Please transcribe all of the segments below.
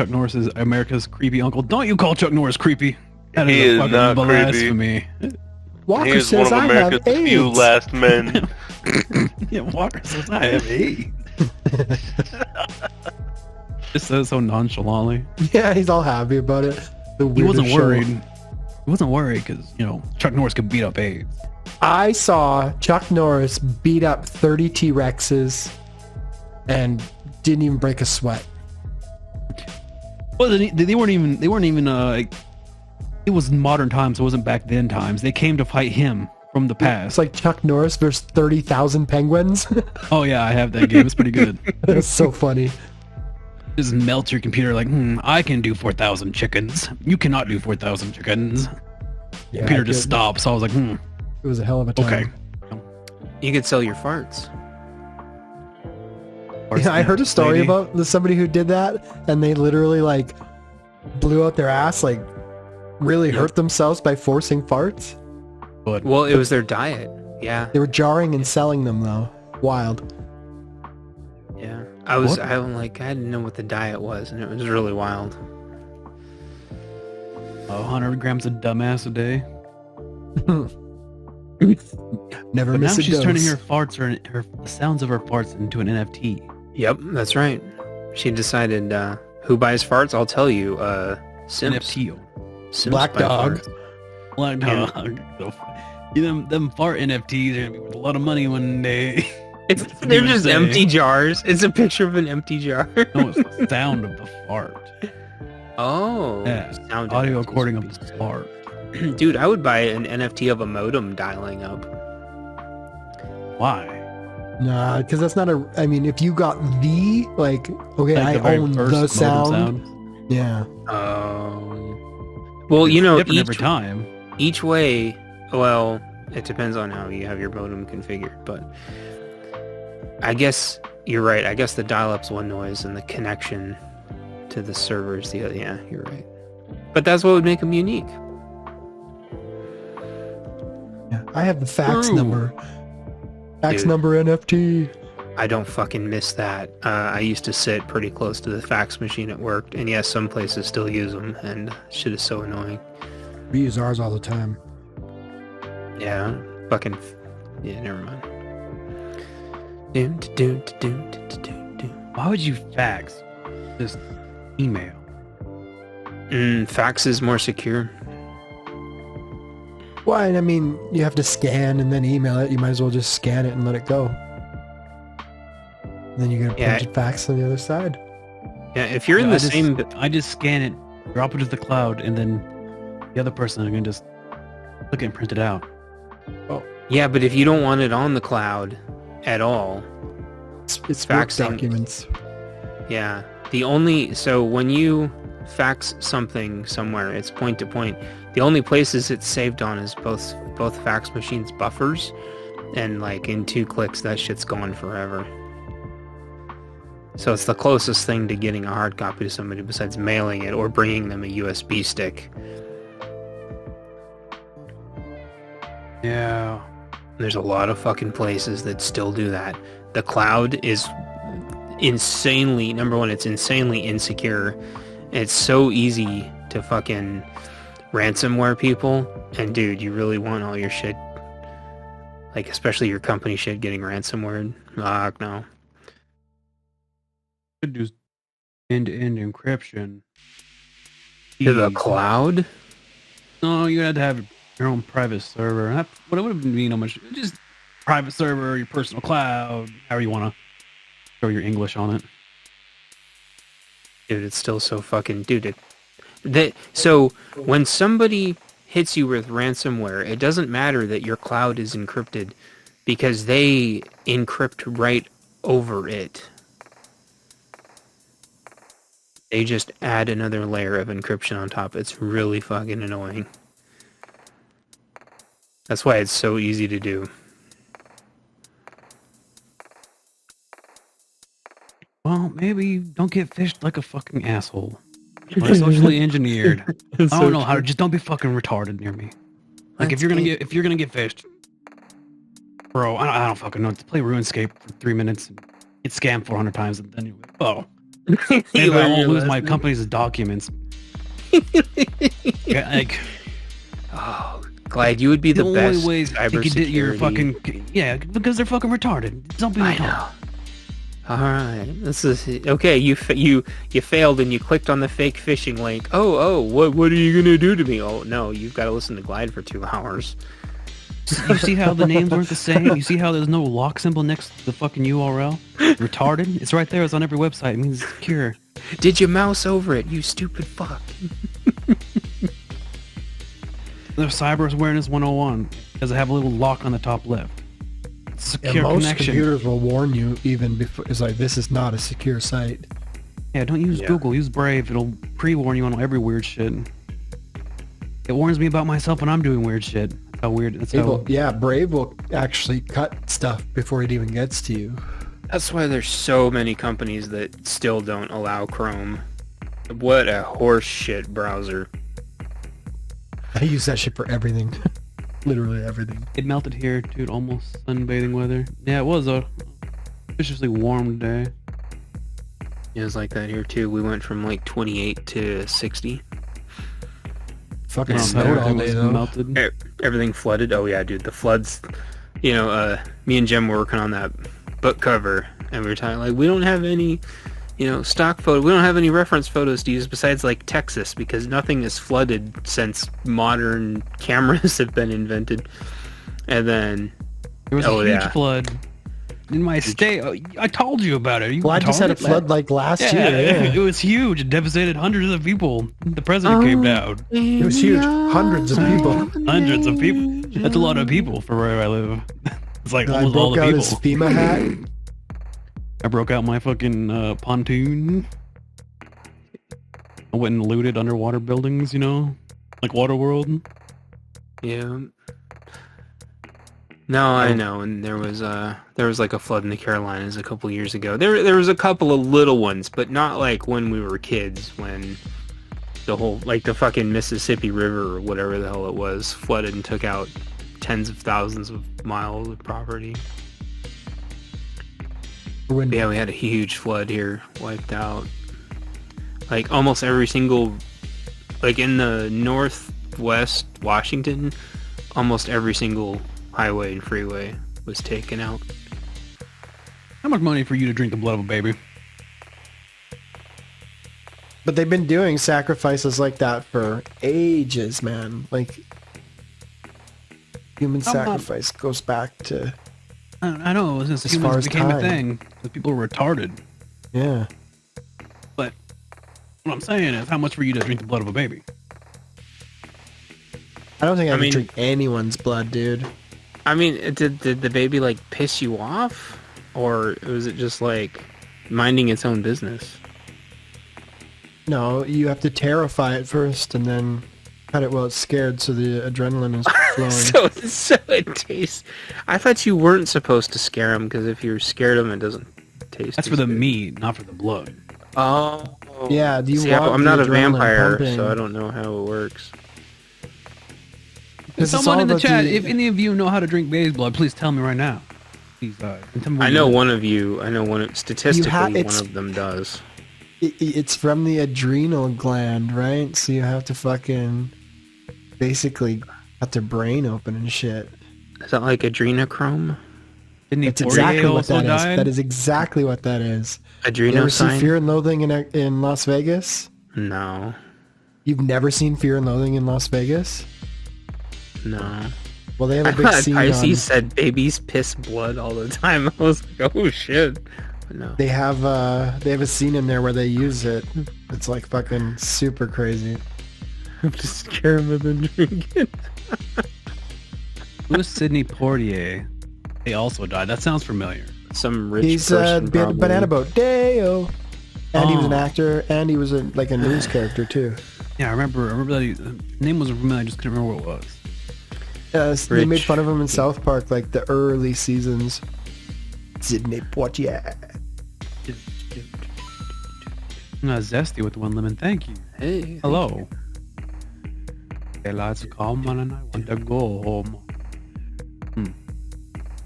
Chuck Norris is America's creepy uncle. Don't you call Chuck Norris creepy? That He is is a fucking not blasphemy. Walker He is says one of I America's have few AIDS. last men. Yeah, Walker says I have AIDS. Just says so nonchalantly. Yeah, he's all happy about it. The He wasn't weirdest show. worried. He wasn't worried because, you know, Chuck Norris could beat up AIDS. I saw Chuck Norris beat up 30 T-Rexes and didn't even break a sweat. Well, they weren't even like, it was modern times, so it wasn't back then times. They came to fight him from the It's past. like Chuck Norris versus 30,000 penguins. Oh yeah, I have that game. It's pretty good. That's so funny. Just melt your computer like, I can do 4,000 chickens. You cannot do 4,000 chickens. Yeah, Computer I just could- stops. So I was like, It was a hell of a time. okay. You could sell your farts. Yeah, I heard a story about somebody who did that, and they literally like blew out their ass, like really hurt themselves by forcing farts. But Well, it was their diet. Yeah, They were jarring and selling them though. Wild. yeah. What? I didn't know what the diet was, and it was really wild. 100 grams of dumbass a day. Never But now miss a she's dose. turning her farts or the sounds of her farts into an NFT. Yep, that's right. She decided, who buys farts? I'll tell you. Simps. NFT. Simps Black buy dog. farts. Black dog. Them fart NFTs are gonna be worth a lot of money one day. They're even just say. empty jars. It's a picture of an empty jar. No, it's the sound of the fart. Oh. Yeah, sound audio NFTs recording would of be the sick. fart. Dude, I would buy an NFT of a modem dialing up. Why? Nah, because that's not a. I mean, if you got the like, okay, Like the I very own first the modem sound. Yeah. Well, It's you know, different every time. each way, well, it depends on how you have your modem configured, but I guess you're right. I guess the dial-up's one noise and the connection to the servers the other. Yeah, you're right. But that's what would make them unique. Yeah. I have the fax True. number. Fax Dude. number NFT. I don't fucking miss that. I used to sit pretty close to the fax machine at work, and yes, some places still use them, and shit is so annoying. We use ours all the time. Yeah, fucking, yeah, never mind. Why would you fax? Just email. Fax is more secure. Why? I mean, you have to scan and then email it. You might as well just scan it and let it go. And then you get a Yeah. printed fax on the other side. Yeah, if you're in I the just- same... I just scan it, drop it to the cloud, and then the other person can just look and print it out. Yeah, but if you don't want it on the cloud at all, It's work Faxing. documents. yeah. So when you fax something somewhere, it's point to point. The only places it's saved on is both fax machines' buffers, and like in 2 clicks, that shit's gone forever. So it's the closest thing to getting a hard copy to somebody besides mailing it or bringing them a USB stick. Yeah. There's a lot of fucking places that still do that. The cloud is insanely, number one, it's insanely insecure. It's so easy to fucking ransomware people. And dude, you really want all your shit, like especially your company shit, getting ransomware? Fuck no. Could do end-to-end encryption. To the Jeez. cloud? No, you had to have your own private server. That would mean how much? Just private server, your personal cloud, however you want to throw your English on it. Dude, it's still so fucking... Dude, so when somebody hits you with ransomware, it doesn't matter that your cloud is encrypted because they encrypt right over it. They just add another layer of encryption on top. It's really fucking annoying. That's why it's so easy to do. Well, maybe don't get fished like a fucking asshole. Or socially engineered. I don't know how to, just don't be fucking retarded near me. Like if you're gonna get fished, bro, I don't fucking know. Play RuneScape for 3 minutes and get scammed 400 times and then you're like, oh, Maybe I won't lose my company's documents. Yeah, like, Oh, Glad you would be the best only way you could get your fucking because they're fucking retarded. Don't be retarded. All right, this is okay. You failed and you clicked on the fake phishing link. What are you gonna do to me? Oh no, you've got to listen to Glide for 2 hours. You see how the names weren't the same? You see how there's no lock symbol next to the fucking URL? Retarded? It's right there. It's on every website. It means it's secure. Did you mouse over it, you stupid fuck? There's Cyber Awareness 101. Does it have a little lock on the top left? It's a secure most connection. computers will warn you even before. It's like, this is not a secure site. Yeah, don't use Google. Use Brave. It'll pre-warn you on every weird shit. It warns me about myself when I'm doing weird shit. That's how weird. That's how. Yeah, Brave will actually cut stuff before it even gets to you. That's why there's so many companies that still don't allow Chrome. What a horse shit browser. I use that shit for everything. Literally everything. It melted here, dude. Almost sunbathing weather. Yeah, it was a viciously warm day. It was like that here too. We went from like 28 to 60. Fucking snowed all day though. Melted. Everything flooded. Oh yeah, dude. The floods. You know, me and Jem were working on that book cover, and we were talking like we don't have any, stock photo. We don't have any reference photos to use besides like Texas because nothing is flooded since modern cameras have been invented. And then there was a huge flood in my state. I told you about it. I just had a flood like last year. Yeah. It was huge. It devastated hundreds of people. The president came down. It was huge. Hundreds of people. Hundreds of people. That's a lot of people for where I live. It's like almost all the people. I broke out his FEMA hat. I broke out my fucking pontoon. I went and looted underwater buildings, like Waterworld. Yeah. No, I know, and there was like a flood in the Carolinas a couple years ago. There was a couple of little ones, but not like when we were kids, when the whole like the fucking Mississippi River or whatever the hell it was flooded and took out tens of thousands of miles of property. Yeah, we had a huge flood here, wiped out like almost every single, like in the northwest Washington, almost every single highway and freeway was taken out. How much money for you to drink the blood of a baby? But they've been doing sacrifices like that for ages, man. Like human sacrifice goes back to. I know, since humans became a thing, because people were retarded. Yeah. But what I'm saying is, how much for you to drink the blood of a baby? I don't think I can drink anyone's blood, dude. I mean, did the baby like piss you off, or was it just like minding its own business? No, you have to terrify it first, and then cut it while it's scared, so the adrenaline is flowing. so it tastes. I thought you weren't supposed to scare them because if you're scared of them, it doesn't taste. That's for the meat, not for the blood. Oh. Yeah. Do you? See, I'm not a vampire, so I don't know how it works. Someone in the chat, if any of you know how to drink baby's blood, please tell me right now. Please, tell me I know one of you. I know one. Statistically, one of them does. It's from the adrenal gland, right? So you have to fucking basically cut their brain open and shit. Is that like adrenochrome? That's exactly what that is. That is exactly what that is. Adrenochrome. You ever see Fear and Loathing in Las Vegas? No. You've never seen Fear and Loathing in Las Vegas? No. Well, they have a big scene. Pisces said babies piss blood all the time. I was like, oh shit. But no. They have a scene in there where they use it. It's like fucking super crazy. I'm just scared of them drinking. Who's Sidney Poitier? He also died. That sounds familiar. Some rich person. He's probably. Banana Boat Deo. And he was an actor, and he was a news character too. Yeah, I remember that his name was familiar. I just couldn't remember what it was. They made fun of him in South Park, like the early seasons. Sidney Poitier. Not zesty with one lemon. Thank you. Hey. Hello. Daylight's coming and I want to go home.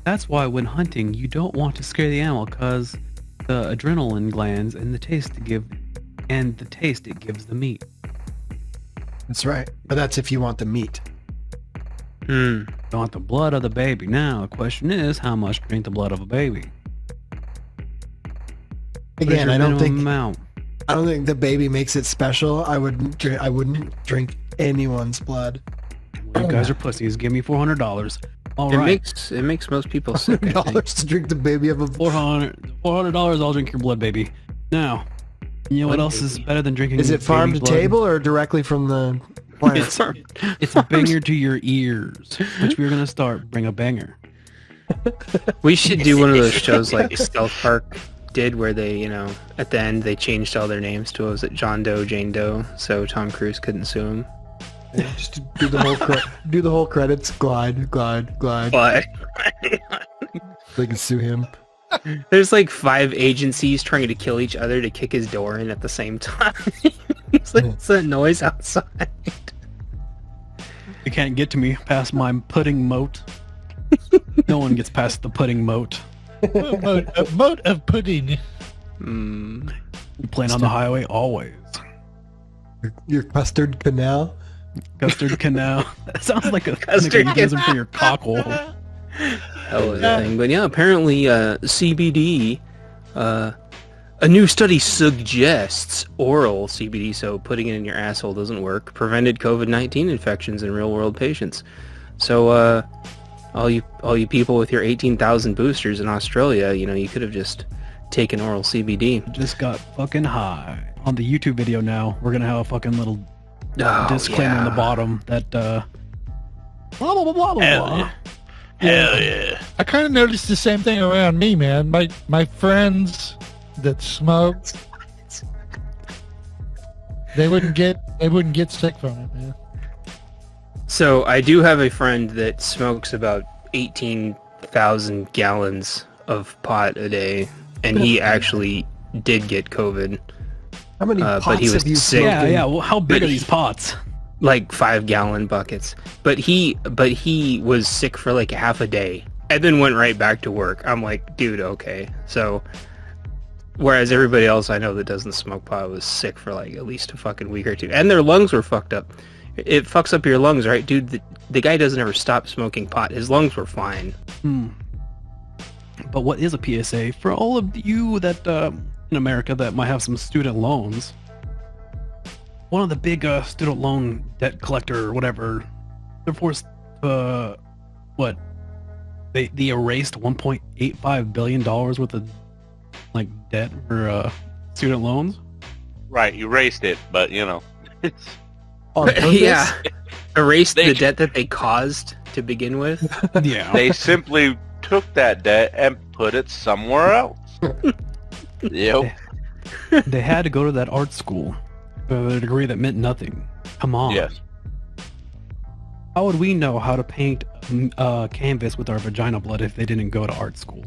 That's why when hunting, you don't want to scare the animal, because the adrenaline glands and the taste it gives the meat. That's right. But that's if you want the meat. You want the blood of the baby. Now, the question is, how much to drink the blood of a baby? Again, I don't think amount? I don't think the baby makes it special. I wouldn't drink anyone's blood. Well, you guys are pussies. Give me $400. All it right. makes most people sick. I think. $400 to drink the baby of a $400. I'll drink your blood, baby. Now, you know what else is better than drinking? Is it farm to blood? table or directly from the plant? It's a banger to your ears, which we're gonna start. Bring a banger. We should do one of those shows like South Park did, where they, you know, at the end they changed all their names to, was it John Doe, Jane Doe, so Tom Cruise couldn't sue him. Yeah, just do the whole credits. Glide. But They can sue him. there's like 5 agencies trying to kill each other to kick his door in at the same time. It's like, what's that noise outside? You can't get to me past my pudding moat. No one gets past the pudding moat. A moat of pudding. You playing on the highway always. Your custard canal. Custard canal. That sounds like a Custard euphemism for your cockhole. Hell of a thing. But yeah, apparently CBD, a new study suggests oral CBD, so putting it in your asshole doesn't work, prevented COVID-19 infections in real-world patients. So all you people with your 18,000 boosters in Australia, you know, you could have just taken oral CBD. Just got fucking high. On the YouTube video now, we're gonna have a fucking little disclaimer in the bottom that blah blah blah blah blah. Hell yeah. I kind of noticed the same thing around me, man. My friends that smoked, they wouldn't get sick from it, man. So I do have a friend that smokes about 18,000 gallons of pot a day, and he actually did get COVID. How many pots but he was have you sick. smoked? Yeah. Well, how big are these pots? Like 5-gallon buckets. But he was sick for like half a day and then went right back to work. I'm like, dude, okay. So whereas everybody else I know that doesn't smoke pot was sick for like at least a fucking week or two, and their lungs were fucked up. It fucks up your lungs, right, dude? The guy doesn't ever stop smoking pot. His lungs were fine. But what is a PSA for all of you that in America that might have some student loans? One of the big student loan debt collector or whatever, they're forced what? They erased $1.85 billion worth of like debt for student loans. Right, erased it, but you know, it's Yeah, erased the debt that they caused to begin with. Yeah, they simply took that debt and put it somewhere else. Yep. they had to go to that art school with a degree that meant nothing. Come on. Yes. How would we know how to paint a canvas with our vagina blood if they didn't go to art school?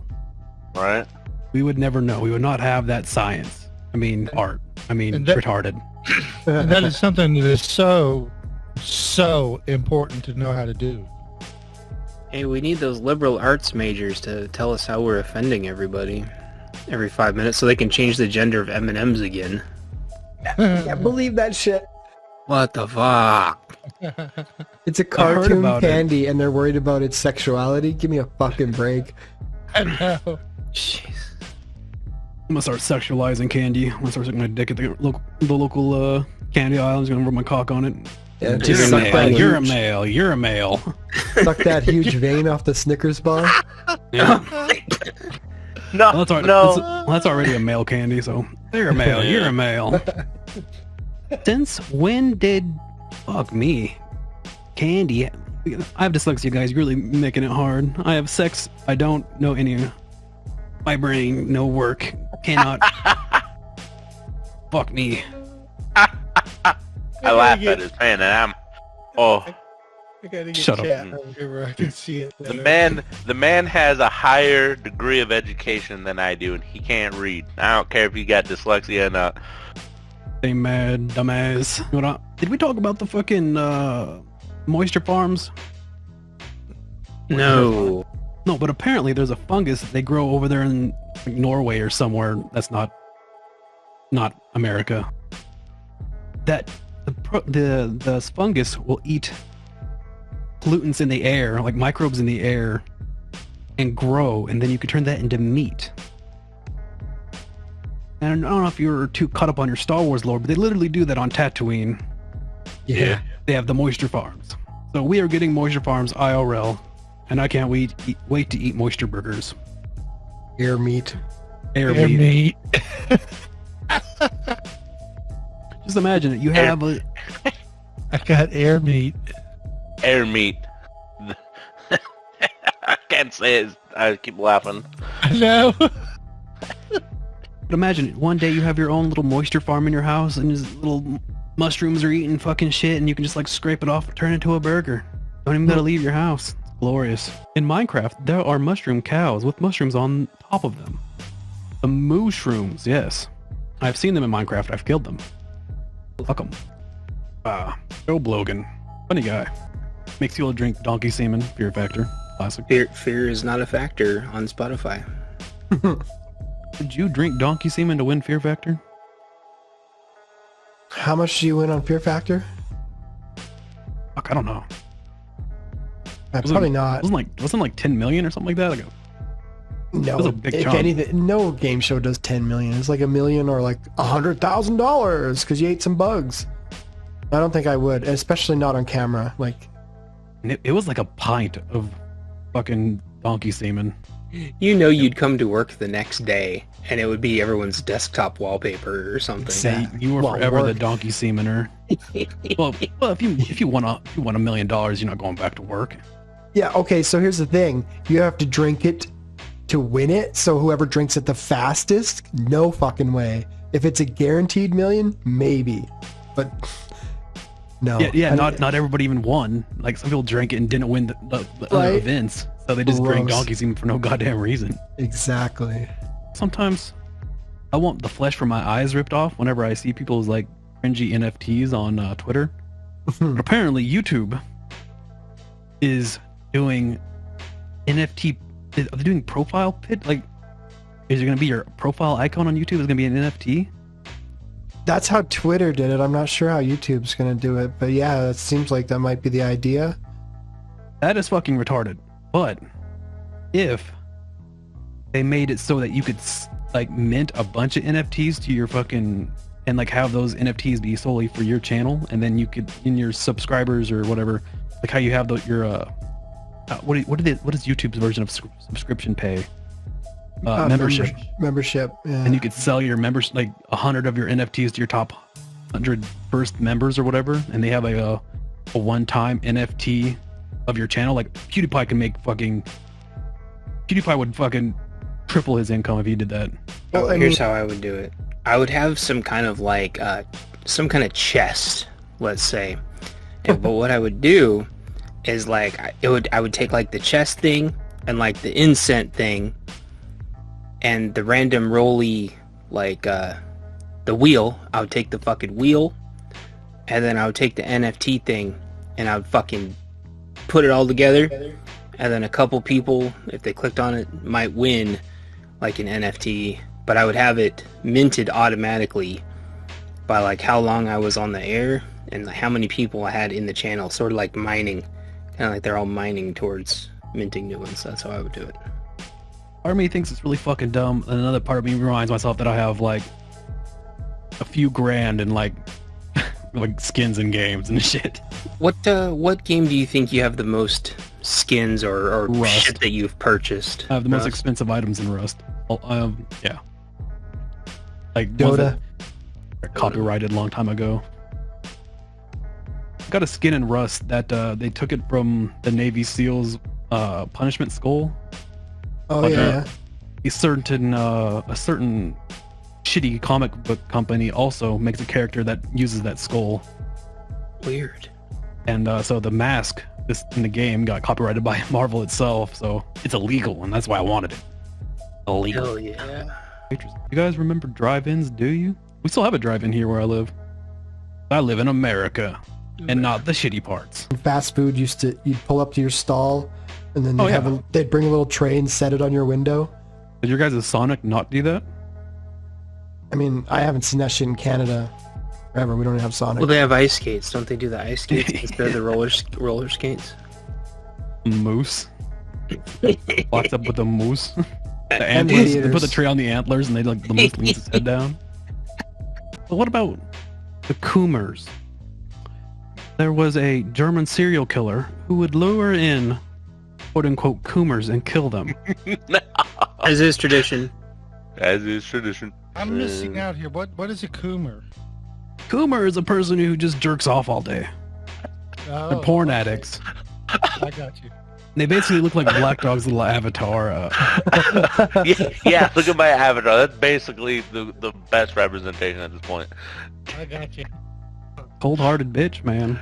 Right. We would never know. We would not have that science. I mean, art. I mean, retarded. And that is something that is so important to know how to do. Hey, we need those liberal arts majors to tell us how we're offending everybody every 5 minutes so they can change the gender of M&Ms again. Can't believe that shit. What the fuck? It's a heard cartoon about candy, and they're worried about its sexuality. Give me a fucking break. I know. Jeez. I'm gonna start sexualizing candy. I'm gonna start sucking my dick at the local candy aisle. I'm just gonna rub my cock on it. Yeah, You're just a suck male. that You're a huge- male. You're a male. Suck that huge vein off the Snickers bar. Yeah. No, Well, that's already a male candy, so you're a male. You're a male. Since when did fuck me candy? I have dyslexia, guys. You're really making it hard. I have sex. I don't know any. My brain, no work. Cannot. Fuck me. I laugh at his pen, and I'm. Oh, I gotta get Shut up. chat over here where I can see it. the man has a higher degree of education than I do, and he can't read. I don't care if he got dyslexia or not. Stay mad, dumbass. Did we talk about the fucking moisture farms? No. No, but apparently there's a fungus that they grow over there in like, Norway or somewhere that's not America. That the fungus will eat pollutants in the air, like microbes in the air, and grow, and then you can turn that into meat. And I don't know if you're too caught up on your Star Wars lore, but they literally do that on Tatooine. Yeah. They have the moisture farms. So we are getting moisture farms IRL, and I can't wait to eat moisture burgers. Air meat. Air Air meat. meat. Just imagine it. You have a I got air meat. Air meat. I can't say it. I keep laughing. I know. But imagine it. One day you have your own little moisture farm in your house, and just little mushrooms are eating fucking shit, and you can just like scrape it off and turn it into a burger. Don't even gotta leave your house. It's glorious. In Minecraft, there are mushroom cows with mushrooms on top of them. The mushrooms, yes. I've seen them in Minecraft. I've killed them. Fuck them. Joe Blogan. Funny guy. Makes you all drink donkey semen. Fear Factor. Classic. Fear is not a factor on Spotify. Did you drink donkey semen to win Fear Factor? How much do you win on Fear Factor? Fuck, I don't know. Probably not. Wasn't like 10 million or something like that? Like No, was a big if chunk. anything, no game show does 10 million. It's like $1 million or like $100,000 because you ate some bugs. I don't think I would, especially not on camera. Like, it was like a pint of fucking donkey semen. You know you'd come to work the next day and it would be everyone's desktop wallpaper or something. Say you were Well, forever the work. donkey semener. well, if you won $1 million, you're not going back to work. yeah, okay. So here's the thing: you have to drink it to win it. So whoever drinks it the fastest, no fucking way. If it's a guaranteed million, maybe, but no. Yeah, I not everybody even won. Like some people drank it and didn't win the other Right. events, so they just drank Gross. donkey semen for no goddamn reason. exactly. Sometimes I want the flesh from my eyes ripped off whenever I see people's like cringy NFTs on Twitter. But apparently YouTube is doing NFT. Are they doing profile pit? Like, is it going to be your profile icon on YouTube? Is going to be an NFT? That's how Twitter did it. I'm not sure how YouTube's gonna do it, but yeah, it seems like that might be the idea. That is fucking retarded. But if they made it so that you could like mint a bunch of NFTs to your fucking and like have those NFTs be solely for your channel, and then you could in your subscribers or whatever, like how you have your what is YouTube's version of subscription pay? Membership. Membership. Yeah. And you could sell your members like 100 of your NFTs to your top 100 first members or whatever, and they have a one-time NFT of your channel. Like PewDiePie can make fucking PewDiePie would fucking triple his income if he did that. Well, I Here's mean- how I would do it. I would have some kind of like some kind of chest, let's say. But what I would do is like I would take like the chest thing and like the incense thing and the random rolly like the wheel. I would take the fucking wheel and then I would take the NFT thing and I would fucking put it all together, and then a couple people, if they clicked on it, might win like an NFT, but I would have it minted automatically by like how long I was on the air and like how many people I had in the channel, sort of like mining, kind of like they're all mining towards minting new ones. That's how I would do it. Part of me thinks it's really fucking dumb, and another part of me reminds myself that I have like a few grand in like like skins in games and shit. What game do you think you have the most skins or Rust. shit that you've purchased? I have the most Rust? expensive items in Rust. Yeah. Like ones Dota. that are copyrighted a long time ago. Got a skin in Rust that they took it from the Navy SEALs punishment skull. Oh Like, yeah. A certain shitty comic book company also makes a character that uses that skull. Weird. And so the mask this in the game got copyrighted by Marvel itself, so it's illegal, and that's why I wanted it. Illegal. Hell yeah. You guys remember drive-ins, do you? We still have a drive-in here where I live. I live in America, and not the shitty parts. Fast food you'd pull up to your stall And then they'd bring a little tray and set it on your window. Did your guys' Sonic not do that? I mean, I haven't seen that shit in Canada ever. We don't have Sonic. Well, they have ice skates. Don't they do the ice skates instead of the roller skates? Moose. Locked up with the moose. The antlers. They put the tray on the antlers and the moose leans its head down. But what about the Coomers? There was a German serial killer who would lure in quote-unquote Coomers and kill them. As is tradition. As is tradition. I'm missing out here. What is a coomer? Coomer is a person who just jerks off all day. Oh, They're porn addicts. I got you. They basically look like Black Dog's little avatar. Yeah, look at my avatar. That's basically the best representation at this point. I got you. Cold-hearted bitch, man.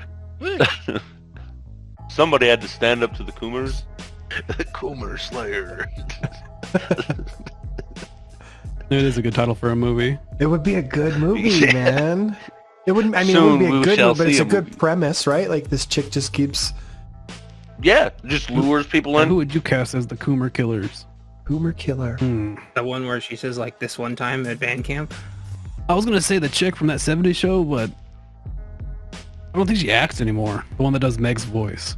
Somebody had to stand up to the Coomers. The Coomer Slayer. It is a good title for a movie. It would be a good movie, Yeah. man. It wouldn't. I mean, Soon it wouldn't be we a good shall movie, but it's see a a good movie. premise, right? Like this chick just keeps Yeah, just lures people And who in. would you cast as the Coomer killers? Coomer killer. The one where she says, like, this one time at band camp? I was gonna say the chick from that '70s show, but I don't think she acts anymore. The one that does Meg's voice.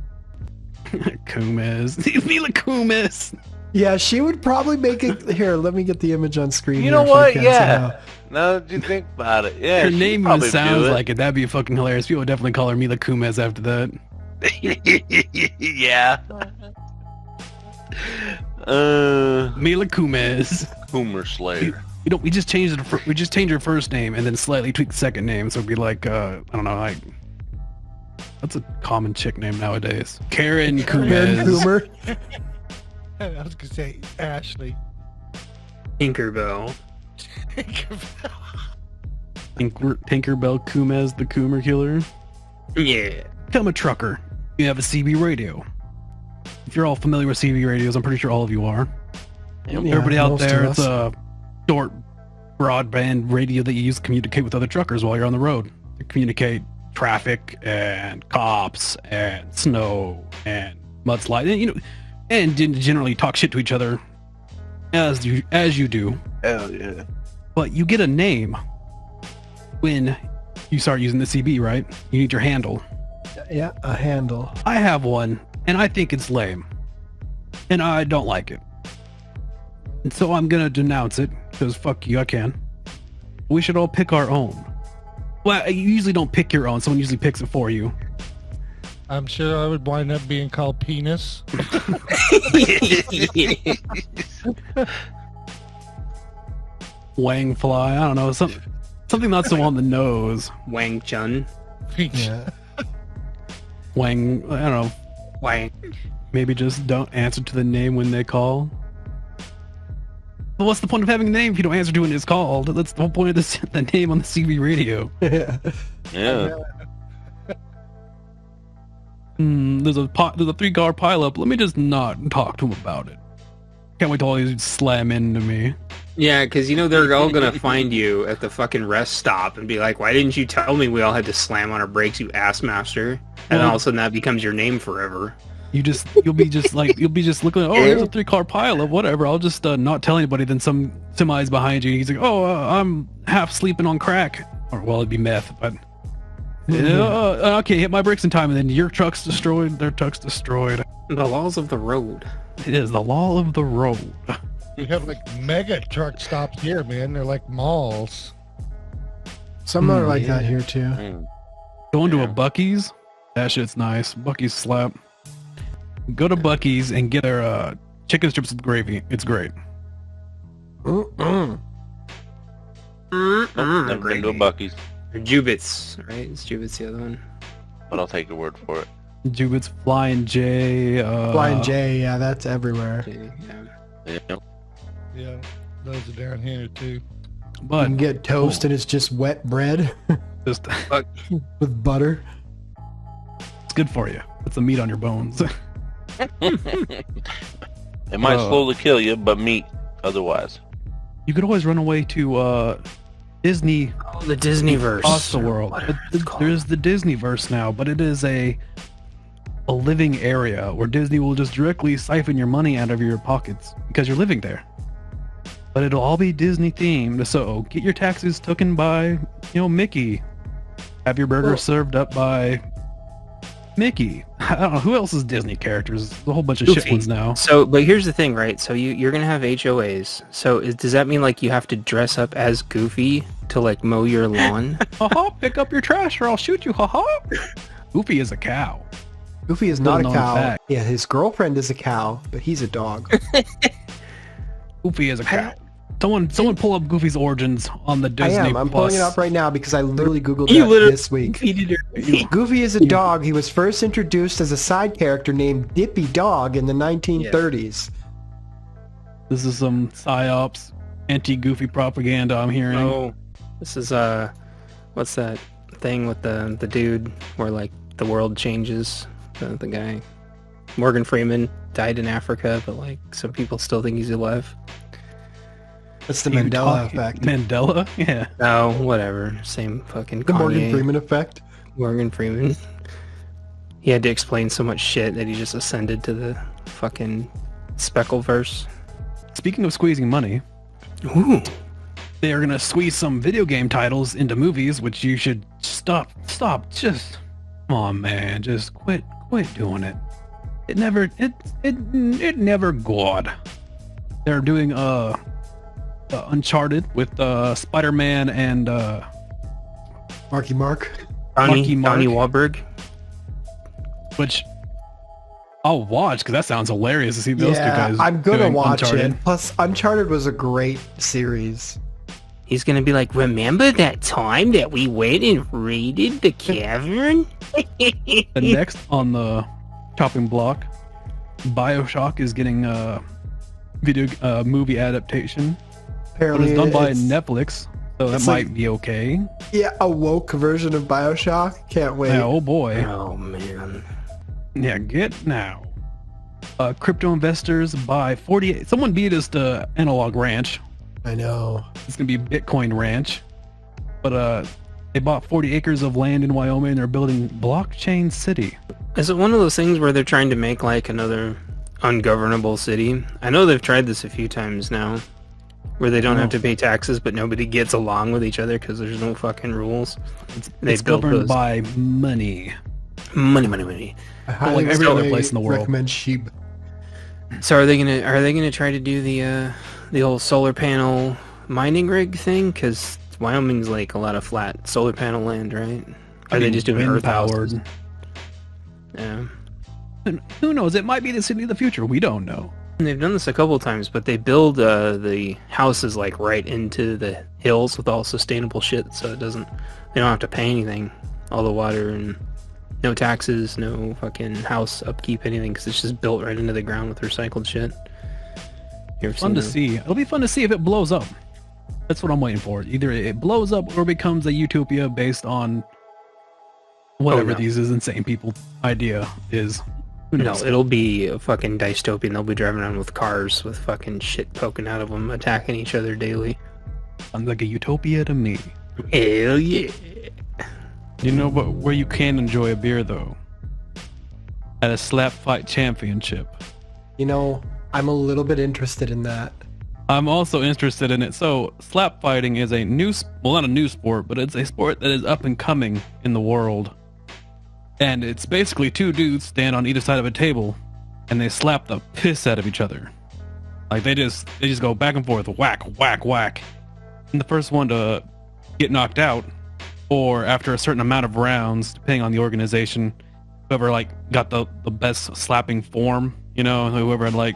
Kumis. Mila Kumis. Yeah, she would probably make it. Here, let me get the image on screen. You here know if I what? can Yeah. somehow. Now that you think about it, yeah. Her she'd name even probably sounds do it. like it. That'd be fucking hilarious. People would definitely call her Mila Kumis after that. Yeah. Mila Kumis. Coomer Slayer. You know, we just changed it. We just changed her first name and then slightly tweaked the second name, so it'd be like I don't know, like that's a common chick name nowadays. Karen Karen Kumis. Coomer. I was gonna say Ashley. Tinkerbell. Tinkerbell Kumis, the Coomer killer. Yeah. Become a trucker. You have a CB radio. If you're all familiar with CB radios, I'm pretty sure all of you are. Yeah, Everybody out most there, of it's us. a short broadband radio that you use to communicate with other truckers while you're on the road. To communicate traffic and cops and snow and mudslide, and, you know, and generally talk shit to each other as you do. Hell yeah. But you get a name when you start using the CB, right? You need your handle. Yeah, a handle. I have one, and I think it's lame, and I don't like it. And so I'm gonna denounce it, because fuck you, I can. We should all pick our own. Well, you usually don't pick your own, someone usually picks it for you. I'm sure I would wind up being called penis. Wang fly, I don't know, something not so on the nose. Wang Chun. Yeah. Wang, I don't know, Wang. maybe just don't answer to the name when they call. But what's the point of having a name if you don't answer to when it's called? That's the whole point of the name on the CB radio. Yeah. Yeah. There's a 3-car pileup. Let me just not talk to him about it. Can't wait till all these slam into me. Yeah, because, you know, they're all going to find you at the fucking rest stop and be like, why didn't you tell me we all had to slam on our brakes, you ass master? And all of a sudden that becomes your name forever. You'll be just looking at, oh, there's a 3-car pileup, whatever. I'll just not tell anybody. Then some semi's behind you. And he's like, oh, I'm half sleeping on crack. Or, well, it'd be meth, but... okay, hit my brakes in time, and then your truck's destroyed, their truck's destroyed. The laws of the road. It is the law of the road. We have like mega truck stops here, man. They're like malls. Some are like that here too. Going to a Buc-ee's, that shit's nice. Buc-ee's slap. Go to Buc-ee's and get their chicken strips with gravy. It's great. Mm-mm. Never been to a Buc-ee's, Or Jubits, right? It's Jubits the other one. but I'll take your word for it. Jubit's, Flying J. Flying J, yeah, that's everywhere. Okay, yeah. Yeah. Yeah, those are down here too. You But can get toast and it's just wet bread just, with butter. it's good for you. It's the meat on your bones. It might slowly kill you, but meat otherwise. You could always run away to Disney Oh, the Disneyverse. across the world. What is it called? There's the Disneyverse now, but it is a a living area where Disney will just directly siphon your money out of your pockets because you're living there. But it'll all be Disney themed, so get your taxes taken by, Mickey. Have your burger served up by Mickey. I don't know who else is Disney characters. There's a whole bunch of shit ones now. So, but here's the thing, right? So you're gonna have HOAs. So does that mean like you have to dress up as Goofy to like mow your lawn? Haha, pick up your trash or I'll shoot you. Haha. Goofy is a cow. Goofy is not a Little known cow. fact. Yeah, his girlfriend is a cow, but he's a dog. Goofy is a cow. Someone pull up Goofy's origins on the Disney I am. I'm Plus. pulling it up right now because I literally Googled You that literally this week. defeated her. Goofy is a dog. He was first introduced as a side character named Dippy Dog in the 1930s. This is some psyops, anti-Goofy propaganda I'm hearing. Oh, this is what's that thing with the dude where like the world changes? The guy, Morgan Freeman, died in Africa, but like some people still think he's alive. That's the You Mandela talk- effect. Mandela? Yeah. Oh, whatever. Same fucking The Kanye. Morgan Freeman effect. Morgan Freeman. He had to explain so much shit that he just ascended to the fucking Speckleverse. Speaking of squeezing money, Ooh. they are gonna squeeze some video game titles into movies, which you should stop. Just, come on, man, just quit doing it. It never good. They're doing Uncharted with Spider-Man and Marky Mark. Marky Donnie Mark. Wahlberg. which I'll watch because that sounds hilarious to see those two guys. I'm gonna doing watch Uncharted. it. Plus, Uncharted was a great series. He's gonna be like, remember that time that we went and raided the cavern? The next on the chopping block, BioShock is getting a movie adaptation. But Apparently, it's done by it's- Netflix, so that it's might like- be okay. Yeah, a woke version of BioShock. Can't wait. Yeah, oh boy. Oh man. Yeah, get now. Crypto investors buy 48. Someone beat us to Analog Ranch. I know. It's gonna be Bitcoin Ranch, but they bought 40 acres of land in Wyoming and they're building Blockchain City. Is it one of those things where they're trying to make like another ungovernable city? I know they've tried this a few times now, where they don't have to pay taxes, but nobody gets along with each other because there's no fucking rules. It's governed by money. Money. I highly like every other place in the world. recommend sheep. So are they gonna try to do the old solar panel mining rig thing? Because Wyoming's like a lot of flat solar panel land, right? Are they just doing wind earth houses? powered? Yeah. And who knows? It might be the city of the future. We don't know. And they've done this a couple times, but they build the houses like right into the hills with all sustainable shit, so they don't have to pay anything, all the water and no taxes, no fucking house upkeep, anything, because it's just built right into the ground with recycled shit. You ever Fun seen to that? see. It'll be fun to see if it blows up. That's what I'm waiting for. Either it blows up or becomes a utopia based on whatever no. these insane people idea is. Who No, knows? it'll be a fucking dystopian. They'll be driving around with cars with fucking shit poking out of them, attacking each other daily. Sounds like a utopia to me. Hell yeah. You know where you can enjoy a beer though? At a slap fight championship. You know, I'm a little bit interested in that. I'm also interested in it. So slap fighting is a new, well, not a new sport, but it's a sport that is up and coming in the world. And it's basically two dudes stand on either side of a table and they slap the piss out of each other. Like they just go back and forth, whack, whack, whack. And the first one to get knocked out, or after a certain amount of rounds, depending on the organization, whoever like got the best slapping form, you know, whoever had like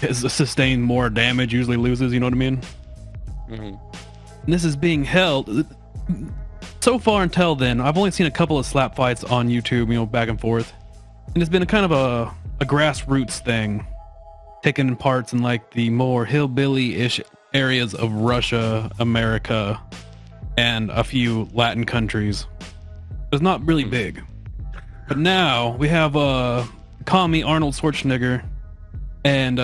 has sustained more damage usually loses, you know what I mean? Mm-hmm. And this is being held. So far until then, I've only seen a couple of slap fights on YouTube, you know, back and forth. And it's been a kind of a grassroots thing, taken in parts in like the more hillbilly-ish areas of Russia, America, and a few Latin countries. It's not really big. But now we have call me Arnold Schwarzenegger and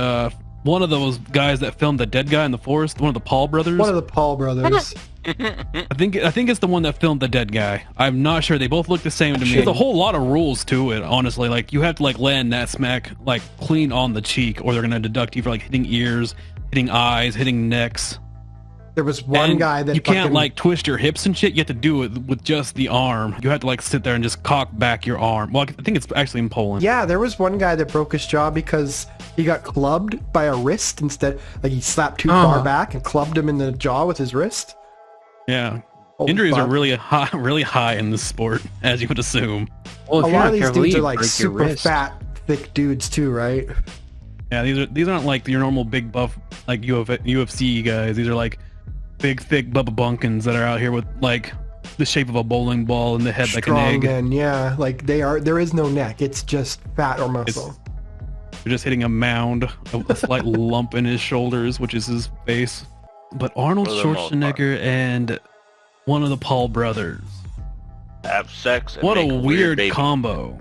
one of those guys that filmed the dead guy in the forest, one of the Paul brothers. One of the Paul brothers. I think it's the one that filmed the dead guy. I'm not sure. They both look the same to me. There's a whole lot of rules to it, honestly. Like you have to like land that smack like clean on the cheek, or they're gonna deduct you for like hitting ears, hitting eyes, hitting necks. There was one guy that you can't like twist your hips and shit. You have to do it with just the arm. You have to like sit there and just cock back your arm. Well, I think it's actually in Poland. Yeah, there was one guy that broke his jaw because he got clubbed by a wrist instead. Like he slapped too far back and clubbed him in the jaw with his wrist. Yeah. Holy Injuries fuck. are really high in this sport, as you would assume. Well, A if you're lot not of these careful, dudes you are like break your super wrist. fat, thick dudes too, right? Yeah, these aren't like your normal big buff like UFC guys. These are like big, thick Bubba Bunkins that are out here with like the shape of a bowling ball and the head like an Strong egg. men, yeah. Like they are. There is no neck. It's just fat or muscle. You're just hitting a mound, a slight lump in his shoulders, which is his face. But Arnold For the most Schwarzenegger and one of the Paul brothers. Have sex. And What a make weird baby. combo.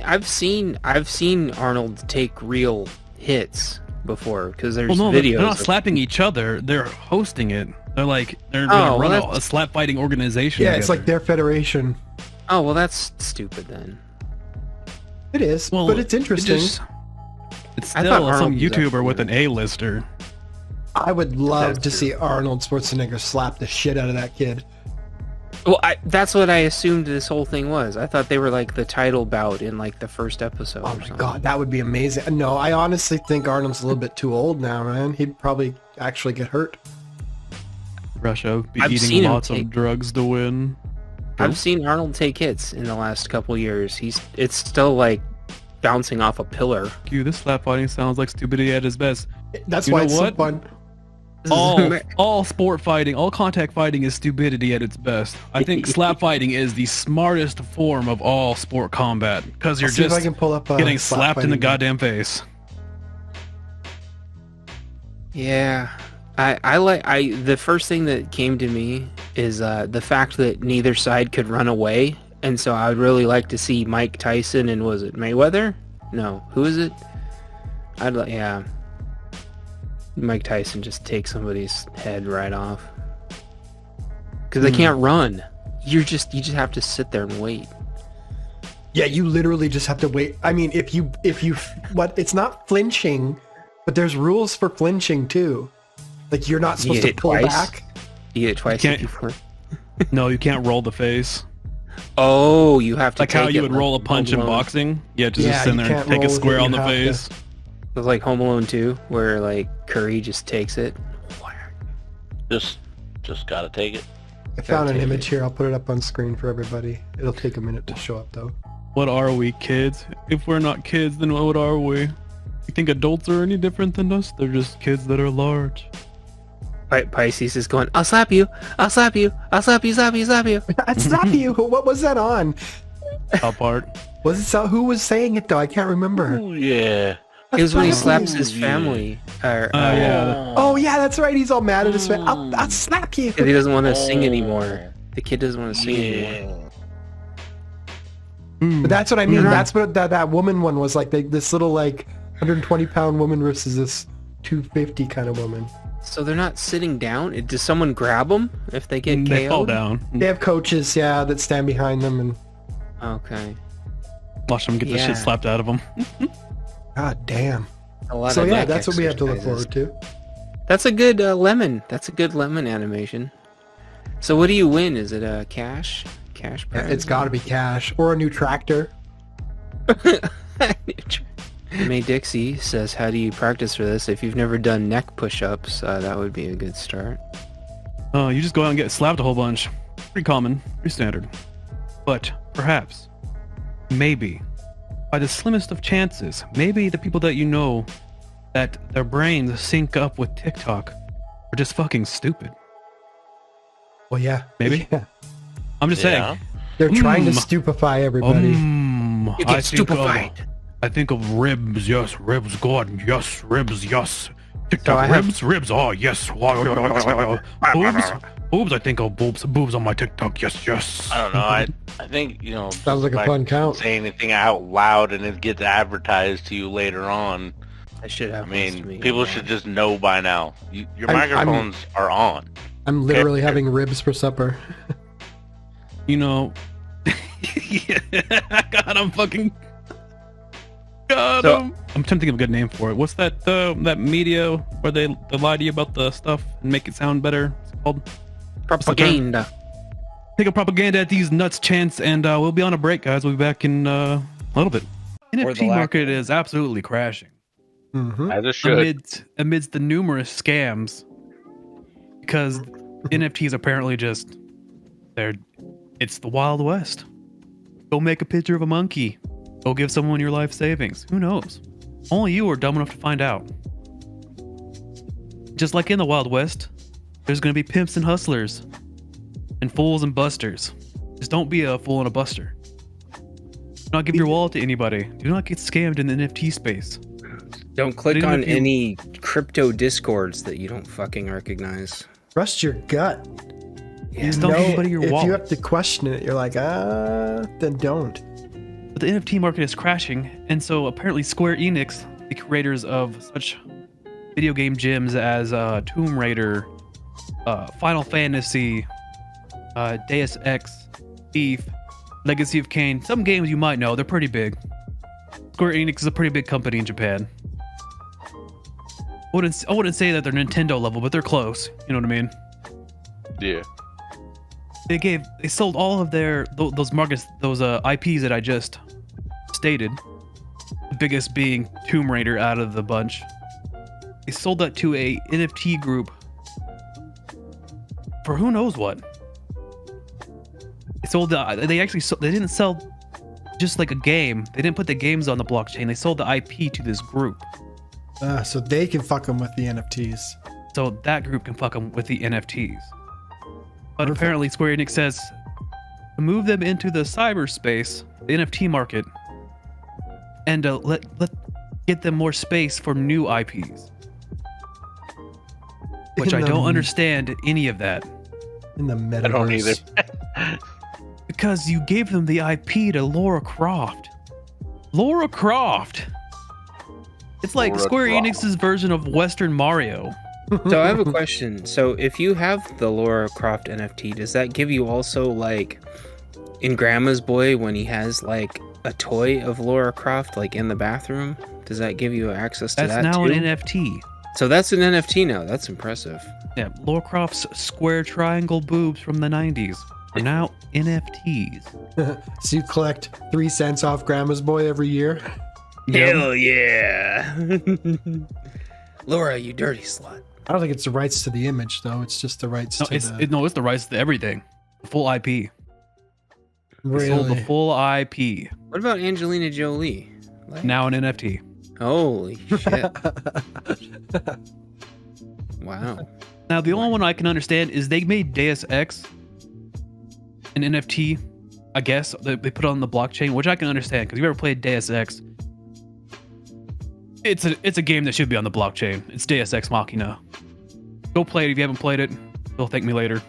I've seen Arnold take real hits before because there's Well, no, videos. they're not of- slapping each other. They're hosting it. They're like they're Oh, gonna well, run that's- a slap fighting organization. Yeah, it's together. like their federation. Oh well, that's stupid then. It is, Well, but it's interesting. It's I thought still some Arnold was YouTuber actually with an A-lister. I would love That's to see Arnold Schwarzenegger slap the shit out of that kid. Well, that's what I assumed this whole thing was. I thought they were like the title bout in like the first episode. Oh or my something. god, that would be amazing. No, I honestly think Arnold's a little bit too old now, man. He'd probably actually get hurt. Russia be I've eating seen him lots of take- drugs to win. I've seen Arnold take hits in the last couple years. It's still like bouncing off a pillar. This slap fighting sounds like stupidity at its best. That's You why know it's what? so fun. All sport fighting, all contact fighting is stupidity at its best. I think slap fighting is the smartest form of all sport combat because you're I'll see if I just can pull up getting slap slapped in the fighting. goddamn face. Yeah, the first thing that came to me is the fact that neither side could run away, and so I would really like to see Mike Tyson and was it Mayweather? No, who is it? Mike Tyson just take somebody's head right off because they can't run. You just have to sit there and wait. Yeah, you literally just have to wait. I mean, if you it's not flinching, but there's rules for flinching too. Like you're not supposed to hit pull twice? back. You get it twice can't- before. No, you can't roll the face. Oh, you have to Like how take you it would like roll a Home punch in Alone. boxing. Yeah, just Yeah, sit you there and can't take roll a with square it, on you the have to- face. It was like Home Alone 2, where like Curry just takes it. Just gotta take it. I found an take image it. here. I'll put it up on screen for everybody. It'll take a minute to show up though. What are we, kids? If we're not kids, then what are we? You think adults are any different than us? They're just kids that are large. Pisces is going, I'll slap you, I'll slap you, I'll slap you, slap you, slap you. I'd slap you. What was that on? Top part. Was it who was saying it though? I can't remember. Oh yeah. It was when he slap slaps you. his family. Yeah. Oh yeah, that's right. He's all mad at his friend. I'll slap you. He doesn't want to sing anymore. The kid doesn't want to sing anymore. But that's what I mean. Yeah. That's what that woman one was like. This little like 120-pound woman versus this 250 kind of woman. So they're not sitting down? Does someone grab them if they get They fall KO'd? down. They have coaches, yeah, that stand behind them and Okay. Watch them get the Yeah. shit slapped out of them. god damn. A lot So of yeah, neck that's what we have to look exercises. forward to. That's a good lemon. That's a good lemon animation. So what do you win? Is it a cash? Cash prize? It's got to be cash or a new tractor. May Dixie says, how do you practice for this? If you've never done neck push-ups, that would be a good start. You just go out and get slapped a whole bunch. Pretty common, pretty standard. But perhaps, maybe, by the slimmest of chances, maybe the people that you know that their brains sync up with TikTok are just fucking stupid. Well, yeah, Maybe. Yeah. I'm just Yeah. saying. They're trying to Mm. stupefy everybody. You I get think of- stupefied. I think of ribs, yes, ribs, God, yes, ribs, yes. So TikTok, I have- ribs, oh, yes. Boobs, I think of boobs on my TikTok, yes. I don't know. I think Sounds like a by fun count. Say anything out loud and it gets advertised to you later on. That should I happen to mean, me. people should just know by now. Your I'm- microphones are on. I'm literally having ribs for supper. You know, God, I'm fucking. God, I'm trying to think of a good name for it. What's that that media where they lie to you about the stuff and make it sound better? It's called Propaganda. Take a propaganda at these nuts chants, and we'll be on a break, guys. We'll be back in a little bit. NFT market is absolutely crashing. Mm-hmm. As it should. Amidst the numerous scams, because NFTs apparently just it's the Wild West. Go make a picture of a monkey. Go give someone your life savings. Who knows? Only you are dumb enough to find out. Just like in the Wild West, there's going to be pimps and hustlers, and fools and busters. Just don't be a fool and a buster. Do not give your wallet to anybody. Do not get scammed in the NFT space. Don't click on any crypto discords that you don't fucking recognize. Trust your gut. Yeah. Just don't give anybody your If wallet. you have to question it, you're like, then don't. But the NFT market is crashing, and so apparently Square Enix, the creators of such video game gems as Tomb Raider, Final Fantasy, Deus Ex, Thief, Legacy of Kain, some games you might know, they're pretty big. Square Enix is a pretty big company in Japan. I wouldn't say that they're Nintendo level, but they're close. You know what I mean? Yeah. They sold all of their those markets, those IPs that I just stated. The biggest being Tomb Raider out of the bunch. They sold that to a NFT group for who knows what. They didn't sell just like a game. They didn't put the games on the blockchain. They sold the IP to this group. So they can fuck them with the NFTs. So that group can fuck them with the NFTs. But Perfect. apparently Square Enix says to move them into the cyberspace, the NFT market, and let get them more space for new IPs. Which I don't understand any of that. In the metaverse. I don't either. Because you gave them the IP to Lara Croft. Lara Croft! It's like Lara Square Croft. Enix's version of Western Mario. So I have a question. So if you have the Lara Croft NFT, does that give you also like in Grandma's Boy when he has like a toy of Lara Croft like in the bathroom? Does that give you access to That's that now too? an NFT. So that's an NFT now. That's impressive. Yeah, Lara Croft's square triangle boobs from the 90s are now NFTs. So you collect 3 cents off Grandma's Boy every year? Hell yeah. Laura, you dirty slut. I don't think it's the rights to the image, though. It's just the rights No, to it's the... the rights to everything. The full IP. They Really? sold the full IP. What about Angelina Jolie? Like, Now an NFT. holy shit. Wow. Now the only one I can understand is they made Deus Ex an NFT, I guess. They put it on the blockchain, which I can understand because you ever played Deus Ex? It's a game that should be on the blockchain. It's Deus Ex Machina. Go play it if you haven't played it. You'll thank me later.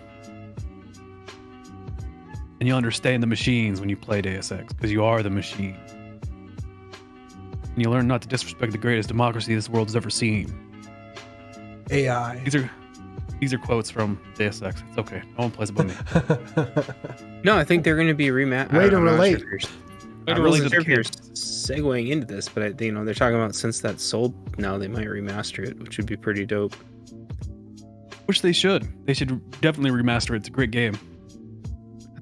And you'll understand the machines when you play Deus Ex, because you are the machine. And you learn not to disrespect the greatest democracy this world has ever seen. AI. These are quotes from Deus Ex. It's okay. No one plays it but me. No, I think they're going to be Way to relate. Way to I'm relate not to sure the if you're kids. segueing into this, but they're talking about since that's sold now, they might remaster it, which would be pretty dope. Which they should. They should definitely remaster it. It's a great game.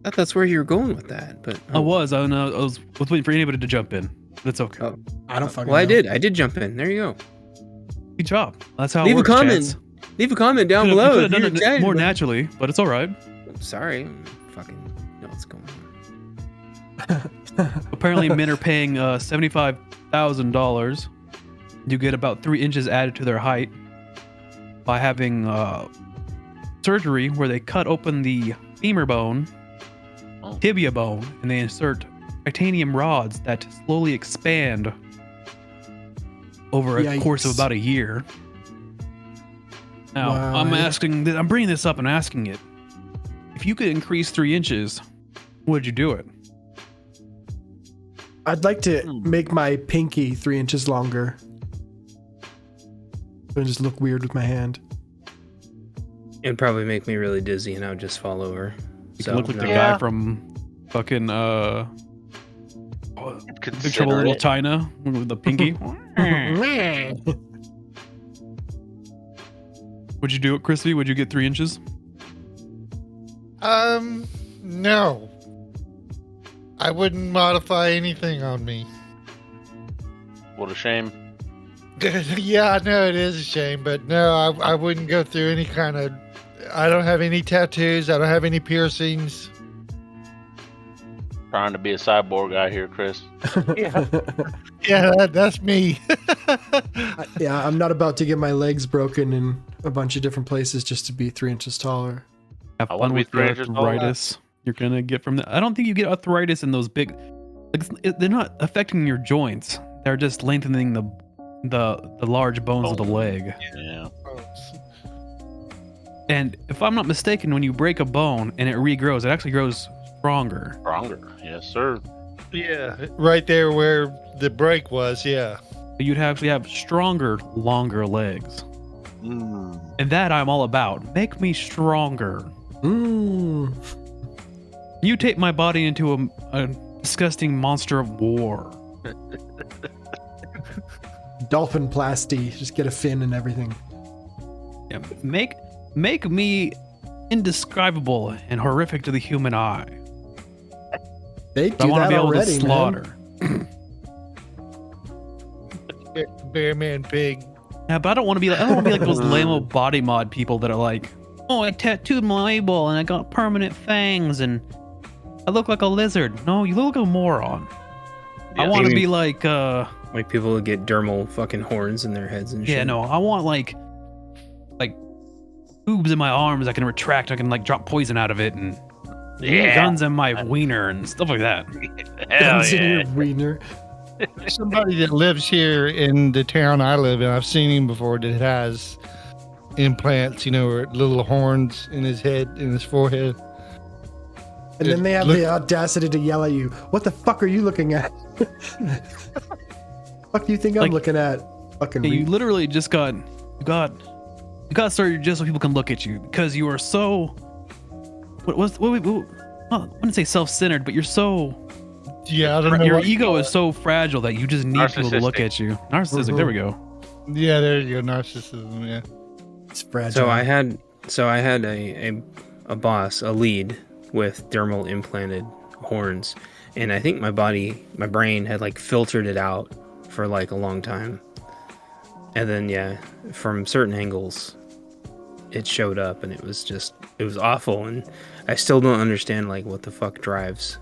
I thought that's where you were going with that, but I was waiting for anybody to jump in. But it's okay. Oh. I don't fucking Well, I know. did jump in. There you go. Good job. That's how Leave it works, a comment Chance. Leave a comment down You below. could if have you're done it excited more about- naturally, but it's all right. Sorry, fucking know what's going on. Apparently, men are paying $75,000 to get about 3 inches added to their height by having surgery where they cut open the femur bone, tibia bone, and they insert titanium rods that slowly expand over a Yikes. course of about a year. Now, Wow. I'm bringing this up and asking it. If you could increase 3 inches, would you do it? I'd like to make my pinky 3 inches longer. And just look weird with my hand. It'd probably make me really dizzy, and I would just fall over. You So, can look like the no. guy from fucking Big Trouble in Little China with the pinky. Would you do it, Crispy? Would you get 3 inches? No. I wouldn't modify anything on me. What a shame. Yeah, I know it is a shame, but no, I wouldn't go through any kind of. I don't have any tattoos. I don't have any piercings. Trying to be a cyborg out here, Chris. Yeah, that's me. Yeah, I'm not about to get my legs broken in a bunch of different places just to be 3 inches taller. Have I fun wanna be with 3 the inches taller. arthritis you're gonna get from that. I don't think you get arthritis in those big. Like, they're not affecting your joints. They're just lengthening the large bones of the leg. Yeah. And if I'm not mistaken, when you break a bone and it regrows, it actually grows stronger. Stronger. Yes, sir. Yeah, right there where the break was. Yeah. You'd actually have stronger, longer legs. And that I'm all about. Make me stronger. Mutate my body into a disgusting monster of war. Dolphin plasty. Just get a fin and everything. Yeah, make me indescribable and horrific to the human eye. They I do want to that be able already, to slaughter. Bear man pig. Yeah, but I don't want to be like those lame body mod people that are like, oh, I tattooed my eyeball and I got permanent fangs and I look like a lizard. No, you look like a moron. I want to be like people who get dermal fucking horns in their heads and shit. yeah, no, I want like boobs in my arms I can retract. I can like drop poison out of it and guns in my wiener and stuff like that. Hell Guns in yeah. your wiener. Somebody that lives here in the town I live in, I've seen him before, that has implants, or little horns in his head, in his forehead. And then they have the audacity to yell at you. What the fuck are you looking at? Fuck do you think I'm Like, looking at? Fucking You literally just got started just so people can look at you because you are so. I wouldn't say self-centered, but you're so. Yeah, I don't know. Your what- ego is so fragile that you just need people to look Narcissistic. at you. Narcissistic. There we go. Yeah, there you go. Narcissism. Yeah. It's fragile. So I had a boss, a lead with dermal implanted horns, and I think my brain had like filtered it out for like a long time, and then from certain angles it showed up, and it was awful, and I still don't understand like what the fuck drives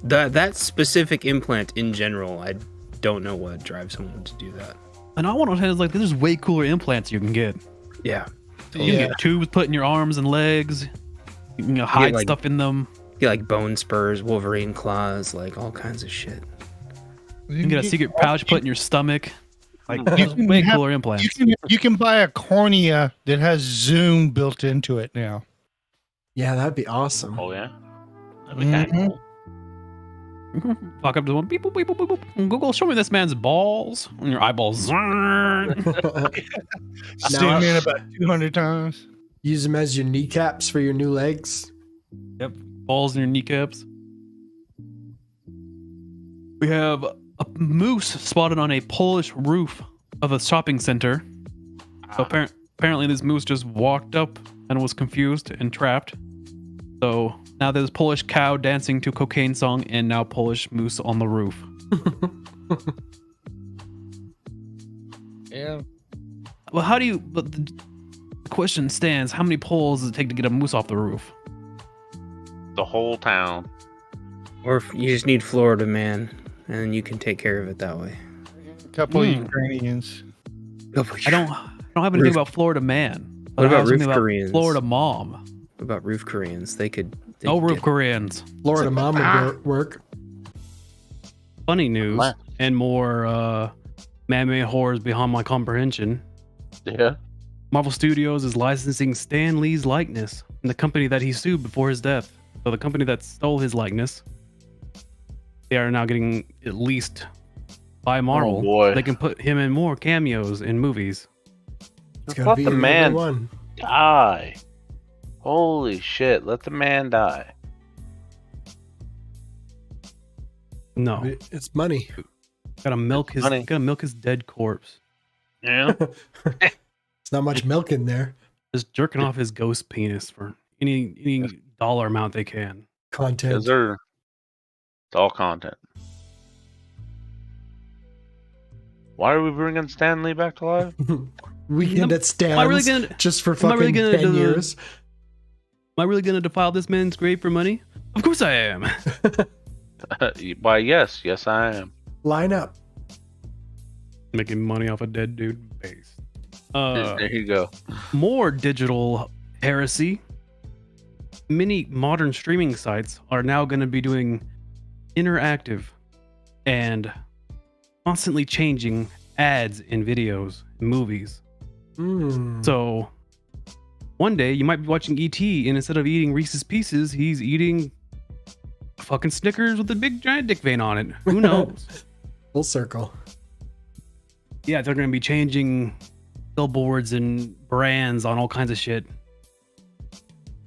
that specific implant in general. I don't know what drives someone to do that. And I want to say like there's way cooler implants you can get. Yeah. You can get tubes put in your arms and legs. You can hide like- stuff in them. Get like bone spurs, Wolverine claws, like all kinds of shit. You can get a secret pouch put in your stomach. Like You those can way have- cooler implants. You can buy a cornea that has Zoom built into it now. Yeah, that'd be awesome. Oh yeah. That'd be kinda cool. Walk up to one. Beep, boop, beep, boop, beep, boop. Google, show me this man's balls. And your eyeballs. Zoom in about 200 times. Use them as your kneecaps for your new legs. Yep. Balls in your kneecaps. We have a moose spotted on a Polish roof of a shopping center. So apparently this moose just walked up and was confused and trapped. So now there's Polish cow dancing to cocaine song and now Polish moose on the roof. Yeah. Well, how do you... But the question stands, how many poles does it take to get a moose off the roof? The whole town. Or if you just need Florida man, and then you can take care of it that way. A couple of Ukrainians. I don't have anything about Florida man. but What I about have something roof Koreans? Florida mom. What about roof Koreans? They could No roof get- Koreans. Florida mom would work. Funny news and more man-made horrors beyond my comprehension. Yeah. Marvel Studios is licensing Stan Lee's likeness in the company that he sued before his death. So the company that stole his likeness, they are now getting at least by Marvel. Oh, boy. They can put him in more cameos in movies. It's I gonna thought be the in man- every one. Die. Holy shit! Let the man die. No, It's money. gotta milk his Money. gotta milk his dead corpse. Yeah. It's not much milk in there. Just jerking off his ghost penis for any dollar amount they can. Content. It's all content. Why are we bringing Stan Lee back to life? Weekend at Stan's Am I really gonna just for am I really fucking gonna 10 do- years. Am I really gonna defile this man's grave for money? Of course I am. Why, yes, I am. Line up. Making money off a dead dude base. There you go. More digital heresy. Many modern streaming sites are now going to be doing interactive and constantly changing ads in videos and movies. So one day you might be watching ET, and instead of eating Reese's Pieces, he's eating fucking Snickers with a big giant dick vein on it. Who knows? Full circle. Yeah, they're going to be changing billboards and brands on all kinds of shit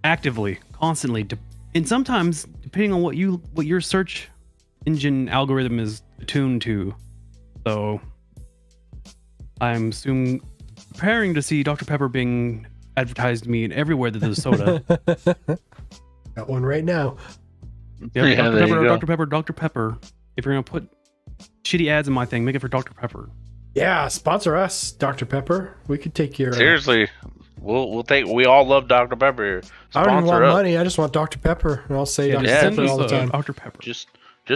actively, constantly, and sometimes depending on what your search engine algorithm is attuned to. So I'm soon preparing to see Dr. Pepper being advertised to me everywhere that there's soda. Got one right now. Yep, Yeah, Dr. there you Pepper, go. Dr. Pepper, Dr. Pepper. If you're gonna put shitty ads in my thing, make it for Dr. Pepper. Yeah, sponsor us, Dr. Pepper. We could take your. Seriously, we'll take. We all love Dr. Pepper here. I don't even Sponsor want us. money. I just want Dr. Pepper, and I'll say Dr. yeah, Pepper all the time. Dr. Pepper. Just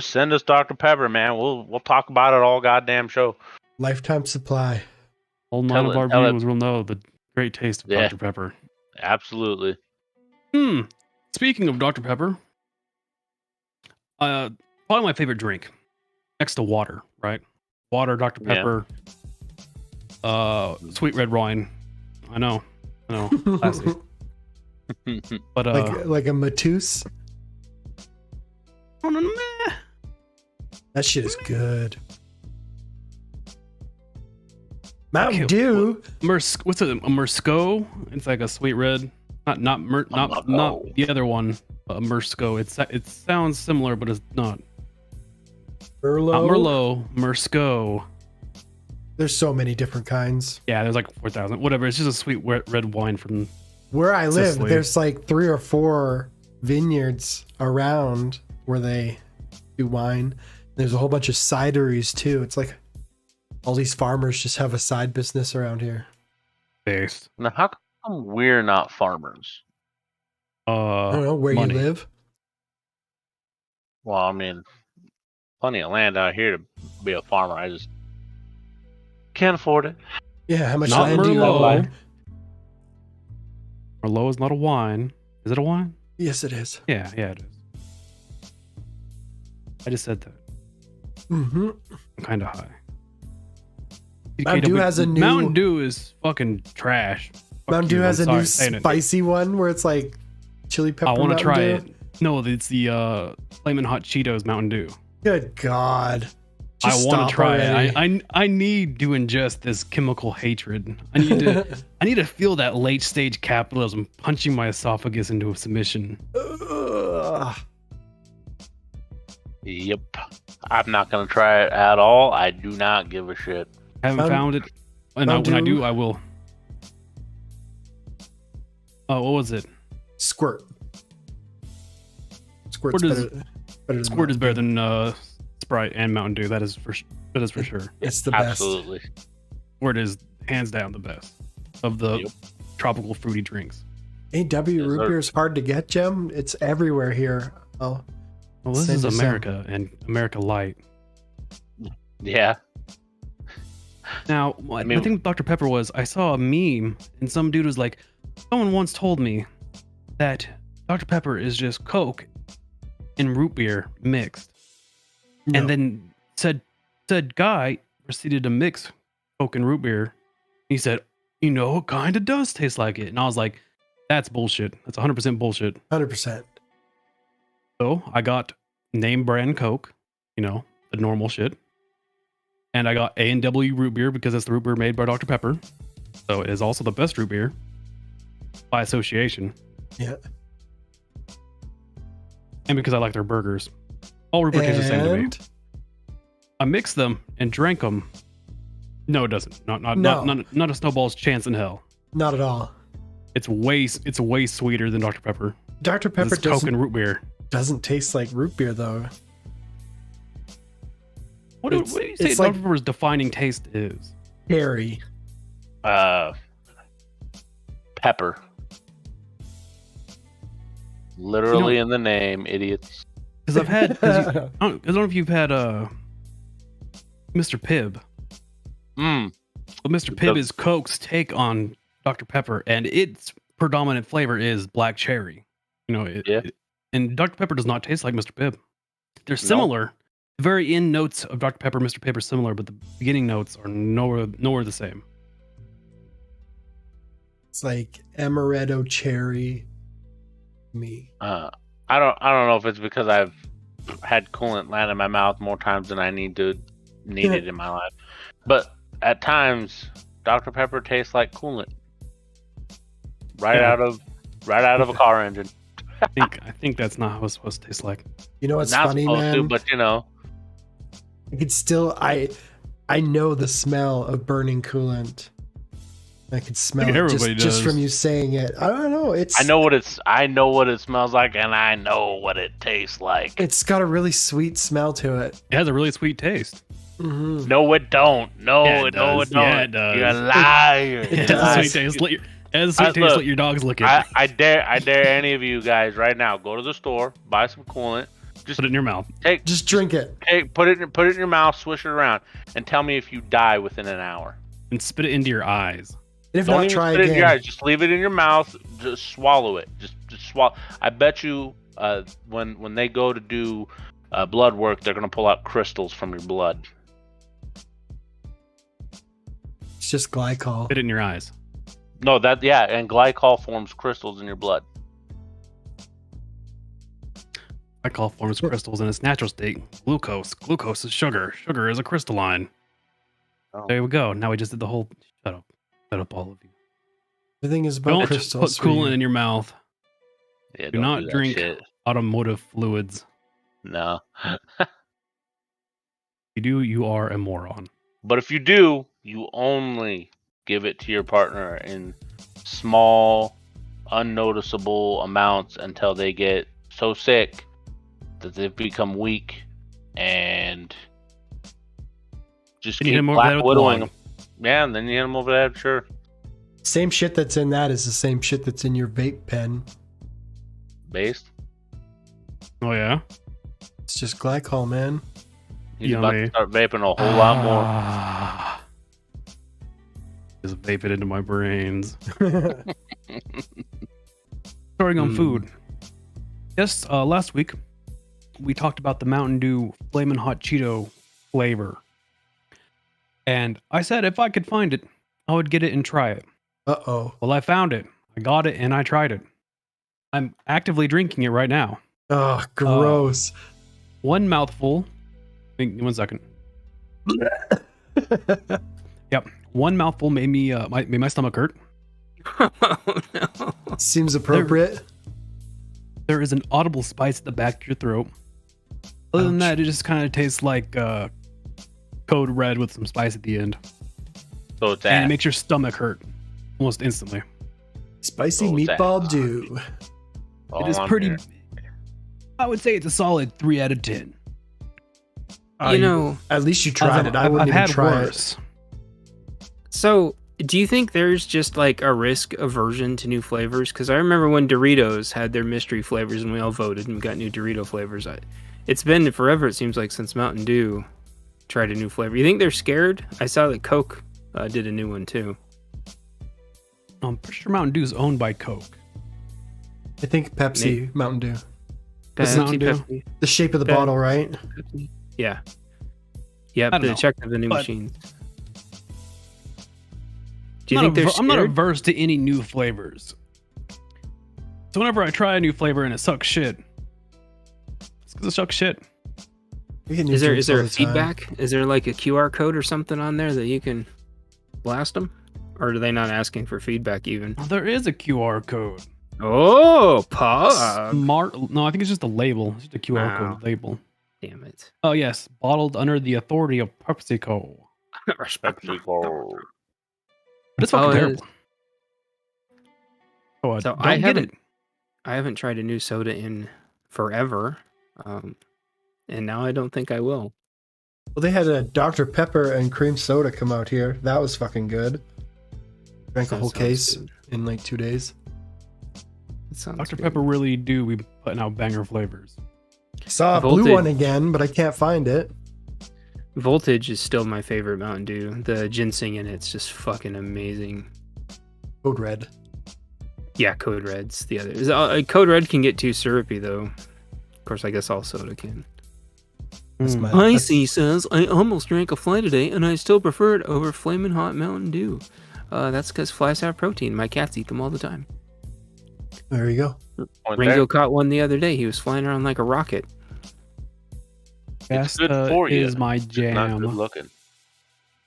send us Dr. Pepper, man. We'll talk about it all goddamn show. Lifetime supply. All Tell nine of it- our tell it. viewers will know the great taste of Yeah. Dr. Pepper. Absolutely. Speaking of Dr. Pepper, probably my favorite drink, next to water, right? Water, Dr. Yeah. Pepper, sweet red wine. I know, classy. But like a Matus. oh, no, meh. That shit is good. Mountain Okay, Dew. What's it? A Mersco? It's like a sweet red. Not the other one. Mersco. It sounds similar, but it's not. Merlot. Not Merlot. Mersco. There's so many different kinds. Yeah, there's like 4,000. Whatever. It's just a sweet red wine from. Where I live, Sicily. there's like 3 or 4 vineyards around where they do wine. There's a whole bunch of cideries too. It's like all these farmers just have a side business around here. Based. Now, how come we're not farmers? I don't know where money. you live. Well, I mean, plenty of land out here to be a farmer. I just can't afford it. Yeah, how much Not land do you Merlot. own? Merlot is not a wine. Is it a wine? Yes, it is. Yeah, it is. I just said that. Mm-hmm. I'm kind of high. Mountain Dew has a new- Mountain Dew is fucking trash. Fuck Mountain Dew you, has I'm a new sorry saying it. spicy one where it's like chili pepper. I want to Mountain try Dew. it. No, it's the Flamin' Hot Cheetos Mountain Dew. Good God. I Just want stop to try already. it. I need to ingest this chemical hatred. I need to feel that late stage capitalism punching my esophagus into a submission. Ugh. Yep. I'm not gonna try it at all. I do not give a shit. Haven't found it, and when I Mountain Dew. do, I will. Oh, what was it? Squirt. Squirt's Squirt is- better than Squirt is Mountain better Dew. than Sprite and Mountain Dew. That is for sure. It's the best. Absolutely. Squirt is hands down the best of the Yep. tropical fruity drinks. AW Yes, root sir. beer is hard to get, Jim. It's everywhere here. Oh, Well, this Send is us some. America and America Light. Yeah. Now, the thing with Dr. Pepper was I saw a meme and some dude was like, someone once told me that Dr. Pepper is just Coke and root beer mixed. no. And then said guy proceeded to mix Coke and root beer. He said, it kind of does taste like it. And I was like, that's bullshit. That's 100% bullshit. 100%. So I got name brand Coke, the normal shit. And I got A&W root beer because it's the root beer made by Dr. Pepper. So it is also the best root beer. by association, Yeah. and because I like their burgers. All Rupert tastes the same to me. And I mixed them and drank them. No, it doesn't. Not a snowball's chance in hell. not at all. It's way sweeter than Dr. Pepper. Dr. Pepper It's Coke doesn't, and root beer. doesn't taste like root beer though. What do It's- you say it's Dr. like- Pepper's defining taste is? Harry. Pepper. Literally in the name, idiots. Because I've had. I don't know if you've had Mr. Pibb. But Mr. Pibb is Coke's take on Dr. Pepper, and its predominant flavor is black cherry. You know, and Dr. Pepper does not taste like Mr. Pibb. They're similar. The very end notes of Dr. Pepper and Mr. Pibb are similar, but the beginning notes are nowhere the same. It's like amaretto cherry. Me. I don't know if it's because I've had coolant land in my mouth more times than I need it in my life, but at times Dr. Pepper tastes like coolant right out of a car engine. I think that's not how it's supposed to taste like. You know what's Not funny, supposed man? to, but you know, I could still I know the smell of burning coolant. I could smell it everybody just does. from you saying it. I don't know. I know what it smells like, and I know what it tastes like. It's got a really sweet smell to it. It has a really sweet taste. Mm-hmm. No, it don't. No, Yeah, it it don't. does. Yeah, it does. You're a liar. It It does. has a sweet taste. It has a sweet taste. Look, Let your dogs lick it. I dare any of you guys right now, go to the store, buy some coolant, just Put it in your mouth. Just drink it. put it in your mouth, swish it around, and tell me if you die within an hour. And spit it into your eyes. And if Don't not, even try put it in your again. eyes. Just leave it in your mouth. Just swallow it. Just swallow. I bet you, when they go to do blood work, they're gonna pull out crystals from your blood. It's just glycol. Spit it in your eyes. No, and glycol forms crystals in your blood. I call forms crystals in its natural state glucose. Glucose is sugar. Sugar is a crystalline. Oh. There we go. Now we just did the whole. Shut up. Shut up, all of you. Everything is about Don't put crystals. for you. coolant in your mouth. Yeah, Do don't not that drink shit. automotive fluids. No. If you do, you are a moron. But if you do, you only give it to your partner in small, unnoticeable amounts until they get so sick that they've become weak and just Then you hit keep 'em over the head black with the widowing log. them. Yeah, and then you hit them over the head, sure. Same shit that's in that is the same shit that's in your vape pen. Based. Oh yeah. It's just glycol, man. He's about to Yummy. start vaping a whole lot more. Ah. Just vape it into my brains. Starting on food. Yes, last week we talked about the Mountain Dew Flamin' Hot Cheeto flavor. And I said if I could find it, I would get it and try it. Uh-oh. Well, I found it. I got it and I tried it. I'm actively drinking it right now. Oh, gross. One mouthful. Wait, 1 second. Yep. One mouthful made me made my stomach hurt. Oh no. Seems appropriate. There is an audible spice at the back of your throat. Other than Ouch. that, it just kind of tastes like Code Red with some spice at the end. So it's And it ass. makes your stomach hurt almost instantly. Spicy Oh, that- meatball dew. All It is I'm pretty. hearing. I would say it's a solid 3 out of 10. You know, At least you tried it. I wouldn't I've even had try worse. so do you think there's just like a risk aversion to new flavors? Because I remember when Doritos had their mystery flavors and we all voted and we got new Dorito flavors. It's been forever, it seems like, since Mountain Dew tried a new flavor. You think they're scared? I saw that Coke did a new one too. I'm pretty sure Mountain Dew is owned by Coke. I think Pepsi, Mountain Dew. Does Mountain Dew? Pepsi, The shape of the Yeah. bottle, right? Pepsi. Yeah. Yeah, I don't the know, check of the new but- machines. Do you think they're I'm not scared? averse to any new flavors. So whenever I try a new flavor and it sucks shit, it's because it sucks shit. We get new Is drinks there all a the time. feedback? Is there like a QR code or something on there that you can blast them? Or are they not asking for feedback even? There is a QR code. Oh, Pog. Smart. No, I think it's just a label. It's just a QR Wow. code label. Damn it. Oh, yes. Bottled under the authority of PepsiCo. PepsiCo. But it's fucking it terrible. is. So, So don't I get haven't it. I haven't tried a new soda in forever. And now I don't think I will. Well, they had a Dr. Pepper and cream soda come out here. That was fucking good. Drank a That whole sounds case good. in like 2 days. It sounds Dr. good. Pepper really do. We putting out banger flavors. Saw a Voltage. blue one again, but I can't find it. Voltage is still my favorite Mountain Dew. The ginseng in it's just fucking amazing. Code Red. Yeah, Code Red's the other. Code Red can get too syrupy though. Of course, I guess all soda can. That's my- Icy says, I almost drank a fly today, and I still prefer it over Flamin' Hot Mountain Dew. That's because flies have protein. My cats eat them all the time. There you go. Point Ringo there. caught one the other day. He was flying around like a rocket. It's good Shasta for you. is my Not good jam. looking.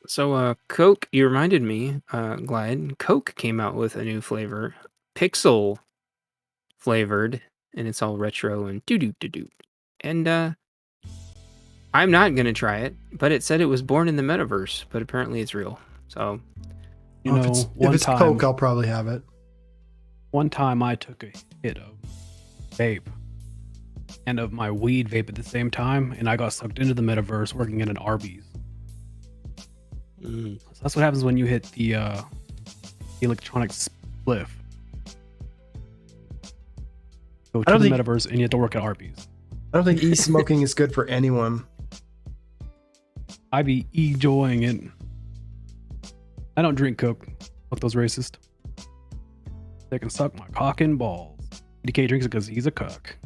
So, Coke, you reminded me, Glad, Coke came out with a new flavor, Pixel flavored, and it's all retro and doo-doo-doo-doo. And, I'm not going to try it, but it said it was born in the metaverse, but apparently it's real. So, You Oh, know, if one it's time, Coke, I'll probably have it. one time I took a hit of vape and of my weed vape at the same time, and I got sucked into the metaverse working at an Arby's. So that's what happens when you hit the electronic spliff. Go I to don't the think- metaverse and you have to work at Arby's. I don't think e-smoking is good for anyone. I be enjoying it. I don't drink Coke. Fuck those racist. They can suck my cock and balls. DK drinks it because he's a cuck.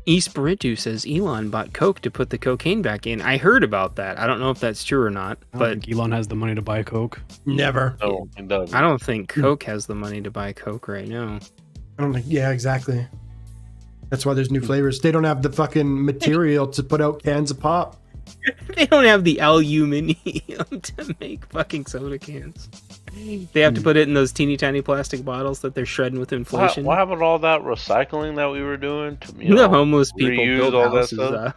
Espiritu says Elon bought Coke to put the cocaine back in. I heard about that. I don't know if that's true or not, I don't but think Elon has the money to buy Coke. Never. No, it doesn't. I don't think Coke has the money to buy Coke right now. I don't think. Yeah, exactly. That's why there's new flavors. They don't have the fucking material to put out cans of pop. They don't have the aluminium to make fucking soda cans. They have to put it in those teeny tiny plastic bottles that they're shredding with inflation. What happened to all that recycling that we were doing? To, The homeless people reuse build all that houses. stuff?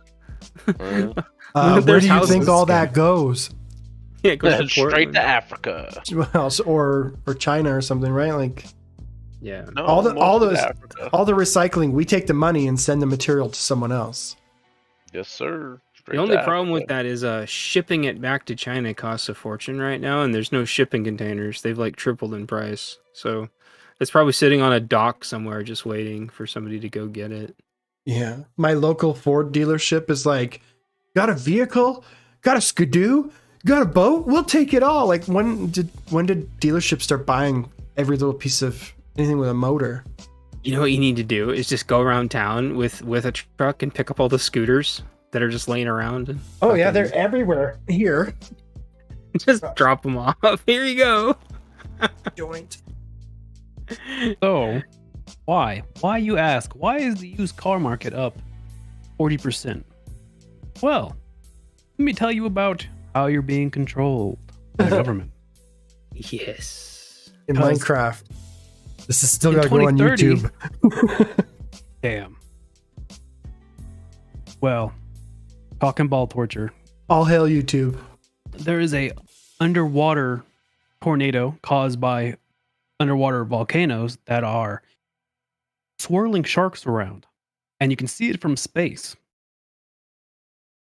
Where There's do you houses. think all that goes? Yeah, it goes to Straight Portland. to Africa. Well, or China or something, right? Like Yeah. No, all most of those Africa. all the recycling, we take the money and send the material to someone else. Yes, sir. The only problem with that is shipping it back to China costs a fortune right now, and there's no shipping containers. They've like tripled in price. So it's probably sitting on a dock somewhere just waiting for somebody to go get it. Yeah. My local Ford dealership is like, got a vehicle? Got a skidoo? Got a boat? We'll take it all. Like when did dealerships start buying every little piece of anything with a motor? You know what you need to do is just go around town with a truck and pick up all the scooters that are just laying around. And Oh yeah, fucking they're everywhere. Here. just drop them off. Here you go. Joint. So, why? Why, you ask? Why is the used car market up 40%? Well, let me tell you about how you're being controlled by the government. Yes. In Because- Minecraft. This is still In gotta go on 2030 YouTube. Damn. Well, talking ball torture. All hail YouTube. There is a underwater tornado caused by underwater volcanoes that are swirling sharks around, and you can see it from space.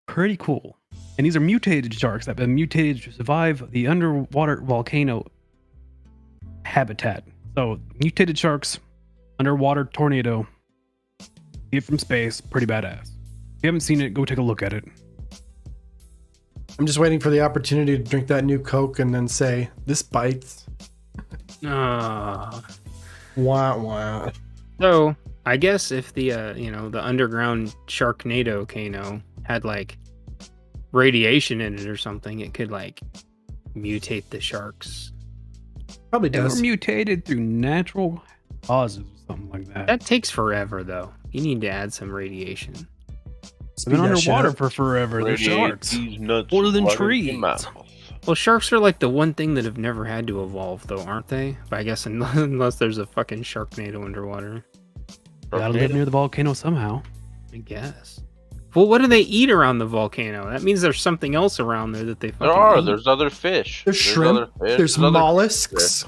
Pretty cool. And these are mutated sharks that have been mutated to survive the underwater volcano habitat. So mutated sharks, underwater tornado, see it from space, pretty badass. If you haven't seen it, go take a look at it. I'm just waiting for the opportunity to drink that new Coke and then say, this bites. Ah. Wah wah. So I guess if the the underground Sharknado Kano had like radiation in it or something, it could like mutate the sharks. Probably They were does. mutated through natural causes or something like that. That takes forever though. You need to add some radiation. They've been Speed that shit underwater up. for forever. They're Radiate sharks. these nuts Older than right in your trees. mouth. Well, sharks are like the one thing that have never had to evolve, though, aren't they? But I guess unless there's a fucking Sharknado underwater. Gotta live near the volcano somehow. I guess. Well, what do they eat around the volcano? That means there's something else around there that they fucking eat. There's other fish. There's shrimp. other fish, There's other mollusks.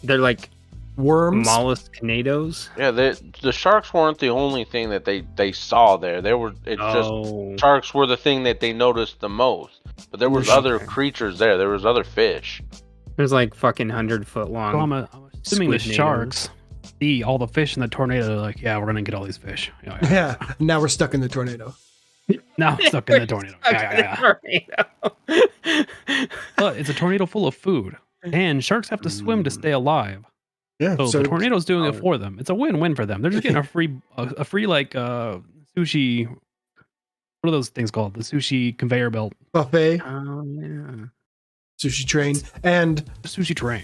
They're like Worms. molluscinados. Yeah, the sharks weren't the only thing that they saw there. Just sharks were the thing that they noticed the most. But there was other creatures there. There was other fish. There's like fucking 100-foot long. So I'm assuming the squidnados. sharks see all the fish in the tornado. They're like, yeah, we're gonna get all these fish. Yeah. Yeah. Now we're stuck in the tornado. Now I'm stuck in the tornado. But it's a tornado full of food, and sharks have to swim to stay alive. Yeah. So the tornado's doing it for them. It's a win-win for them. They're just getting a free like sushi. What are those things called? The sushi conveyor belt. buffet, Oh yeah. sushi train, and Sushi train.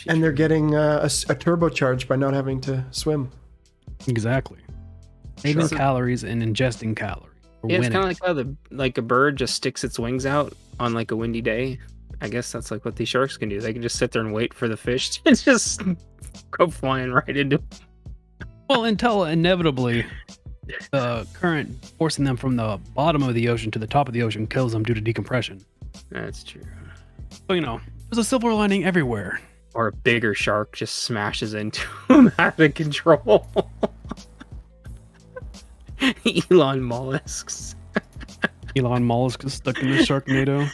they're getting a turbocharge by not having to swim. Exactly. Saving calories and ingesting calories. Yeah, it's kind of like how a bird just sticks its wings out on like a windy day. I guess that's like what these sharks can do. They can just sit there and wait for the fish to just go flying right into. Well, until inevitably the current forcing them from the bottom of the ocean to the top of the ocean kills them due to decompression. That's true. So, there's a silver lining everywhere. Or a bigger shark just smashes into them out of control. Elon mollusks. Elon Musk is stuck in the Sharknado.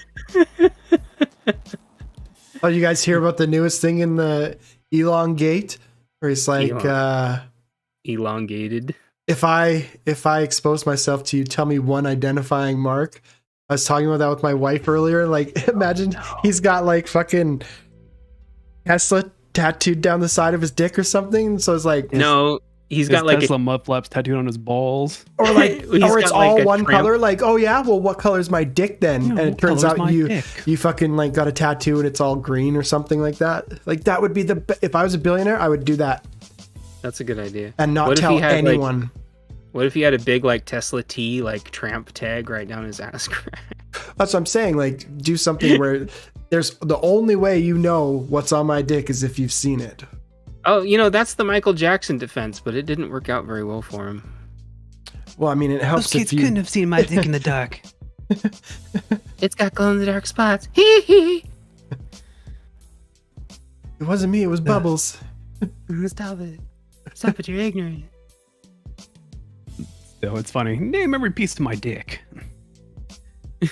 Oh, you guys hear about the newest thing in the Elongate? Where he's like, Elongated. if I expose myself to you, tell me one identifying mark. I was talking about that with my wife earlier. Like, imagine he's got like fucking Tesla tattooed down the side of his dick or something. So it's like, No, he's got like Tesla mud flaps tattooed on his balls. or like, He's or it's got, like, all a one tramp. color. Like, oh yeah, well, what color's my dick then? Yeah, and it what turns color's out my you dick? fucking like got a tattoo and it's all green or something like that. Like that would be if I was a billionaire, I would do that That's a good idea. and not What if he tell had, like, anyone. What if he had a big like Tesla T like tramp tag right down his ass crack? That's what I'm saying. Like, do something where there's the only way you know what's on my dick is if you've seen it. Oh, that's the Michael Jackson defense, but it didn't work out very well for him. Well, I mean, it helps if you. have seen my dick in the dark. It's got glow in the dark spots. Hee hee. It wasn't me. It was Bubbles. Stop it. Stop it. You're ignorant. So it's funny. Name every piece to my dick.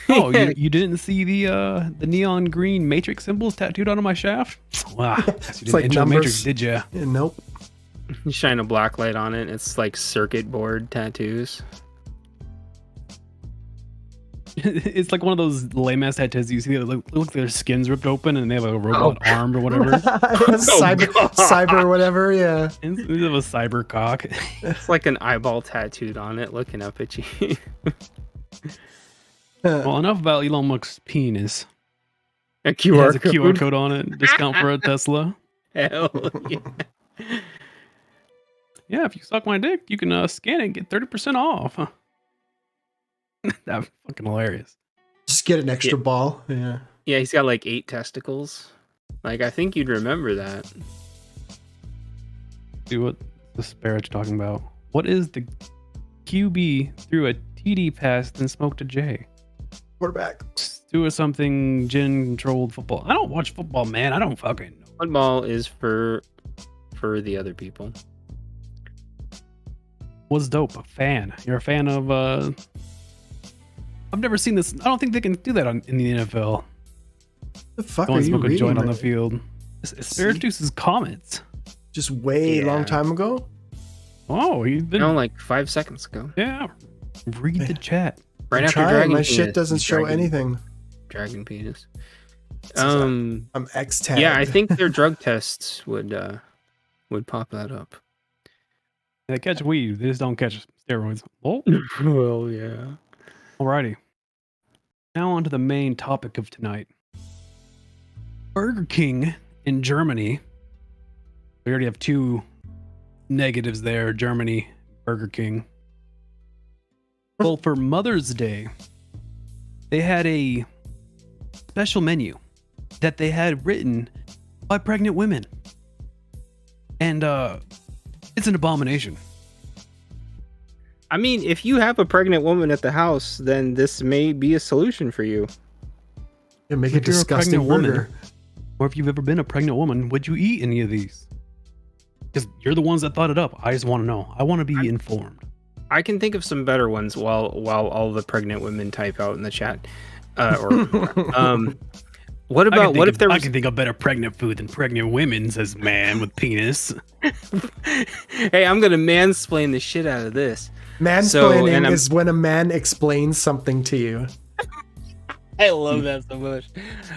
Oh, you didn't see the neon green matrix symbols tattooed onto my shaft? Wow. You didn't like enter the numbers. matrix, did ya? Yeah, nope. You shine a black light on it. It's like circuit board tattoos. It's like one of those lame ass tattoos you see that look like their skin's ripped open and they have a robot arm or whatever. Cyber, whatever. Yeah. It's of a cyber cock. It's like an eyeball tattooed on it, looking up at you. Well, enough about Elon Musk's penis. A It QR has a code. QR code on it. Discount for a Tesla. Hell yeah. Yeah, if you suck my dick, you can scan it and get 30% off. That's fucking hilarious. Just get an extra ball. Yeah. Yeah, he's got like 8 testicles. Like, I think you'd remember that. See what the Sparrow's talking about. What is the QB through a TD pass then smoked a J? Quarterback. Do a something gin-controlled football. I don't watch football, man. I don't fucking know. Football is for the other people. What's dope? A fan. You're a fan of I've never seen this. I don't think they can do that in the NFL. The fuck Go are and you smoke a reading? joint on the right? field. Syracuse comments. Just way Yeah. long time ago. Oh, he's been Like 5 seconds ago. yeah. Read the chat. Right I'm after trying, Dragon my Penis. shit doesn't show anything. Dragon Penis. I'm X tagged. Yeah, I think their drug tests would pop that up. They catch weed. They just don't catch steroids. Oh, Well, yeah. alrighty. Now on to the main topic of tonight. Burger King in Germany. We already have 2 negatives there. Germany, Burger King. Well, for Mother's Day, they had a special menu that they had written by pregnant women. And it's an abomination. I mean, if you have a pregnant woman at the house, then this may be a solution for you. Yeah, make a If you're a disgusting pregnant burger. woman, or if you've ever been a pregnant woman, would you eat any of these? Because you're the ones that thought it up. I just want to know. I want to be informed. I can think of some better ones while all the pregnant women type out in the chat. What if there was... I can think of better pregnant food than pregnant women, says man with penis. Hey, I'm gonna mansplain the shit out of this. Mansplaining is when a man explains something to you. I love that so much.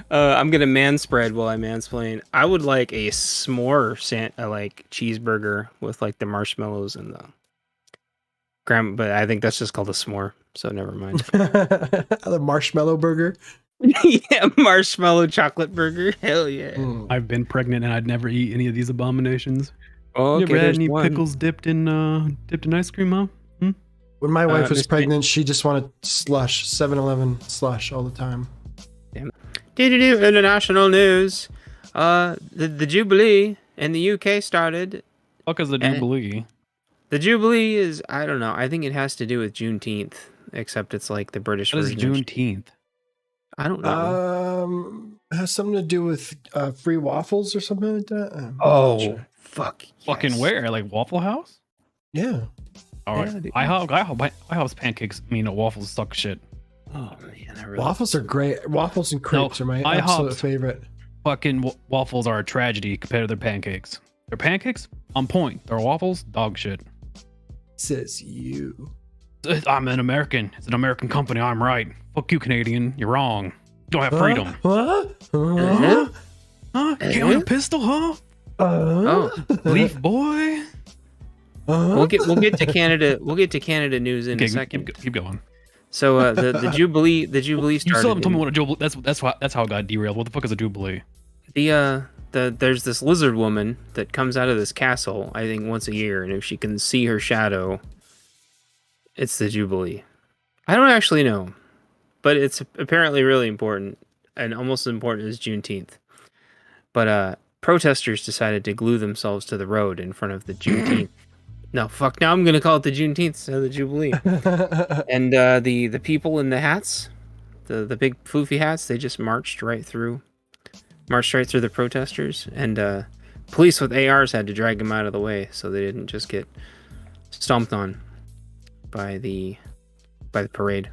I'm gonna manspread while I mansplain. I would like a s'more like cheeseburger with like the marshmallows and the but I think that's just called a s'more, so never mind. The marshmallow burger. Yeah, marshmallow chocolate burger. Hell yeah. I've been pregnant and I'd never eat any of these abominations. Oh, You okay, ever had there's any one. pickles dipped in ice cream, huh? When my wife was Miss pregnant, she just wanted slush, 7-Eleven slush all the time. Do-do-do, international news. The Jubilee in the UK started. Fuck is the Jubilee? The Jubilee is, I don't know, I think it has to do with Juneteenth, except it's like the British What is version. Juneteenth? I don't know. It has something to do with free waffles or something like that. I'm not Oh, sure. fuck. Fucking yes. where? Like Waffle House? Yeah. All right. Yeah, dude. IHOP's pancakes, waffles suck shit. Oh, man. I really Waffles are great. Waffles and crepes are my IHOP's absolute favorite. Fucking waffles are a tragedy compared to their pancakes. Their pancakes, on point. Their waffles, dog shit. Says you. I'm an American. It's an American company. I'm right. Fuck you, Canadian. You're wrong. You don't have freedom. What? Uh-huh. Huh? You can't own a pistol, huh? Oh, Leaf boy. we'll get to Canada. We'll get to Canada news in Okay, a second. keep going. So the Jubilee You started. still haven't told me what a Jubilee. That's how it got derailed. What the fuck is a Jubilee? There's this lizard woman that comes out of this castle, I think once a year, and if she can see her shadow, it's the Jubilee. I don't actually know, but it's apparently really important, and almost as important as Juneteenth. But protesters decided to glue themselves to the road in front of the Juneteenth. No, fuck, now I'm gonna call it the Juneteenth instead of the Jubilee. And the people in the hats, the big floofy hats, they just marched right through the protesters, and police with ARs had to drag them out of the way so they didn't just get stomped on by the parade.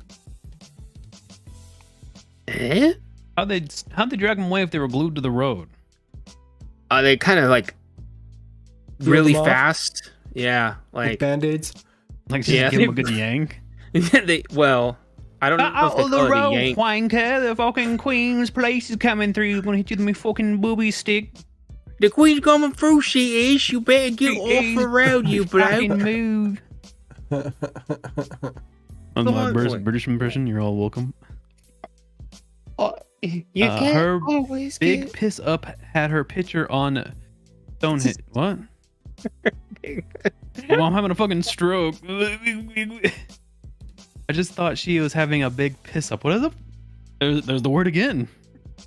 Eh? How'd they drag them away if they were glued to the road? They kind of like Threw really them off? fast. Yeah, Like like band-aids. Like just Yeah. give them a good yank. I don't know if they call it a yank. wanker. The fucking Queen's place is coming through. Gonna hit you with my fucking booby stick. The Queen's coming through, she is. You better get She off is. the road, you Fucking bro. move. On my Come on, boy. British impression, you're all welcome. You can't her always Big Piss Up had her picture on Stonehenge. What? Well, I'm having a fucking stroke. I just thought she was having a big piss up. What is it? There's the word again.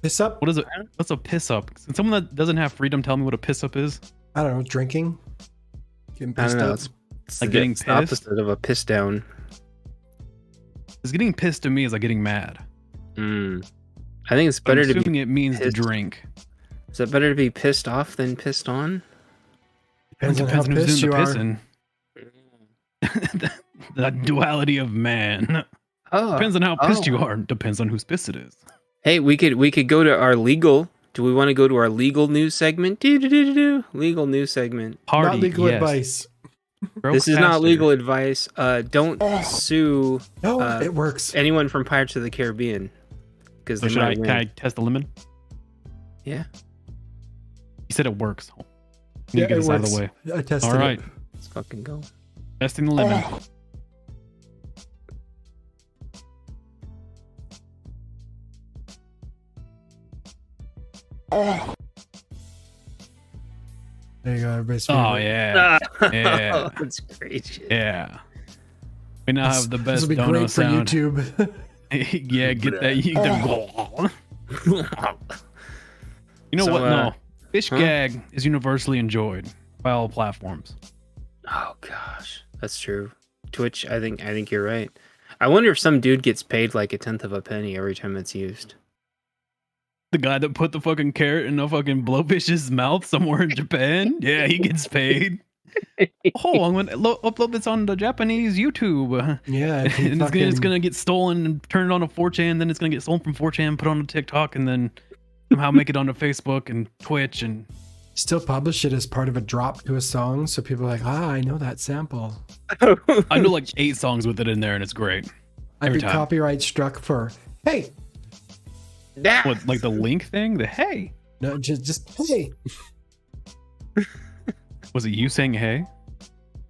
Piss up? What is it? What's a piss up? Can someone that doesn't have freedom tell me what a piss up is? I don't know. Drinking? Getting I pissed don't know. up? It's Like getting the pissed? opposite of a piss down. Because getting pissed to me is like getting mad. I think it's better I'm to be. assuming it means to pissed. drink. Is it better to be pissed off than pissed on? Depends on how Depends on who's pissed doing you the are. pissing. The duality of man. Oh, Depends on how pissed you are. Depends on whose piss it is. Hey, we could go to our legal. Do we want to go to our legal news segment? Do. Legal news segment. Party, Not legal yes. advice. Broke This is not faster. legal advice. Don't sue No, Uh, it works. anyone from Pirates of the Caribbean because So they should I, might can I win. test the lemon? Yeah, He said it works. You need Yeah, to get it this out of works. the way. I tested All right. it. let's fucking go. Testing the lemon. There you go. Everybody's Oh, favorite. yeah. Yeah. That's great shit. Yeah. We now have the This best will be dono great for sound. YouTube. Yeah, get that. You know So, what? No. Fish huh? gag is universally enjoyed by all platforms. Oh gosh, that's true. Twitch, I think you're right. I wonder if some dude gets paid like 1/10 of a penny every time it's used. The guy that put the fucking carrot in a fucking blowfish's mouth somewhere in Japan? Yeah, he gets paid. Oh, I'm gonna upload this on the Japanese YouTube. Yeah, And it's gonna get stolen and turn it on to 4chan, then it's gonna get stolen from 4chan, put on to TikTok, and then somehow make it onto Facebook and Twitch and still publish it as part of a drop to a song, so people are like, I know that sample. I know like 8 songs with it in there, and it's great. I'd Every be time. copyright struck for, hey, What, like the link thing? The hey? no, just hey. Was it you saying hey?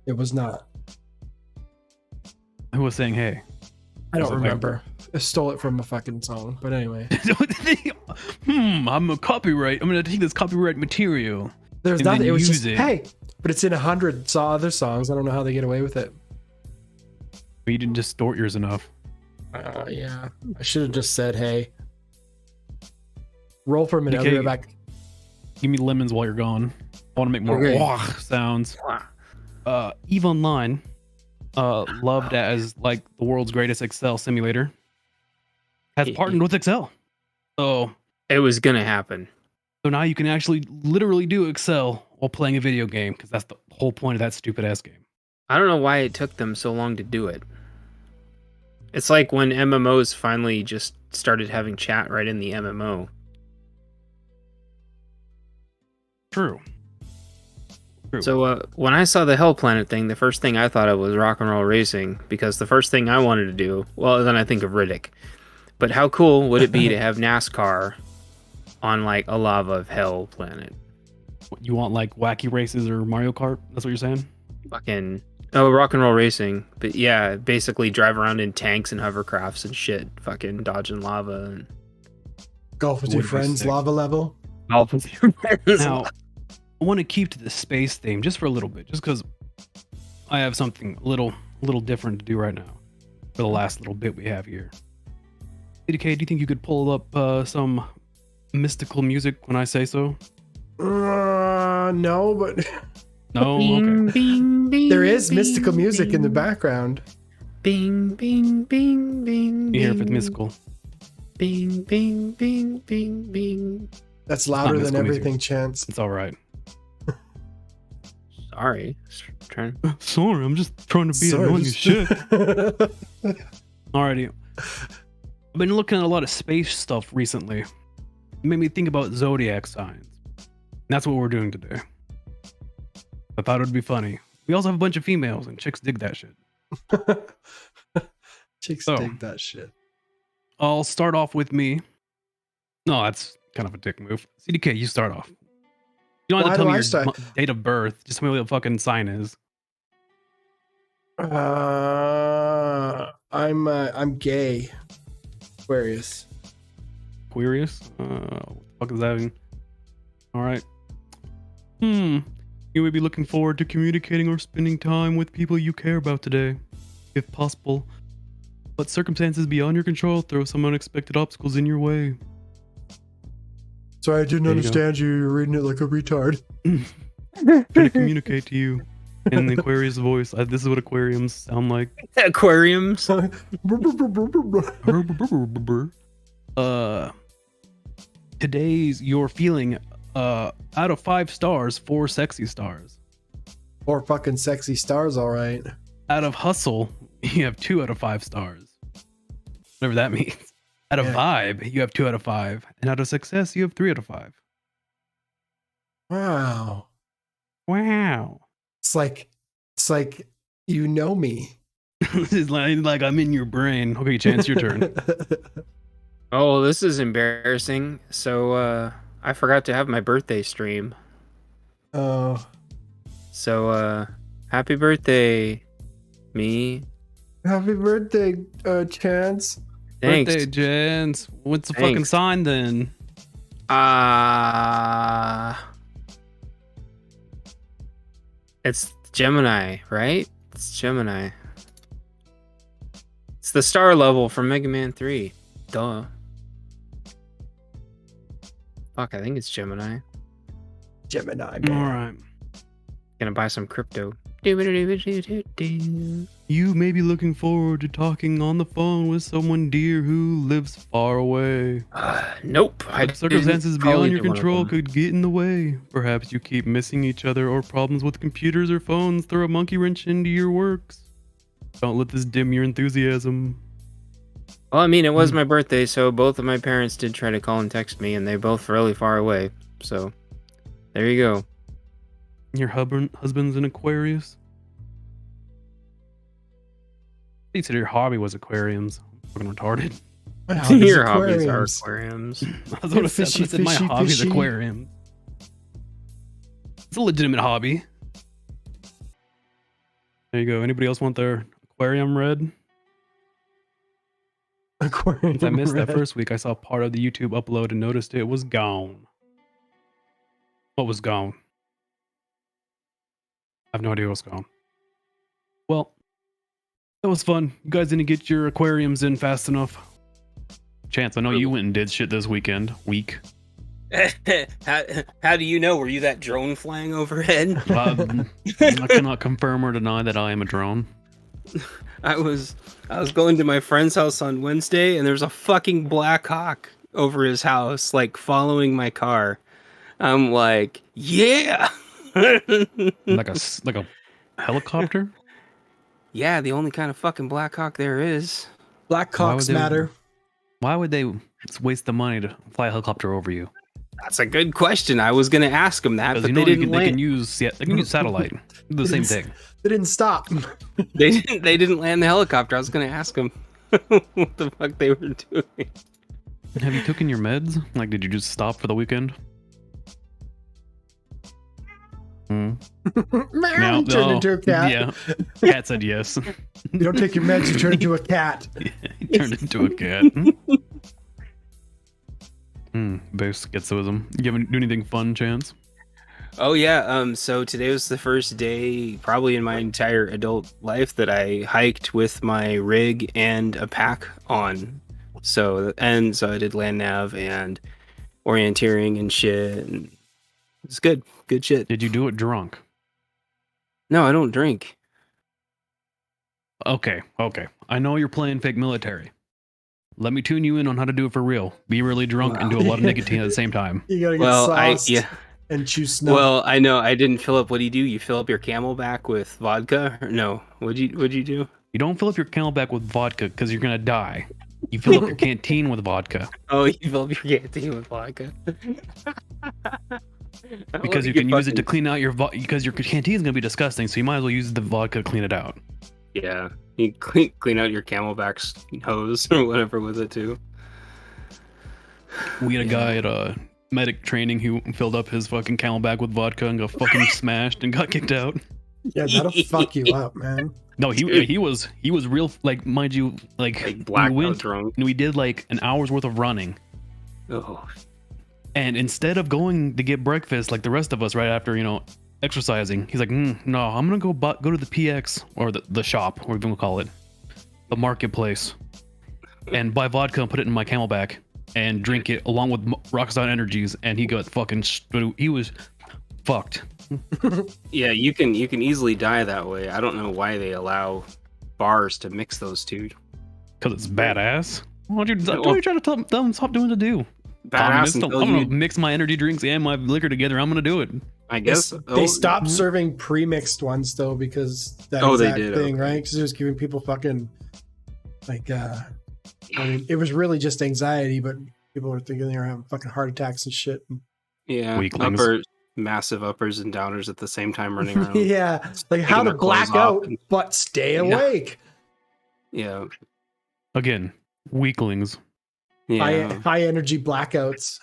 It was not. Who was saying hey? I don't Was it remember. I stole it from a fucking song, but anyway. I'm a copyright. I'm gonna take this copyright material. There's And nothing. then It was use just it. hey, but it's in 100 other songs. I don't know how they get away with it. But you didn't distort yours enough. Yeah, I should have just said hey. Roll for a minute. I'll be Okay. right back. Give me lemons while you're gone. I want to make more Okay. wah sounds. EVE Online, loved as like the world's greatest Excel simulator, has partnered with Excel. So It was gonna happen. now you can actually literally do Excel while playing a video game, because that's the whole point of that stupid ass game. I don't know why it took them so long to do it. It's like when MMOs finally just started having chat right in the MMO. True. So when I saw the Hell Planet thing, the first thing I thought of was Rock and Roll Racing, because the first thing I wanted to do, well, then I think of Riddick. But how cool would it be to have NASCAR on like a lava of Hell Planet? You want like wacky races or Mario Kart? That's what you're saying? Fucking Rock and Roll Racing. But yeah, basically drive around in tanks and hovercrafts and shit, fucking dodging lava and Golf with Would your be friends, sick. lava level. golf with your friends. Now, I want to keep to the space theme just for a little bit, just because I have something a little different to do right now for the last little bit we have here. ADK, do you think you could pull up some mystical music when I say so? No, but No? Bing, Okay. bing, bing, there is bing, mystical music in the bing. background. Bing, bing, bing, bing. You hear if it's bing. mystical. Bing, bing, bing, bing, bing. That's louder than mystical music. everything, Chance. It's all right. Sorry. Just trying. Sorry, I'm just trying to be Sorry, annoying as just- shit. Alrighty. I've been looking at a lot of space stuff recently. It made me think about zodiac signs. And that's what we're doing today. I thought it would be funny. We also have a bunch of females, and chicks dig that shit. Chicks So. dig that shit. I'll start off with me. No, that's kind of a dick move. CDK, you start off. You don't have Why to tell do me I your start? date of birth. Just tell me what the fucking sign is. I'm gay. Aquarius. Aquarius? What the fuck is that even? Alright. You may be looking forward to communicating or spending time with people you care about today, if possible. But circumstances beyond your control throw some unexpected obstacles in your way. Sorry, I didn't There you understand you. You're reading it like a retard. Trying to communicate to you in the Aquarius voice. This is what aquariums sound like. Aquariums. Today's you're feeling out of 5 stars, 4 sexy stars. Or fucking sexy stars, all right. Out of hustle, you have 2 out of 5 stars. Whatever that means. Out of Yeah. vibe, you have 2 out of 5. And out of success, you have 3 out of 5. Wow. Wow. It's like you know me. This is like I'm in your brain. Okay, Chance, your turn. Oh, this is embarrassing. So, I forgot to have my birthday stream. Oh, So, happy birthday, me. happy birthday, Chance. Thanks. Birthday, Chance. What's the fucking Thanks. sign then? It's Gemini, right? It's Gemini. It's the star level from Mega Man 3. Duh. Fuck, I think it's Gemini. Gemini, All man. right. Gonna buy some crypto. You may be looking forward to talking on the phone with someone dear who lives far away. Nope. But circumstances beyond your control could get in the way. Perhaps you keep missing each other, or problems with computers or phones throw a monkey wrench into your works. Don't let this dim your enthusiasm. Well, I mean, it was my birthday, so both of my parents did try to call and text me, and they both really far away. So, there you go. Your husband's an Aquarius? You said your hobby was aquariums. Fucking retarded. Your hobbies are aquariums. That's what I said. I said my hobby is aquarium. It's a legitimate hobby. There you go. Anybody else want their aquarium read? Aquarium. Since I missed that first week, I saw part of the YouTube upload and noticed it was gone. What was gone? I have no idea what's gone. Well, that was fun. You guys didn't get your aquariums in fast enough. Chance, I know you went and did shit this week. How do you know? Were you that drone flying overhead? I cannot confirm or deny that I am a drone. I was going to my friend's house on Wednesday, and there's a fucking Black Hawk over his house, like following my car. I'm like, yeah. like a helicopter? Yeah, the only kind of fucking Black Hawk there is. Black Hawks matter. Why would they waste the money to fly a helicopter over you? That's a good question. I was gonna ask them that, but they can use satellite. The same thing. They didn't stop. They didn't land the helicopter. I was gonna ask them what the fuck they were doing. Have you taken your meds? Like, did you just stop for the weekend? Meow, turned into a cat. Yeah, cat said yes. You don't take your meds, you turn into a cat. He turned into a cat. Boost schizoism. You haven't do anything fun, Chance? Oh yeah. So today was the first day, probably in my entire adult life, that I hiked with my rig and a pack on. So I did land nav and orienteering and shit. And it's good. Good shit. Did you do it drunk? No, I don't drink. Okay. I know you're playing fake military. Let me tune you in on how to do it for real. Be really drunk and do a lot of nicotine at the same time. You gotta get sauced and chew snuff. Well, I know I didn't fill up. What do you do? You fill up your Camelback with vodka? Or no. What'd you do? You don't fill up your Camelback with vodka because you're gonna die. You fill up your canteen with vodka. Oh, you fill up your canteen with vodka. Because you can use it to clean out your because your canteen is gonna be disgusting, so you might as well use the vodka to clean it out. Yeah, you clean out your Camelback's hose or whatever with it too. We had a guy at medic training who filled up his fucking Camelback with vodka and got fucking smashed and got kicked out. Yeah, that'll fuck you up, man. No, he was real, like, mind you, like blackout drunk. We did like an hour's worth of running. Oh. And instead of going to get breakfast like the rest of us right after, exercising, he's like, no, I'm gonna go to the PX, or the shop, whatever you want to call it, the marketplace, and buy vodka and put it in my Camelback and drink it along with Rockstar Energies, and he got fucking he was fucked. Yeah, you can easily die that way. I don't know why they allow bars to mix those two. Because it's badass. Why don't you try to tell them stop doing to do? Badass. I'm gonna mix my energy drinks and my liquor together. I'm gonna do it. I guess they stopped serving pre-mixed ones though, because that thing, right? Because it was giving people fucking like I mean, it was really just anxiety, but people were thinking they were having fucking heart attacks and shit. Yeah, massive uppers and downers at the same time running around. Yeah, like how to black out but stay awake. Yeah. Again, weaklings. Yeah. High energy blackouts.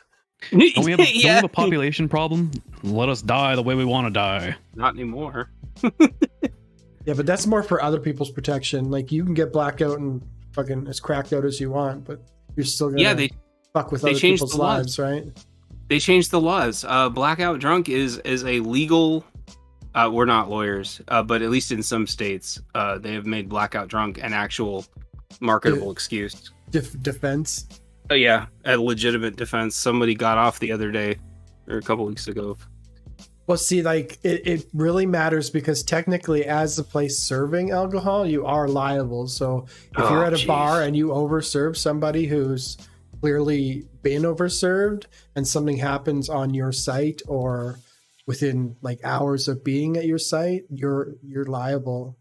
Don't we have a population problem? Let us die the way we want to die. Not anymore. Yeah, but that's more for other people's protection. Like, you can get blackout and fucking as cracked out as you want, but you're still gonna fuck with other people's lives, right? They changed the laws. Blackout drunk is a legal. We're not lawyers, but at least in some states, they have made blackout drunk an actual marketable excuse. Defense. Oh yeah, a legitimate defense. Somebody got off the other day, or a couple weeks ago. Well, see, like it really matters because technically, as the place serving alcohol, you are liable. So if you're at a bar and you overserve somebody who's clearly been overserved, and something happens on your site or within like hours of being at your site, you're liable.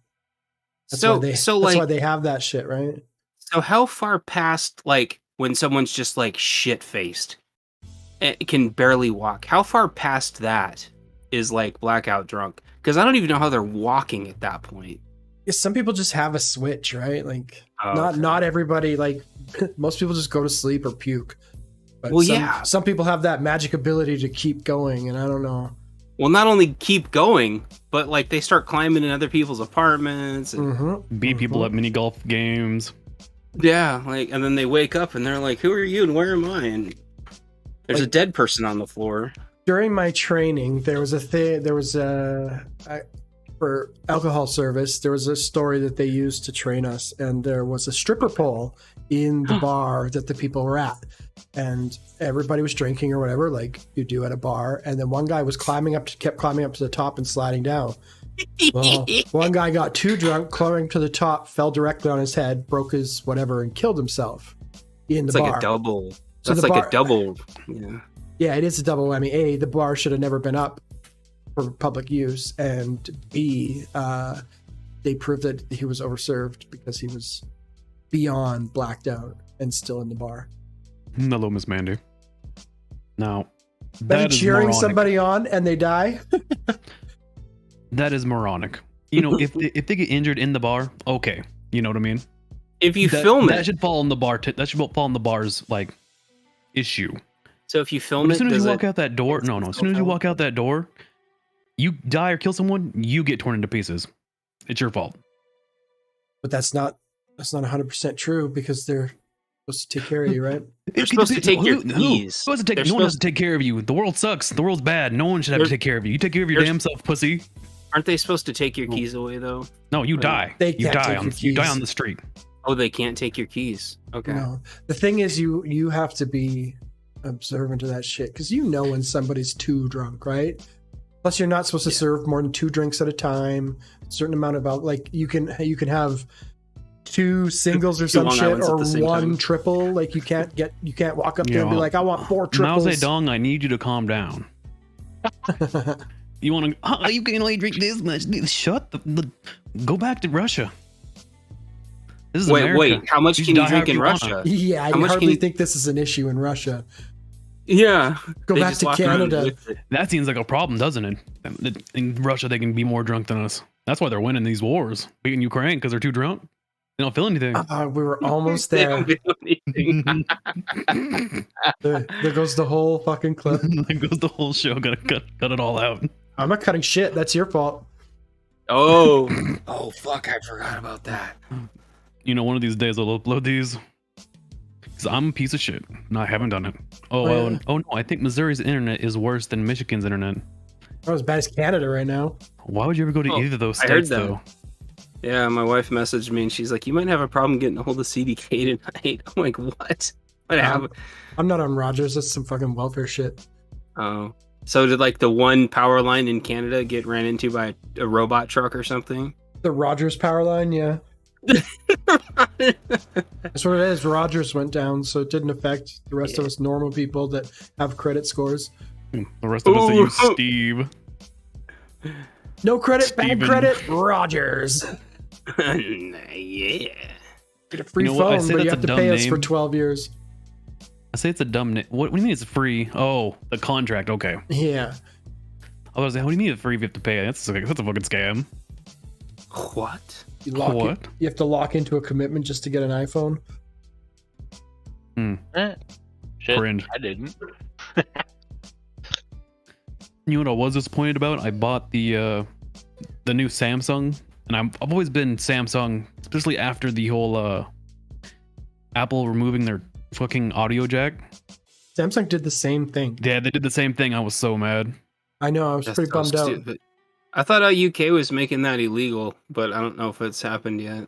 That's why they have that shit, right? So how far past like when someone's just like shit faced, can barely walk? How far past that is like blackout drunk? Because I don't even know how they're walking at that point. Yeah, some people just have a switch, right? Like not everybody. Like most people just go to sleep or puke. But some people have that magic ability to keep going, and I don't know. Well, not only keep going, but like they start climbing in other people's apartments and beat people at mini golf games. Yeah, like, and then they wake up and they're like, "Who are you and where am I?" And there's a dead person on the floor. During my training, there was for alcohol service, there was a story that they used to train us, and there was a stripper pole in the bar that the people were at, and everybody was drinking or whatever, like you do at a bar, and then one guy was kept climbing up to the top and sliding down. Well, one guy got too drunk, climbing to the top, fell directly on his head, broke his whatever, and killed himself in the bar. It's like a double. So that's like a double. Yeah, it is a double whammy. A, the bar should have never been up for public use, and B, they proved that he was overserved because he was beyond blacked out and still in the bar. Hello, Miss Mandy. Now, that is cheering moronic. Somebody on and they die. That is moronic. You know, if they get injured in the bar, okay, you know what I mean. If you film it, that should fall in the bar. That should fall in the bar's like issue. So if you film as soon as you walk out that door, as soon as you walk out that door, you die or kill someone, you get torn into pieces. It's your fault. But that's not 100% true because they're supposed to take care of you, right? They're supposed to take your keys. No one has to take care of you. The world sucks. The world's bad. No one should have to take care of you. You take care of your damn self, pussy. Aren't they supposed to take your keys away though? No, you die. You die on the street. Oh, they can't take your keys. Okay. No. The thing is, you have to be observant of that shit because you know when somebody's too drunk, right? Plus, you're not supposed to serve more than 2 drinks at a time. A certain amount of like you can have 2 singles or some shit or 1 triple. Like you can't walk up there and be like, I want 4 triples. Mao Zedong, I need you to calm down. You want to? You can only drink this much. Shut the. Go back to Russia. This is America. Wait. How much can you drink in Russia? Yeah, I hardly think this is an issue in Russia. Yeah. Go back to Canada. That seems like a problem, doesn't it? In Russia, they can be more drunk than us. That's why they're winning these wars, beating Ukraine because they're too drunk. They don't feel anything. We were almost there. There goes the whole fucking clip. There goes the whole show. Gotta cut it all out. I'm not cutting shit. That's your fault. Oh fuck! I forgot about that. You know, one of these days I'll upload these. Because I'm a piece of shit. No, I haven't done it. Oh no, I think Missouri's internet is worse than Michigan's internet. Not as bad as Canada right now. Why would you ever go to either of those states, I heard that. though? Yeah, my wife messaged me and she's like, "You might have a problem getting a hold of CDK tonight." I'm like, "What? What happened?" I'm not on Rogers. That's some fucking welfare shit. Oh, so did like the one power line in Canada get ran into by a robot truck or something? The Rogers power line, yeah. That's what it is. Rogers went down, so it didn't affect the rest of us normal people that have credit scores. The rest of us that use Steve. No credit, bad credit, Rogers. Yeah. Get a free phone, but you have to pay us for 12 years. I say it's a dumb name. What do you mean it's free? Oh, the contract. Okay. Yeah. I was like, what do you mean it's free if you have to pay? That's a fucking scam. What? You have to lock into a commitment just to get an iPhone. Shit, Cringe. I didn't. You know what I was disappointed about? I bought the new Samsung, and I've always been Samsung, especially after the whole Apple removing their fucking audio jack. Samsung did the same thing. Yeah, they did the same thing. I was so mad. I know. I was pretty bummed out. I thought UK was making that illegal, but I don't know if it's happened yet.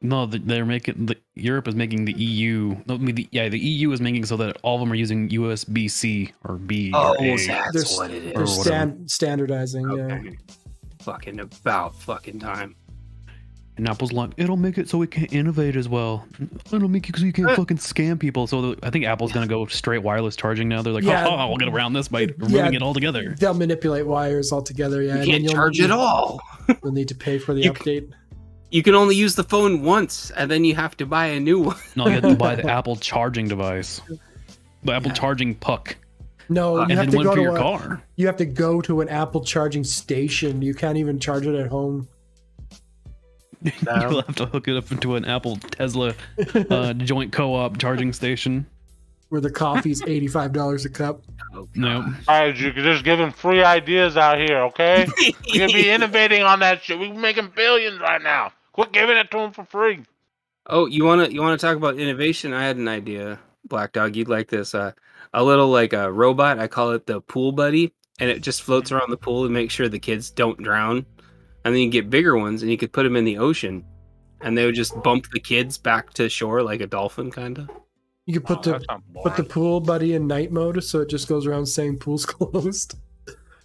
No, they're making Europe is making the EU. No, I mean, the EU is making so that all of them are using USB-C or B or A. That's what it They're is. standardizing. Yeah. Okay. Fucking about fucking time. And Apple's like, it'll make it so we can't innovate as well. It'll make it so you can't fucking scam people. So I think Apple's gonna go straight wireless charging now. They're like, we'll get around this by removing it all together. They'll manipulate wires altogether. Yeah, You can't charge it all. You'll need to pay for the update. You can only use the phone once, and then you have to buy a new one. No, you have to buy the Apple charging device, the Apple charging puck. No, you and have then to one go for to your car. You have to go to an Apple charging station. You can't even charge it at home. You'll have to hook it up into an Apple Tesla joint co-op charging station. Where the coffee's $85 a cup. No. Guys, you're just giving free ideas out here, okay? We're gonna be innovating on that shit. We're making billions right now. Quit giving it to them for free. Oh, you wanna talk about innovation? I had an idea, Black Dog. You'd like this? A little like a robot. I call it the pool buddy, and it just floats around the pool to make sure the kids don't drown. And then you get bigger ones, and you could put them in the ocean, and they would just bump the kids back to shore like a dolphin, kind of. You could put the pool buddy in night mode, so it just goes around saying pool's closed.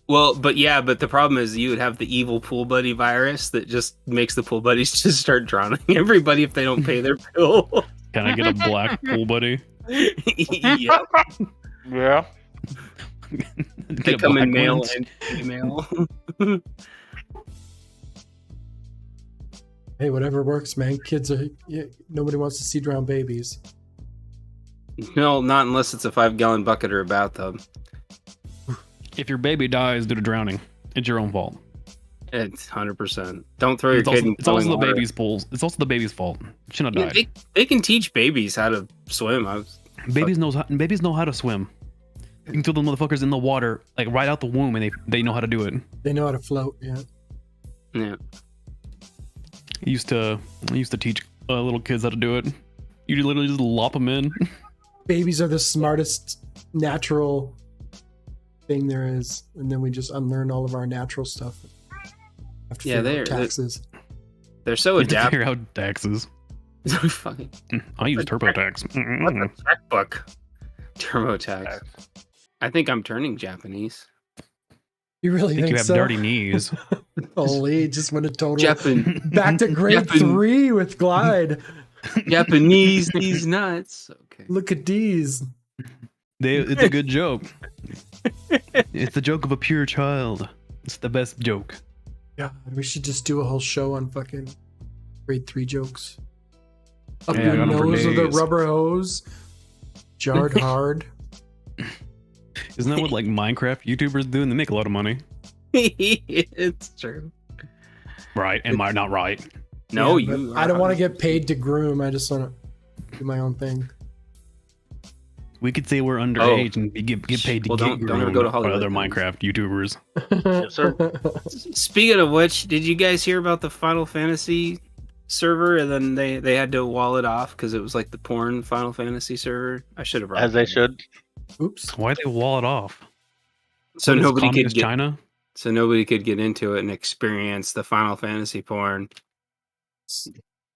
Well, but the problem is you would have the evil pool buddy virus that just makes the pool buddies just start drowning everybody if they don't pay their bill. Can I get a black pool buddy? Yeah. Yeah. They come in male and female. Hey, whatever works, man. Kids are nobody wants to see drowned babies. No, not unless it's a 5-gallon bucket or a bathtub. If your baby dies due to drowning, it's your own fault. It's 100%. Don't throw your It's kid also, in it's also the water. baby's pool. It's also the baby's fault. It shouldn't have died. They can teach babies how to swim. Babies know how to swim. You can throw the motherfuckers in the water, like right out the womb, and they know how to do it. They know how to float. Yeah. Yeah. I used to teach little kids how to do it. You literally just lop them in. Babies are the smartest natural thing there is, and then we just unlearn all of our natural stuff. Have to figure out taxes. They're so adaptable. Figure out taxes. Fucking. I use TurboTax. What the checkbook? TurboTax. I think I'm turning Japanese. You really think you have so? dirty knees. Holy, just went a total back to grade Japan- 3 with Glide. Japanese, these nuts. Okay. Look at these. It's a good joke. It's the joke of a pure child. It's the best joke. Yeah, we should just do a whole show on fucking grade 3 jokes. Up Yeah, I your got 'em for nose with a days. rubber hose. Jarred hard. Isn't that what like Minecraft YouTubers do? And they make a lot of money. It's true. Right? Am I not right? No, Yeah, you. but I don't want to get paid to groom. I just want to do my own thing. We could say we're underage and get paid to Well, get don't ever go to groomed by Hollywood. other Minecraft YouTubers. Yes, sir. Speaking of which, did you guys hear about the Final Fantasy server? And then they had to wall it off because it was like the porn Final Fantasy server. I should have brought As they should. Oops. Why they wall it off? So What is nobody could communist get China. so nobody could get into it and experience the Final Fantasy porn.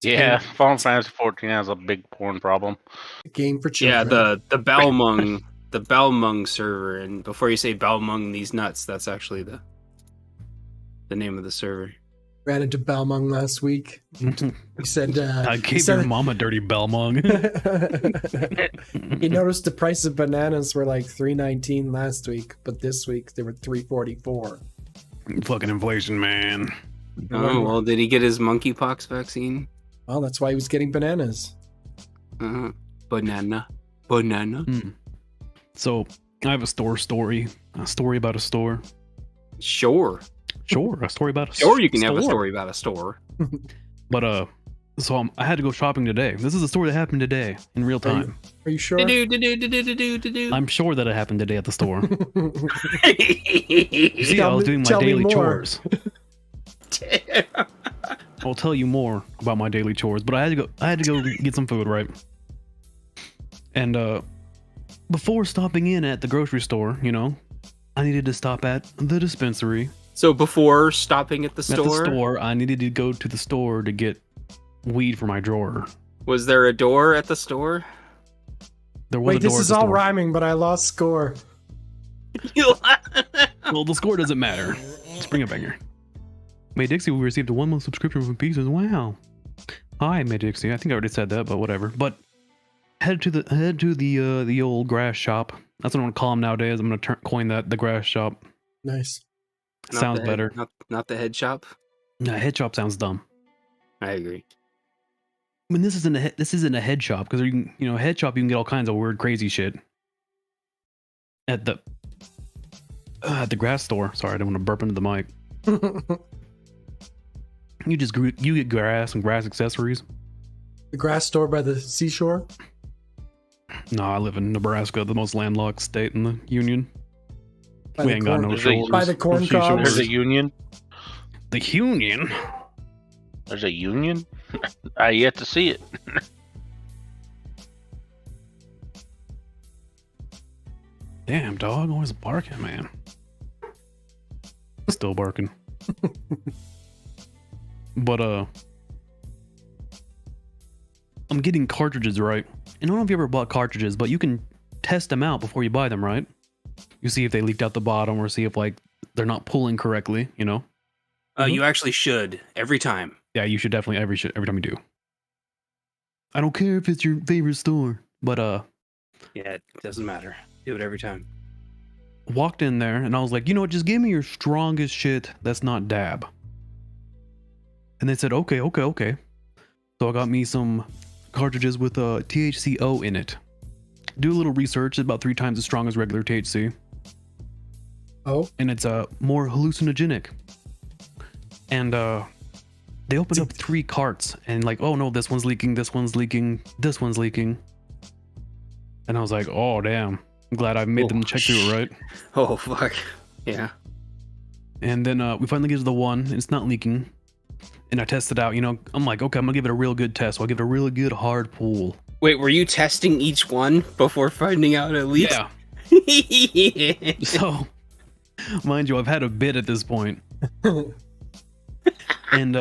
Yeah, Final Fantasy 14 has a big porn problem. Game for Yeah, children. the Balmung the Balmung server. And before you say Balmung these nuts, that's actually the name of the server. Ran into Balmung last week. He said, I he gave said- your mom a dirty belmong. he noticed the price of bananas were like $3.19 last week, but this week they were $3.44. Fucking inflation, man. Oh, well, did he get his monkeypox vaccine? Well, that's why he was getting bananas. Banana. So I have a story about a store. Sure. Sure, a story about a Sure, you can store. have a story about a store. But so I had to go shopping today. This is a story that happened today in real time. Are you sure? I'm sure that it happened today at the store. You see, Tell I was me- doing my tell me daily more. chores. I'll tell you more about my daily chores, but I had to go get some food, right? And before stopping in at the grocery store, you know, I needed to stop at the dispensary. So before stopping at the At the store, store, I needed to go to the store to get weed for my drawer. Was there a door at the store? There was a Wait, door this at is the all store. rhyming, but I lost score. Well, the score doesn't matter. Spring a banger. May Dixie, we received a 1 month subscription from Pieces. Wow. Hi, May Dixie. I think I already said that, but whatever. But head to the old grass shop. That's what I'm gonna call them nowadays. I'm gonna coin that the grass shop. Nice. Sounds Not the better. Not the head shop. No, head shop sounds dumb. I agree. I mean, this isn't a head shop because head shop you can get all kinds of weird, crazy shit. At the grass store. Sorry, I don't want to burp into the mic. You get grass and grass accessories. The grass store by the seashore. No, I live in Nebraska, the most landlocked state in the union. By We the ain't got corn- no There's a- shoulders. by the corn no seashores. cobs. There's a union. The union. There's a union. I yet to see it. Damn, dog, always barking, man. Still barking. But I'm getting cartridges right. And I don't know if you ever bought cartridges, but you can test them out before you buy them, right? You see if they leaked out the bottom or see if like they're not pulling correctly, you know? You actually should every time. Yeah, you should definitely every time you do. I don't care if it's your favorite store, but Yeah, it doesn't matter. Do it every time. walked in there and I was like, you know what, just give me your strongest shit that's not dab. And they said, okay. So I got me some cartridges with THCO in it. Do a little research, it's about 3 times as strong as regular THC. Oh, And it's more hallucinogenic. And they opened up 3 carts and like, oh no, this one's leaking, this one's leaking, this one's leaking. And I was like, oh damn. I'm glad I made them check through it, right? Oh fuck. Yeah. And then we finally get to the one, and it's not leaking. And I tested out, I'm like, okay, I'm gonna give it a real good test. So I'll give it a really good hard pull. Wait, were you testing each one before finding out at least? Yeah. So, mind you, I've had a bit at this point. And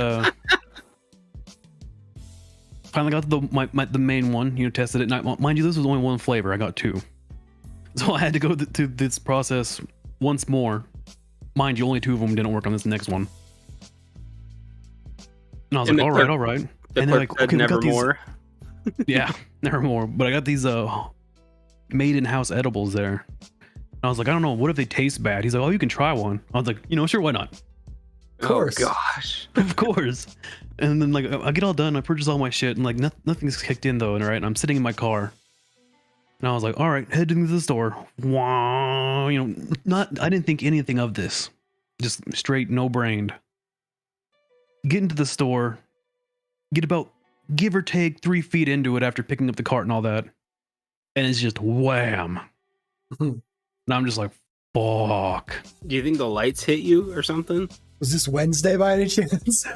finally got to the main one, tested it. Now, mind you, this was only one flavor. I got 2. So I had to go to this process once more. Mind you, only 2 of them didn't work on this next one. And I was And like, all right. The And they're clerk like, said okay, we got these. nevermore. Yeah, nevermore. But I got these made in house edibles there. And I was like, I don't know, what if they taste bad? He's like, oh, you can try one. I was like, sure, why not? Of course. Oh gosh. Of course. And then like I get all done, I purchase all my shit, and like nothing's kicked in though, and right, and I'm sitting in my car. And I was like, all right, heading to the store. Wow, I didn't think anything of this. Just straight no brained. Get into the store, get about give or take 3 feet into it after picking up the cart and all that. And it's just wham. And I'm just like, fuck. Do you think the lights hit you or something? was this Wednesday by any chance?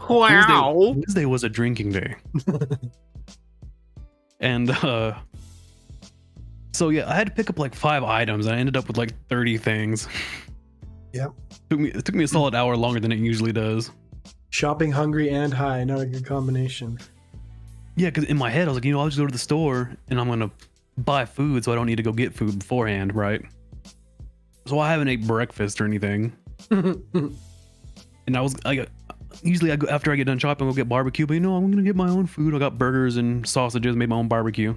Wow. Wednesday was a drinking day. And so yeah, I had to pick up like 5 items and I ended up with like 30 things. Yep. It took me a solid hour longer than it usually does. Shopping hungry and high, not a good combination. Yeah, because in my head I was like, I'll just go to the store and I'm gonna buy food so I don't need to go get food beforehand, right? So I haven't ate breakfast or anything. And usually I go after I get done shopping, I'll get barbecue, but I'm gonna get my own food. I got burgers and sausages, made my own barbecue.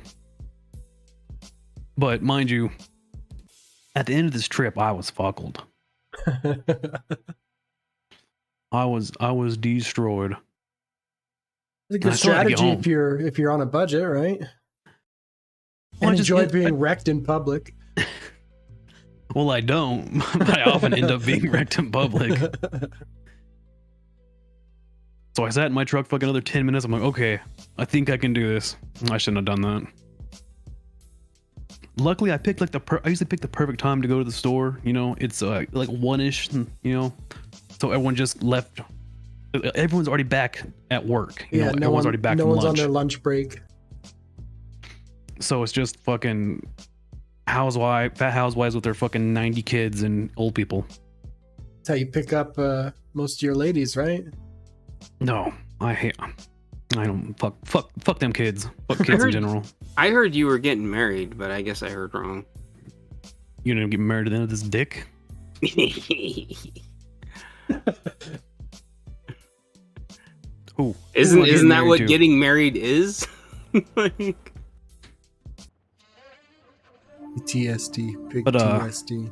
But mind you, at the end of this trip, I was fuckled. I was destroyed. It's a good I still had to get strategy home. if you're on a budget, right? Well, And I just- enjoy I- being wrecked in public. Well, I don't, but I often end up being wrecked in public. So I sat in my truck for like another 10 minutes. I'm like, okay, I think I can do this. I shouldn't have done that. Luckily, I picked I usually pick the perfect time to go to the store. It's like 1-ish, so everyone just left. Everyone's already back at work. Everyone's already back no from one's lunch. on their lunch break. So it's just fucking fat housewives with their fucking 90 kids and old people. That's how you pick up most of your ladies, right? No, I don't fuck them kids. Fuck kids in general. I heard you were getting married, but I guess I heard wrong. You gonna get married to the end of this dick? Oh, isn't that what getting married is? Like, PTSD, big But, TSD.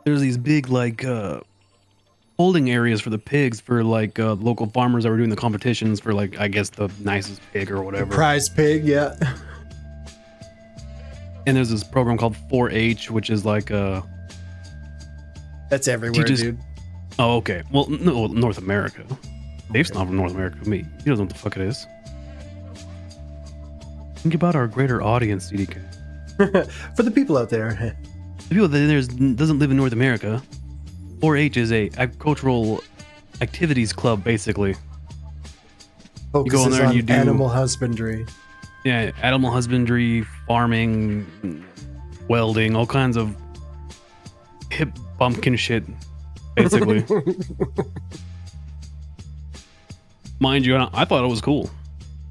there's these big like holding areas for the pigs for like local farmers that were doing the competitions for like I guess the nicest pig or whatever. Prize pig, yeah. And there's this program called 4-H, which is like That's everywhere, Teaches- dude. oh okay, well no, North America. Dave's not from North America. Me, he doesn't know what the fuck it is. Think about our greater audience, CDK. For the people out there. The people that doesn't live in North America. 4-H is a agricultural activities club, basically. Focuses in there and on you do- animal husbandry. Yeah, animal husbandry, farming, welding, all kinds of hip bumpkin shit, basically. Mind you, I thought it was cool,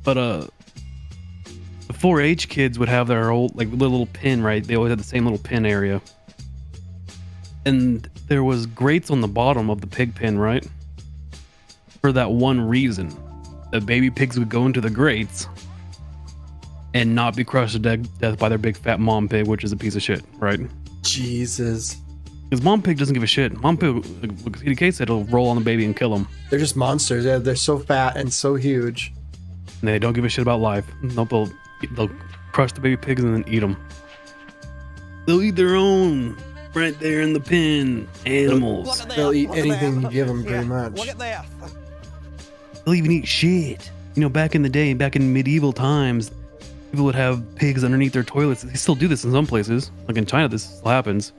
but the 4-H kids would have their old like little pin, right? They always had the same little pin area, and there was grates on the bottom of the pig pen, right? For that one reason, the baby pigs would go into the grates and not be crushed to death by their big fat mom pig, which is a piece of shit, right? Jesus. Because mom pig doesn't give a shit. Mom pig, like CDK said, it'll roll on the baby and kill him. They're just monsters. They're so fat and so huge. And they don't give a shit about life. Nope, they'll crush the baby pigs and then eat them. They'll eat their own right there in the pen. Animals. They'll eat anything you give them, pretty much. They'll even eat shit. You know, back in the day, back in medieval times, people would have pigs underneath their toilets. They still do this in some places. Like in China, this still happens.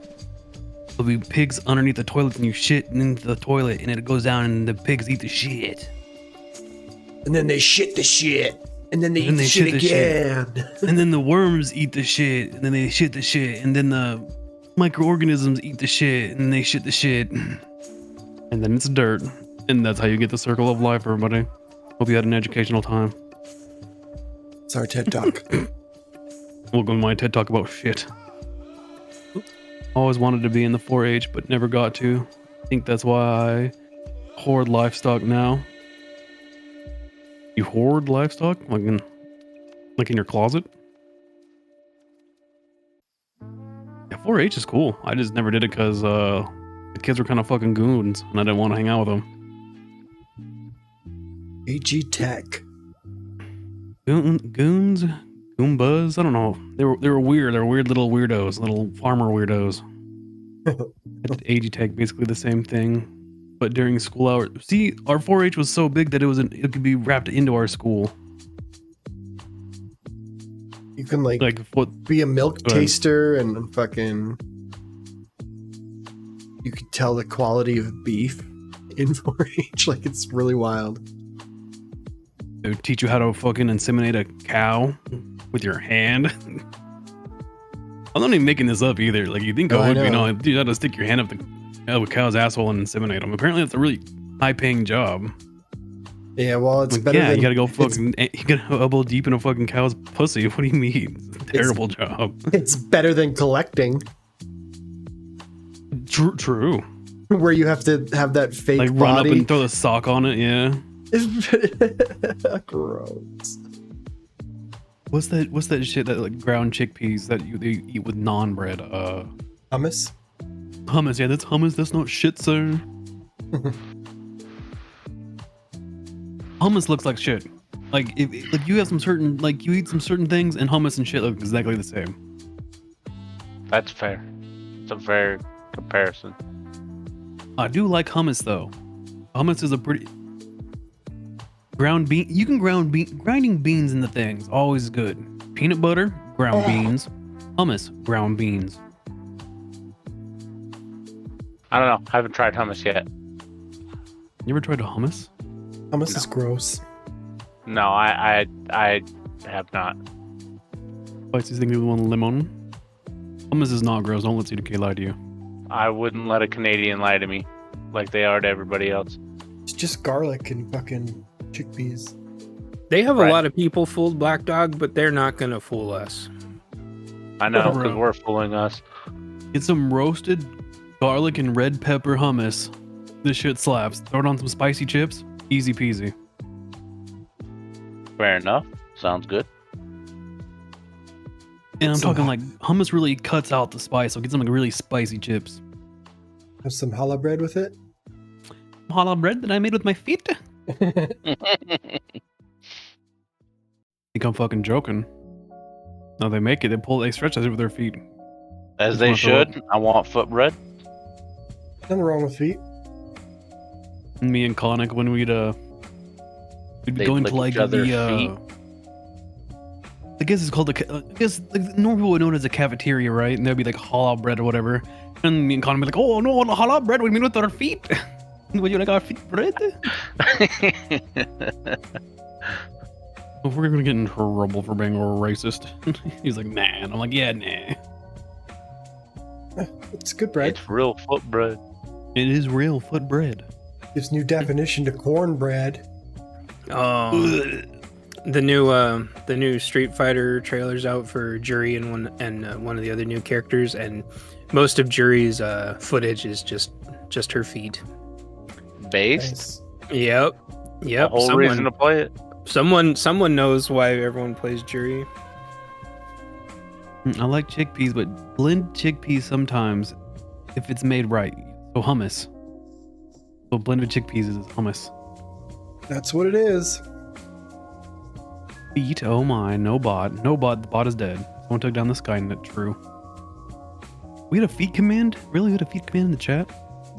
There'll be pigs underneath the toilet and you shit into the toilet and it goes down and the pigs eat the shit. And then they shit the shit. And then they eat And the they shit shit the shit. again. And then the worms eat the shit and then they shit the shit. And then the microorganisms eat the shit and they shit the shit. And then it's dirt. And that's how you get the circle of life, everybody. Hope you had an educational time. It's our TED Talk. Welcome to my TED Talk about shit. Always wanted to be in the 4-H, but never got to. I think that's why I hoard livestock now. You hoard livestock? Like in your closet? Yeah, 4-H is cool. I just never did it because the kids were kind of fucking goons, and I didn't want to hang out with them. AG Tech. Goons? Goombas? I don't know. They were weird. They were weird little weirdos, little farmer weirdos. I did AG Tech, basically the same thing, but during school hours. See, our 4-H was so big that it could be wrapped into our school. You can like what? be a milk taster and fucking. You could tell the quality of beef in 4-H. Like it's really wild. They would teach you how to fucking inseminate a cow with your hand. I'm not even making this up either. Like you think I would be? No, you got to stick your hand up a cow's asshole and inseminate them. Apparently, that's a really high-paying job. Yeah, well, it's Like, better. yeah, than, you gotta go fucking. You gotta elbow deep in a fucking cow's pussy. What do you mean? It's a terrible job. It's better than collecting, True. where you have to have that fake Like run up body. and throw the sock on it. Yeah. Gross. What's that shit that like ground chickpeas that they eat with naan bread? Hummus. Hummus. Yeah, that's hummus. That's not shit, sir. Hummus looks like shit. Like like you have some certain like you eat some certain things and hummus and shit look exactly the same. That's fair. It's a fair comparison. I do like hummus though. Hummus is a pretty ground bean. You can grinding beans into things always good. Peanut butter, ground beans. Hummus, ground beans. I don't know. I haven't tried hummus yet. You ever tried a hummus? Hummus is gross. No, I have not. Spicy thing with one lemon. Hummus is not gross. Don't let CDK lie to you. I wouldn't let a Canadian lie to me like they are to everybody else. It's just garlic and fucking chickpeas. They have a Right. lot of people fooled Black Dog, but they're not gonna fool us. I know, because Bro. we're fooling us. Get some roasted garlic and red pepper hummus. This shit slaps. Throw it on some spicy chips. Easy peasy. Fair enough. Sounds good. And I'm Some talking hot- like hummus really cuts out the spice, so get some like really spicy chips. Have some challah bread with it. Challah bread that I made with my feet. Think I'm fucking joking. No, they make it. They stretch it with their feet. As Just they wanna throw should. I want foot bread. Nothing wrong with feet. Me and Conic, when we'd be They'd going lick to like each other's the I guess it's called I guess like normal people would know it as a cafeteria, right? And there'd be like halal bread or whatever. And me and Connor would be like, "Oh no, halal bread. We mean with our feet. Would you like our feet bread?" If we're gonna get in trouble for being racist, he's like, "Nah." And I'm like, "Yeah, nah. It's good bread. It's real foot bread. It is real foot bread." Gives new definition to cornbread. The new Street Fighter trailers out for Jury and one of the other new characters, and most of Jury's footage is just her feet. Based. Nice. Yep. The whole reason to play it. Someone knows why everyone plays Jury. I like chickpeas, but blend chickpeas sometimes if it's made right. So hummus. So blended chickpeas is hummus. That's what it is. Feet, oh my, no bot. No bot, the bot is dead. Someone took down the Skynet, true. We had a feet command? Really? We had a feet command in the chat?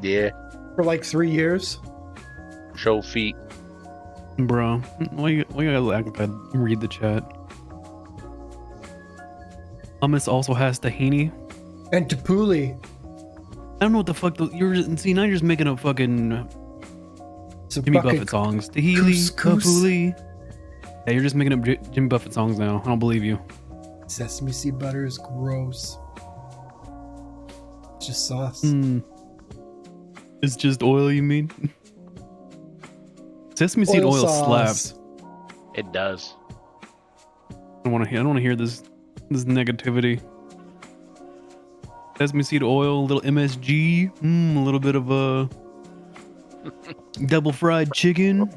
Yeah. For like 3 years. Show feet. Bro, why you gotta act like I read the chat? Hummus also has tahini. And tapuli. I don't know what the fuck, now you're just making up fucking It's a Jimmy fucking Buffett songs. Tahili, couscous. tapuli. Yeah, you're just making up Jimmy Buffett songs now. I don't believe you. Sesame seed butter is gross. It's just sauce. It's just oil, you mean? Sesame seed oil sauce. slaps. It does. I don't want to hear this negativity. Sesame seed oil, a little MSG, a little bit of double fried chicken,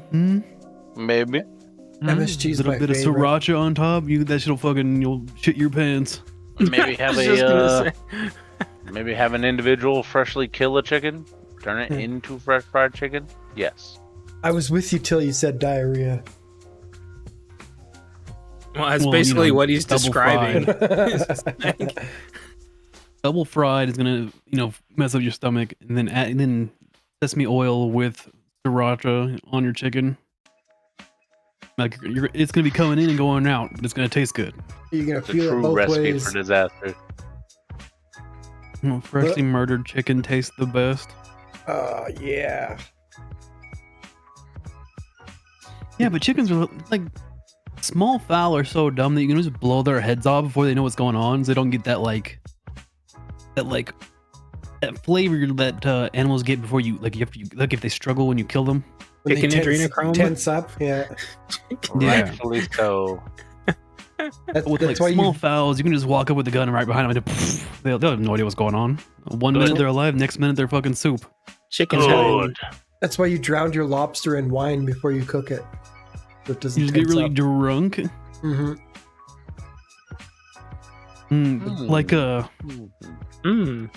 Maybe. MSG a is little my bit favorite. of sriracha on top. That shit'll fucking, you'll shit your pants. Maybe have I was just gonna maybe have an individual freshly kill a chicken, turn it into fresh fried chicken. Yes. I was with you till you said diarrhea. Well, that's Well, basically what he's double describing. fried. Double fried is gonna, mess up your stomach, and then sesame oil with sriracha on your chicken. Like it's gonna be coming in and going out, but it's gonna taste good. You're gonna It's a feel it true both recipe ways. for disaster. Freshly murdered chicken tastes the best. Yeah. Yeah, but chickens are like small fowl are so dumb that you can just blow their heads off before they know what's going on, so they don't get that flavor that animals get before you if they struggle when you kill them. When they Chicken tense, adrenochrome? tense up, yeah. Yeah. Rightfully so. With That's like why small you. fowls, you can just walk up with a gun right behind them and they'll have no idea what's going on. One minute they're alive, next minute they're fucking soup. Chickens have Good. That's why you drowned your lobster in wine before you cook it. So it doesn't You just get tense really up. drunk. Mm-hmm. Like Mm.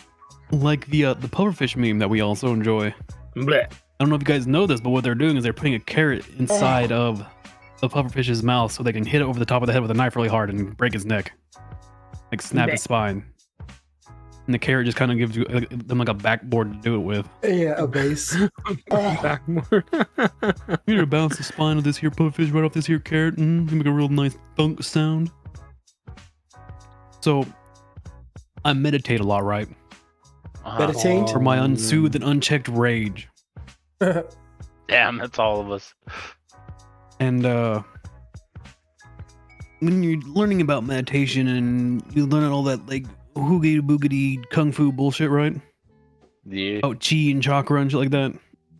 like the pufferfish meme that we also enjoy. Blech. I don't know if you guys know this, but what they're doing is they're putting a carrot inside of the pufferfish's mouth so they can hit it over the top of the head with a knife really hard and break his neck, like snap his spine. And the carrot just kind of gives you them like a backboard to do it with. Yeah, a base. Backboard. You need to bounce the spine of this here pufferfish right off this here carrot and make a real nice thunk sound. So, I meditate a lot, right? Meditate? For my unsoothed and unchecked rage. Damn, that's all of us. And when you're learning about meditation and you learn all that like hoogity boogity kung fu bullshit, right? Yeah. About chi and chakra and shit like that.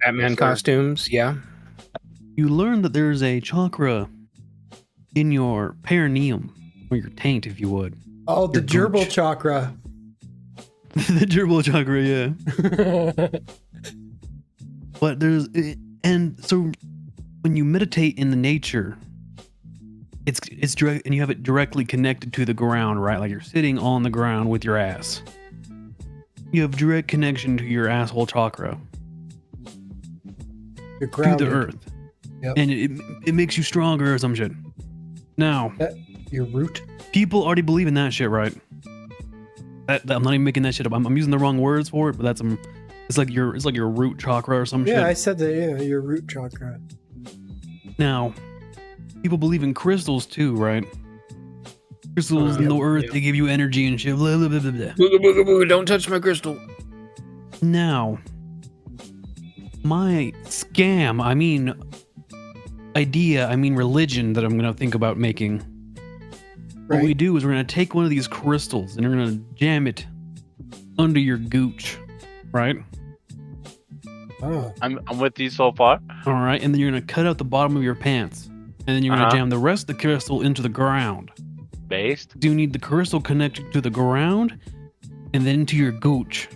Batman Yes, sir. costumes. Yeah. You learn that there's a chakra in your perineum, or your taint, if you would. Oh, the Your gerbil gooch. chakra. The gerbil chakra, yeah. But and so when you meditate in the nature, it's direct, and you have it directly connected to the ground, right? Like you're sitting on the ground with your ass. You have direct connection to your asshole chakra, You're to grounded. the earth, Yep. and it makes you stronger or some shit. Now, Your root. people already believe in that shit, right? I'm not even making that shit up. I'm using the wrong words for it, but that's it's like your root chakra or some shit. Yeah, I said that. Yeah, your root chakra. Now, people believe in crystals too, right? Crystals in the earth, they give you energy and shit. Blah, blah, blah, blah, blah. Don't touch my crystal. Now, my scam, I mean religion that I'm going to think about making. What we Right. do is we're going to take one of these crystals and we're going to jam it under your gooch, right? Oh. I'm with you so far. All right, and then you're going to cut out the bottom of your pants. And then you're going to jam the rest of the crystal into the ground. Based. Do you need the crystal connected to the ground and then to your gooch,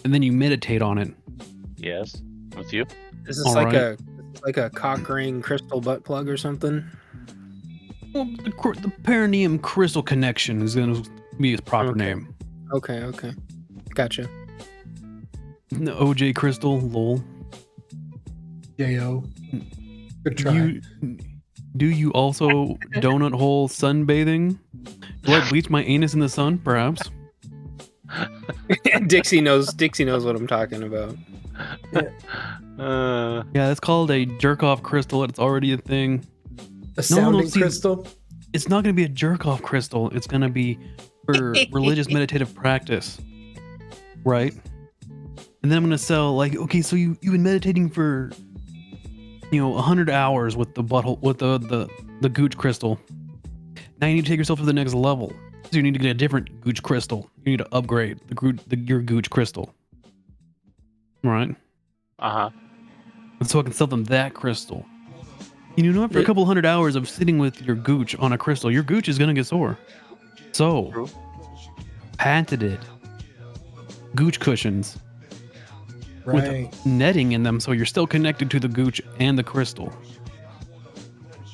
and then you meditate on it. Yes. With you. This is All like right. a cock ring crystal butt plug or something. Well, the perineum crystal connection is going to be its proper Okay. name. Okay. Gotcha. The OJ crystal, lol. J.O. Good try. Do you also donut hole sunbathing? Do I bleach my anus in the sun? Perhaps. Dixie knows what I'm talking about. Uh, Yeah, that's called a jerk off crystal. It's already a thing. A sounding see- crystal. It's not going to be a jerk off crystal. It's going to be for religious meditative practice, right? And then I'm going to sell like, okay, so you've been meditating for 100 hours with the butthole, with the gooch crystal. Now you need to take yourself to the next level. So you need to get a different gooch crystal. You need to upgrade your gooch crystal, right? uh-huh. And so I can sell them that crystal. After a couple hundred hours of sitting with your gooch on a crystal, your gooch is gonna get sore. So, True. patented gooch cushions Right. with netting in them, so you're still connected to the gooch and the crystal.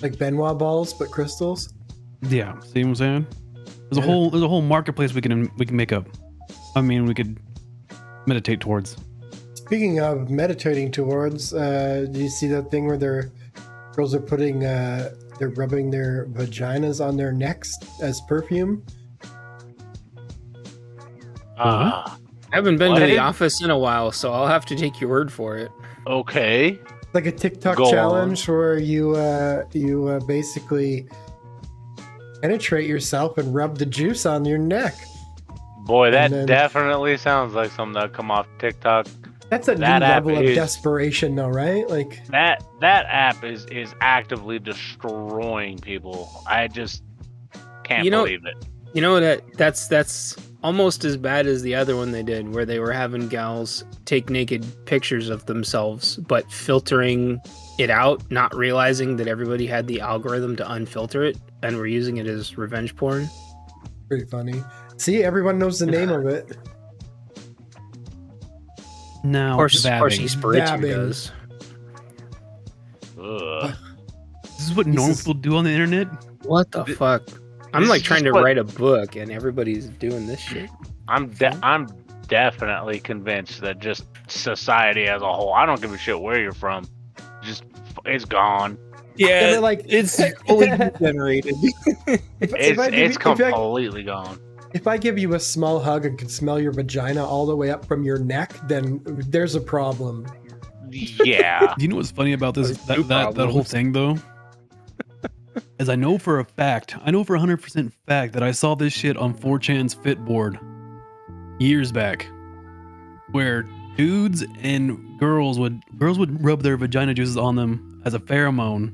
Like Benoit balls, but crystals. Yeah, see what I'm saying? There's a whole marketplace we can make up. I mean, we could meditate towards. Speaking of meditating towards, do you see that thing where girls are putting, they're rubbing their vaginas on their necks as perfume? Ah. I haven't been to What? the office in a while, so I'll have to take your word for it. Okay. Like a TikTok Go on. challenge where you basically penetrate yourself and rub the juice on your neck. Boy, that And then- definitely sounds like something that come off TikTok. That's a new That app level of is- desperation, though, right? Like, That app is actively destroying people. I just can't believe it. You know that's almost as bad as the other one they did, where they were having gals take naked pictures of themselves, but filtering it out, not realizing that everybody had the algorithm to unfilter it, and were using it as revenge porn. pretty funny. See, everyone knows the name of it. Now, Or Sparitzu Vabbing. does. Ugh. this is what normal people do on the internet. What the fuck? I'm This like is trying to just what- write a book, and everybody's doing this shit. I'm definitely convinced that just society as a whole. I don't give a shit where you're from. Just it's gone. Yeah, but like, it's fully generated. It's completely gone. If I give you a small hug and can smell your vagina all the way up from your neck, then there's a problem. Yeah. Do you know what's funny about this? There's two That whole problems. thing, though, is I know for a fact, 100% fact that I saw this shit on 4chan's Fit board years back, where dudes and girls would rub their vagina juices on them as a pheromone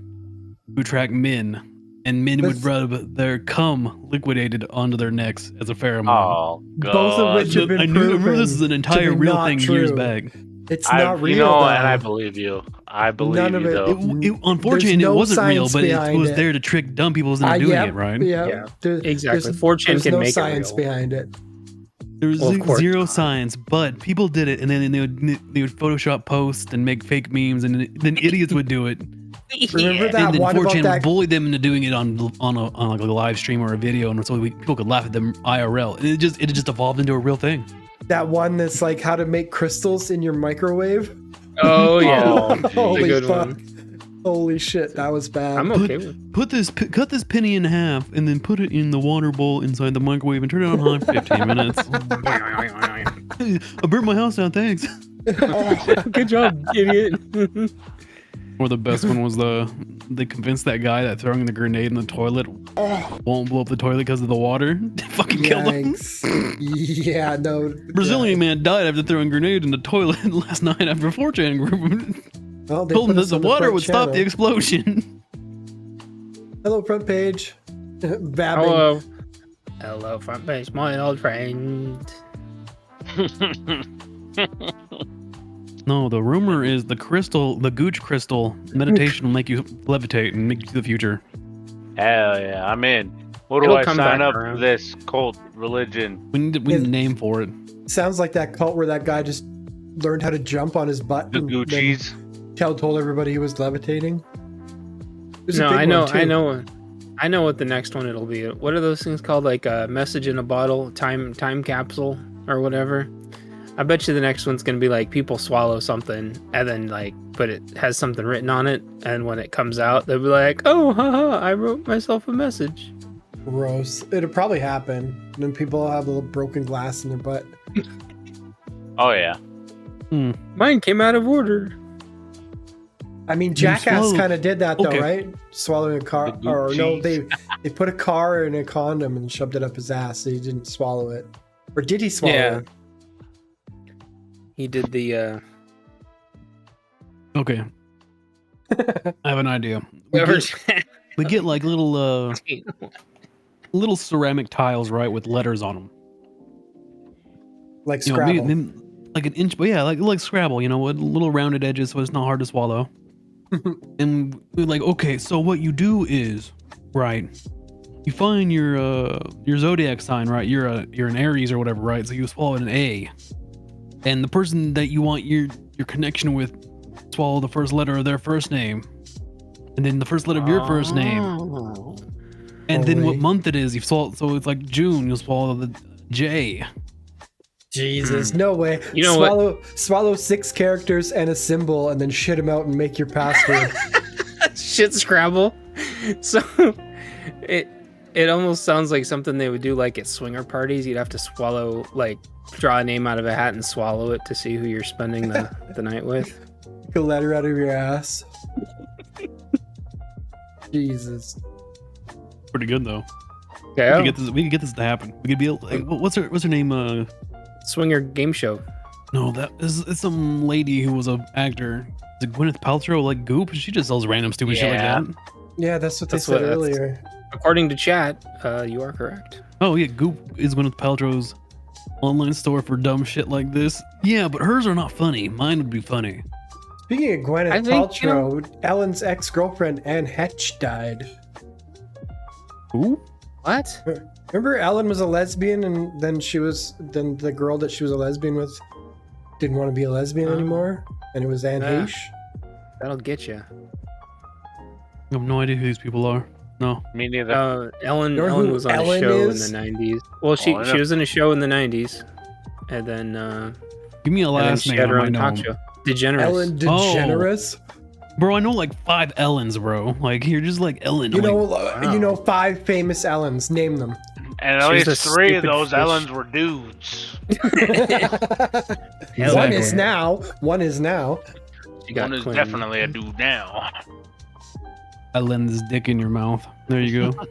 to attract men, and men would That's- rub their cum liquidated onto their necks as a pheromone. Oh god. Both of which have been I remember proven this is an to entire be real not thing years true. back. It's not real. And I believe you. I believe None of you, it. though. Unfortunately, no it wasn't real, science but it behind was it. there to trick dumb people into doing it, right? Yeah, Exactly. 4chan there's can no make it science real. behind it. There was Well, of course zero not. science, but people did it, and then they would Photoshop posts and make fake memes, and then idiots would do it. Remember And that then one 4chan about would that? bully them into doing it on like a live stream or a video, and so people could laugh at them IRL. And it just evolved into a real thing. That one that's like how to make crystals in your microwave. Oh yeah. Oh, That's a Holy good fuck! one. Holy shit, that was bad. I'm okay with. Cut this penny in half, and then put it in the water bowl inside the microwave and turn it on high for 15 minutes. I burnt my house down. Thanks. Good job, idiot. Or the best one was they convinced that guy that throwing the grenade in the toilet won't blow up the toilet because of the water. Fucking killed him. Yikes. Yeah, no. Brazilian man died after throwing a grenade in the toilet last night after 4chan group Well, they told him put that us the on water front would stop the channel. explosion. Hello, front page. Vabbing. Hello, front page, my old friend. No, the rumor is the gooch crystal meditation will make you levitate and make you to the future. Hell yeah, I'm in. What do It'll I come sign back up around. for this cult religion? We need a name for it. Sounds like that cult where that guy just learned how to jump on his butt. The and then Gucci's? told everybody he was levitating. There's a No, big I know, one, too. I know what the next one it'll be. What are those things called? Like a message in a bottle, time capsule, or whatever. I bet you the next one's gonna be like people swallow something and then like, but it has something written on it, and when it comes out, they'll be like, "Oh, haha! I wrote myself a message." Gross. It'll probably happen. And then people will have a little broken glass in their butt. Oh yeah. Mine came out of order. I mean, Jackass swallow- kind of did that though, Okay. right? Swallowing a car, The or no, Gucci's. they put a car in a condom and shoved it up his ass, so he didn't swallow it. Or did he swallow Yeah. it? He did the Okay. I have an idea. whatever. We get like little ceramic tiles, right, with letters on them. Like You know, Scrabble. like an inch, but yeah, like Scrabble, you know, with little rounded edges, so it's not hard to swallow. And we're like, okay, so what you do is, right, you find your zodiac sign, right? You're an Aries or whatever, right? So you swallow an A, and the person that you want your connection with swallow the first letter of their first name, and then the first letter of your first name, and then what Holy. month it is. You swallow, so it's like June. You'll swallow the J. Jesus, no way. You know what? Swallow 6 characters and a symbol, and then shit them out and make your password. Shit Scrabble. So it almost sounds like something they would do like at swinger parties. You'd have to swallow, like draw a name out of a hat and swallow it to see who you're spending the night with. Take a letter out of your ass. Jesus. Pretty good though. Okay, We could get this to happen. We could be like, what's her name? swinger game show. No, that is it's some lady who was an actor. Is it Gwyneth Paltrow, like Goop? She just sells random stupid shit like Yeah. that. Yeah, that's what they That's said what- that's- earlier. According to chat, you are correct. Oh yeah, Goop is Gwyneth Paltrow's online store for dumb shit like this. Yeah, but hers are not funny. Mine would be funny. Speaking of Gwyneth I think, you know- Paltrow, Ellen's ex-girlfriend Anne Hetch died. Who? What? Remember Ellen was a lesbian, and then then the girl that she was a lesbian with didn't want to be a lesbian anymore, and it was Anne Yeah. Heche. That'll get you. I have no idea who these people are. No. Me neither. Ellen You know Ellen who was on Ellen a show is? in the 90s. Well, she Oh, I know. she was in a show in the 90s, and then Give me a and then last she name. had I her might own know talk 'em. show. DeGeneres. Ellen DeGeneres. Bro, I know like 5 Ellens, bro. Like you're just like Ellen. You I'm know, like, you know 5 famous Ellens. Name them. And at She's least a 3 of stupid those fish. Ellens were dudes. One Exactly. is now. One is now. She got One is claimed. definitely a dude now. Ellen's dick in your mouth. There you go.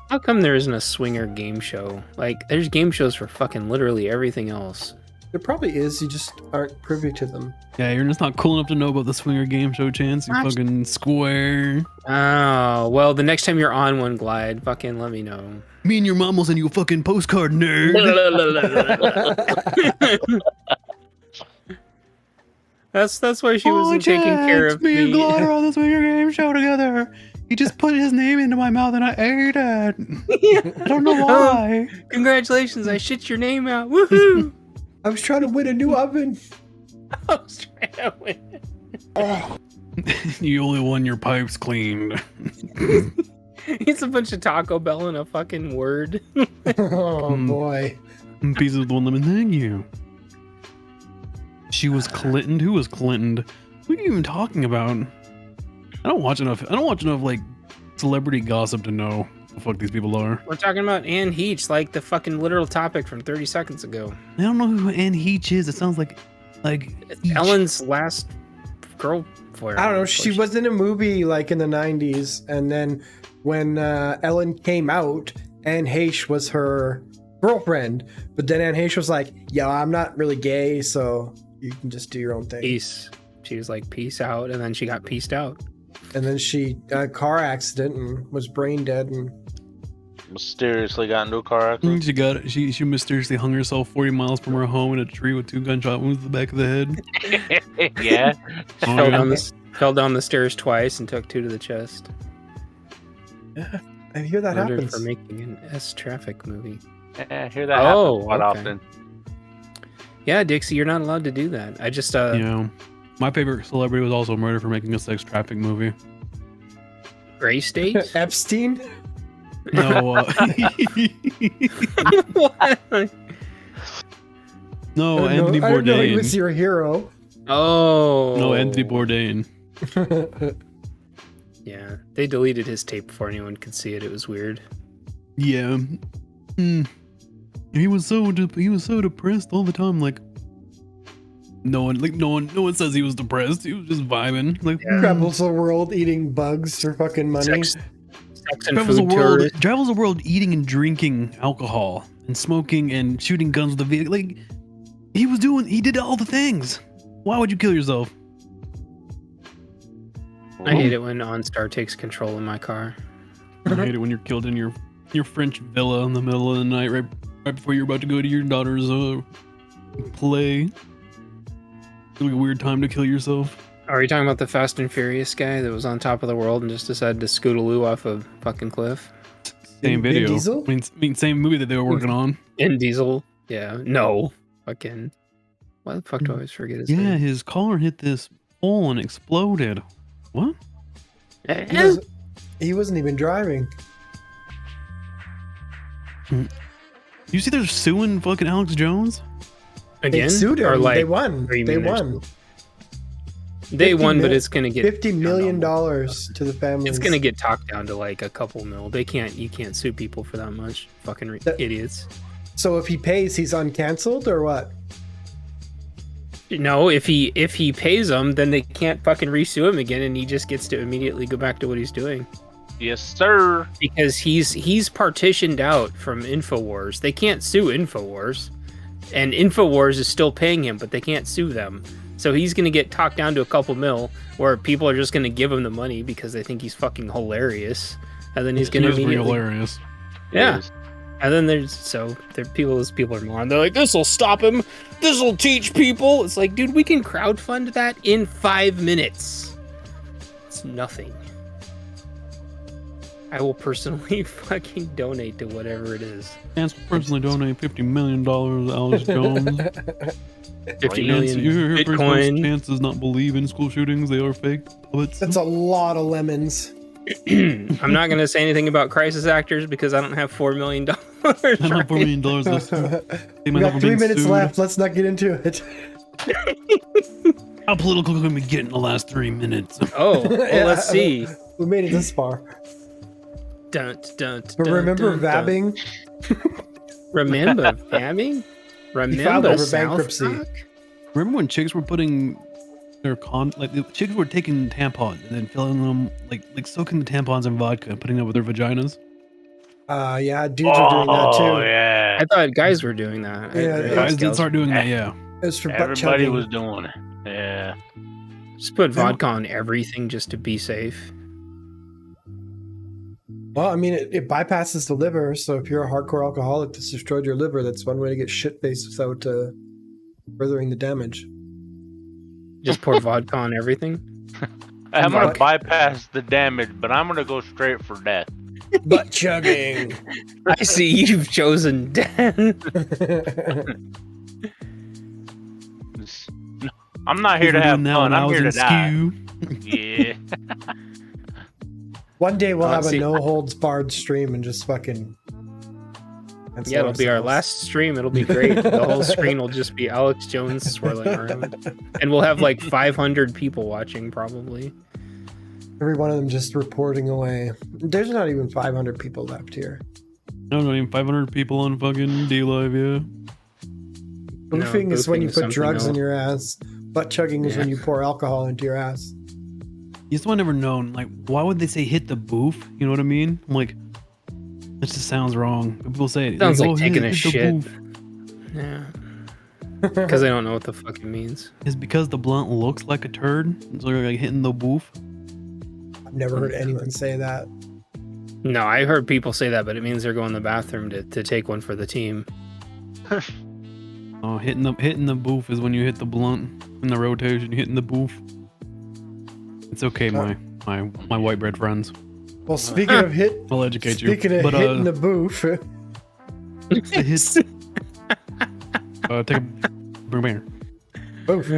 How come there isn't a swinger game show? Like, there's game shows for fucking literally everything else. There probably is. You just aren't privy to them. Yeah, you're just not cool enough to know about the swinger game show, Chance. You What? fucking square. Oh, well, the next time you're on one, Glide, fucking let me know. Me and your mom will send you a fucking postcard, nerd. That's why she wasn't taking care of me and me. Glider on this video game show together. He just put his name into my mouth and I ate it. I don't know why. Congratulations, I shit your name out. Woohoo! I was trying to win a new oven. I was trying to win. You only won your pipes cleaned. It's a bunch of Taco Bell in a fucking word. Oh boy. Pieces of one lemon, thank you. She was Clinton. Who was Clinton? What are you even talking about? I don't watch enough like celebrity gossip to know who the fuck these people are. We're talking about Anne Heach, like the fucking literal topic from 30 seconds ago. I don't know who Anne Heach is. It sounds like Heach. Ellen's last girlfriend. I don't know. She was in a movie like in the 90s, and then when Ellen came out, Anne Heche was her girlfriend. But then Anne Heche was like, "Yeah, I'm not really gay, so you can just do your own thing." Peace. She was like, peace out, and then she got pieced out. And then she got a car accident and was brain dead. And Mysteriously got into a car accident. She got it. She mysteriously hung herself 40 miles from her home in a tree with 2 gunshot wounds to the back of the head. Yeah. Fell down the stairs twice and took 2 to the chest. yeah, I hear that Murdered happens. for making an S-traffic movie. Yeah, I hear that happen quite okay. often. Yeah, Dixie, you're not allowed to do that. I just My favorite celebrity was also murdered for making a sex traffic movie. Gray State? Epstein? No, What? no, Anthony I didn't know he was Bourdain. your hero. Oh. No, Anthony Bourdain. Yeah, they deleted his tape before anyone could see it. It was weird. Yeah. He was so depressed all the time. Like no one says he was depressed. He was just vibing. Like Travels the world eating bugs for fucking money. Sex and food tourist. travels the world eating and drinking alcohol and smoking and shooting guns with a vehicle. Like he did all the things. Why would you kill yourself? I hate it when OnStar takes control of my car. I hate it when you're killed in your French villa in the middle of the night, right before you're about to go to your daughter's play. It's like a weird time to kill yourself. Are you talking about the Fast and Furious guy that was on top of the world and just decided to scootaloo off a fucking cliff? Same Vin video. Diesel? I mean, same movie that they were working on. In Diesel? Yeah. No. Fucking. Why the fuck do I always forget his Yeah, name? his car hit this pole and exploded. What? He wasn't even driving. You see they're suing fucking Alex Jones? Again? They sued him. Or like, They won. or you They mean they're won. They 50 won, but mil- it's gonna get $50 million to the family. It's gonna get talked down to like a couple mil. You can't sue people for that much. Fucking idiots. So if he pays, he's uncancelled or what? No, if he pays them, then they can't fucking resue him again, and he just gets to immediately go back to what he's doing. Yes, sir. Because he's partitioned out from InfoWars. They can't sue InfoWars, and InfoWars is still paying him, but they can't sue them. So he's gonna get talked down to a couple mil, where people are just gonna give him the money because they think he's fucking hilarious, and then he's gonna He is pretty immediately hilarious. yeah. And then those people are more. They're like, this will stop him. This will teach people. It's like, dude, we can crowdfund that in 5 minutes. It's nothing. I will personally fucking donate to whatever it is. Chance will personally donate $50 million to Alex Jones. 50 million Bitcoin. Chance does not believe in school shootings. They are fake puppets. That's a lot of lemons. I'm not going to say anything about crisis actors because I don't have $4 million. I don't have $4 million. We got 3 minutes left. Let's not get into it. How political can we get in the last 3 minutes? Oh, well, let's see. We made it this far. Dun, dun, But dun, remember dun, dun. vabbing? Remember vabbing? filed Remember over South bankruptcy. Park? Remember when chicks were putting their the chicks were taking tampons and then filling them like soaking the tampons in vodka and putting them with their vaginas? Yeah, dudes are doing that too. Oh, yeah. I thought guys were doing that. Yeah, Guys did start doing that, yeah. It was for butt Everybody chugging. was doing it. Yeah. Just put vodka on everything just to be safe. Well, I mean, it bypasses the liver, so if you're a hardcore alcoholic that's destroyed your liver, that's one way to get shit-faced without furthering the damage. Just pour vodka on everything. I'm gonna What? bypass the damage, but I'm gonna go straight for death. Butt chugging. I see you've chosen death. I'm not here to We're have doing that fun. when I I'm was here to in die. skew. Yeah. One day we'll have a see- no holds barred stream and just fucking. cancel Yeah, it'll be our ourselves. last stream. It'll be great. The whole screen will just be Alex Jones swirling around. And we'll have like 500 people watching probably. Every one of them just reporting away. There's not even 500 people left here. No, not even 500 people on fucking D Live, yeah. Boofing is when boofing you is put something drugs in else. your ass. Butt chugging is Yeah. when you pour alcohol into your ass. You just never known, like, why would they say hit the boof? You know what I mean? I'm like, that just sounds wrong. People say it. Sounds like "Oh, taking a hit the shit." boof." Yeah. Because they don't know what the fuck it means. It's because the blunt looks like a turd. So they're like hitting the boof. I've never heard anyone say that. No, I heard people say that, but it means they're going to the bathroom to take one for the team. Oh, hitting the boof is when you hit the blunt in the rotation. Hitting the boof. It's okay, my white bread friends. Well, speaking of I'll educate you. speaking of But hitting the boof, the hits. Take a bring here. boof.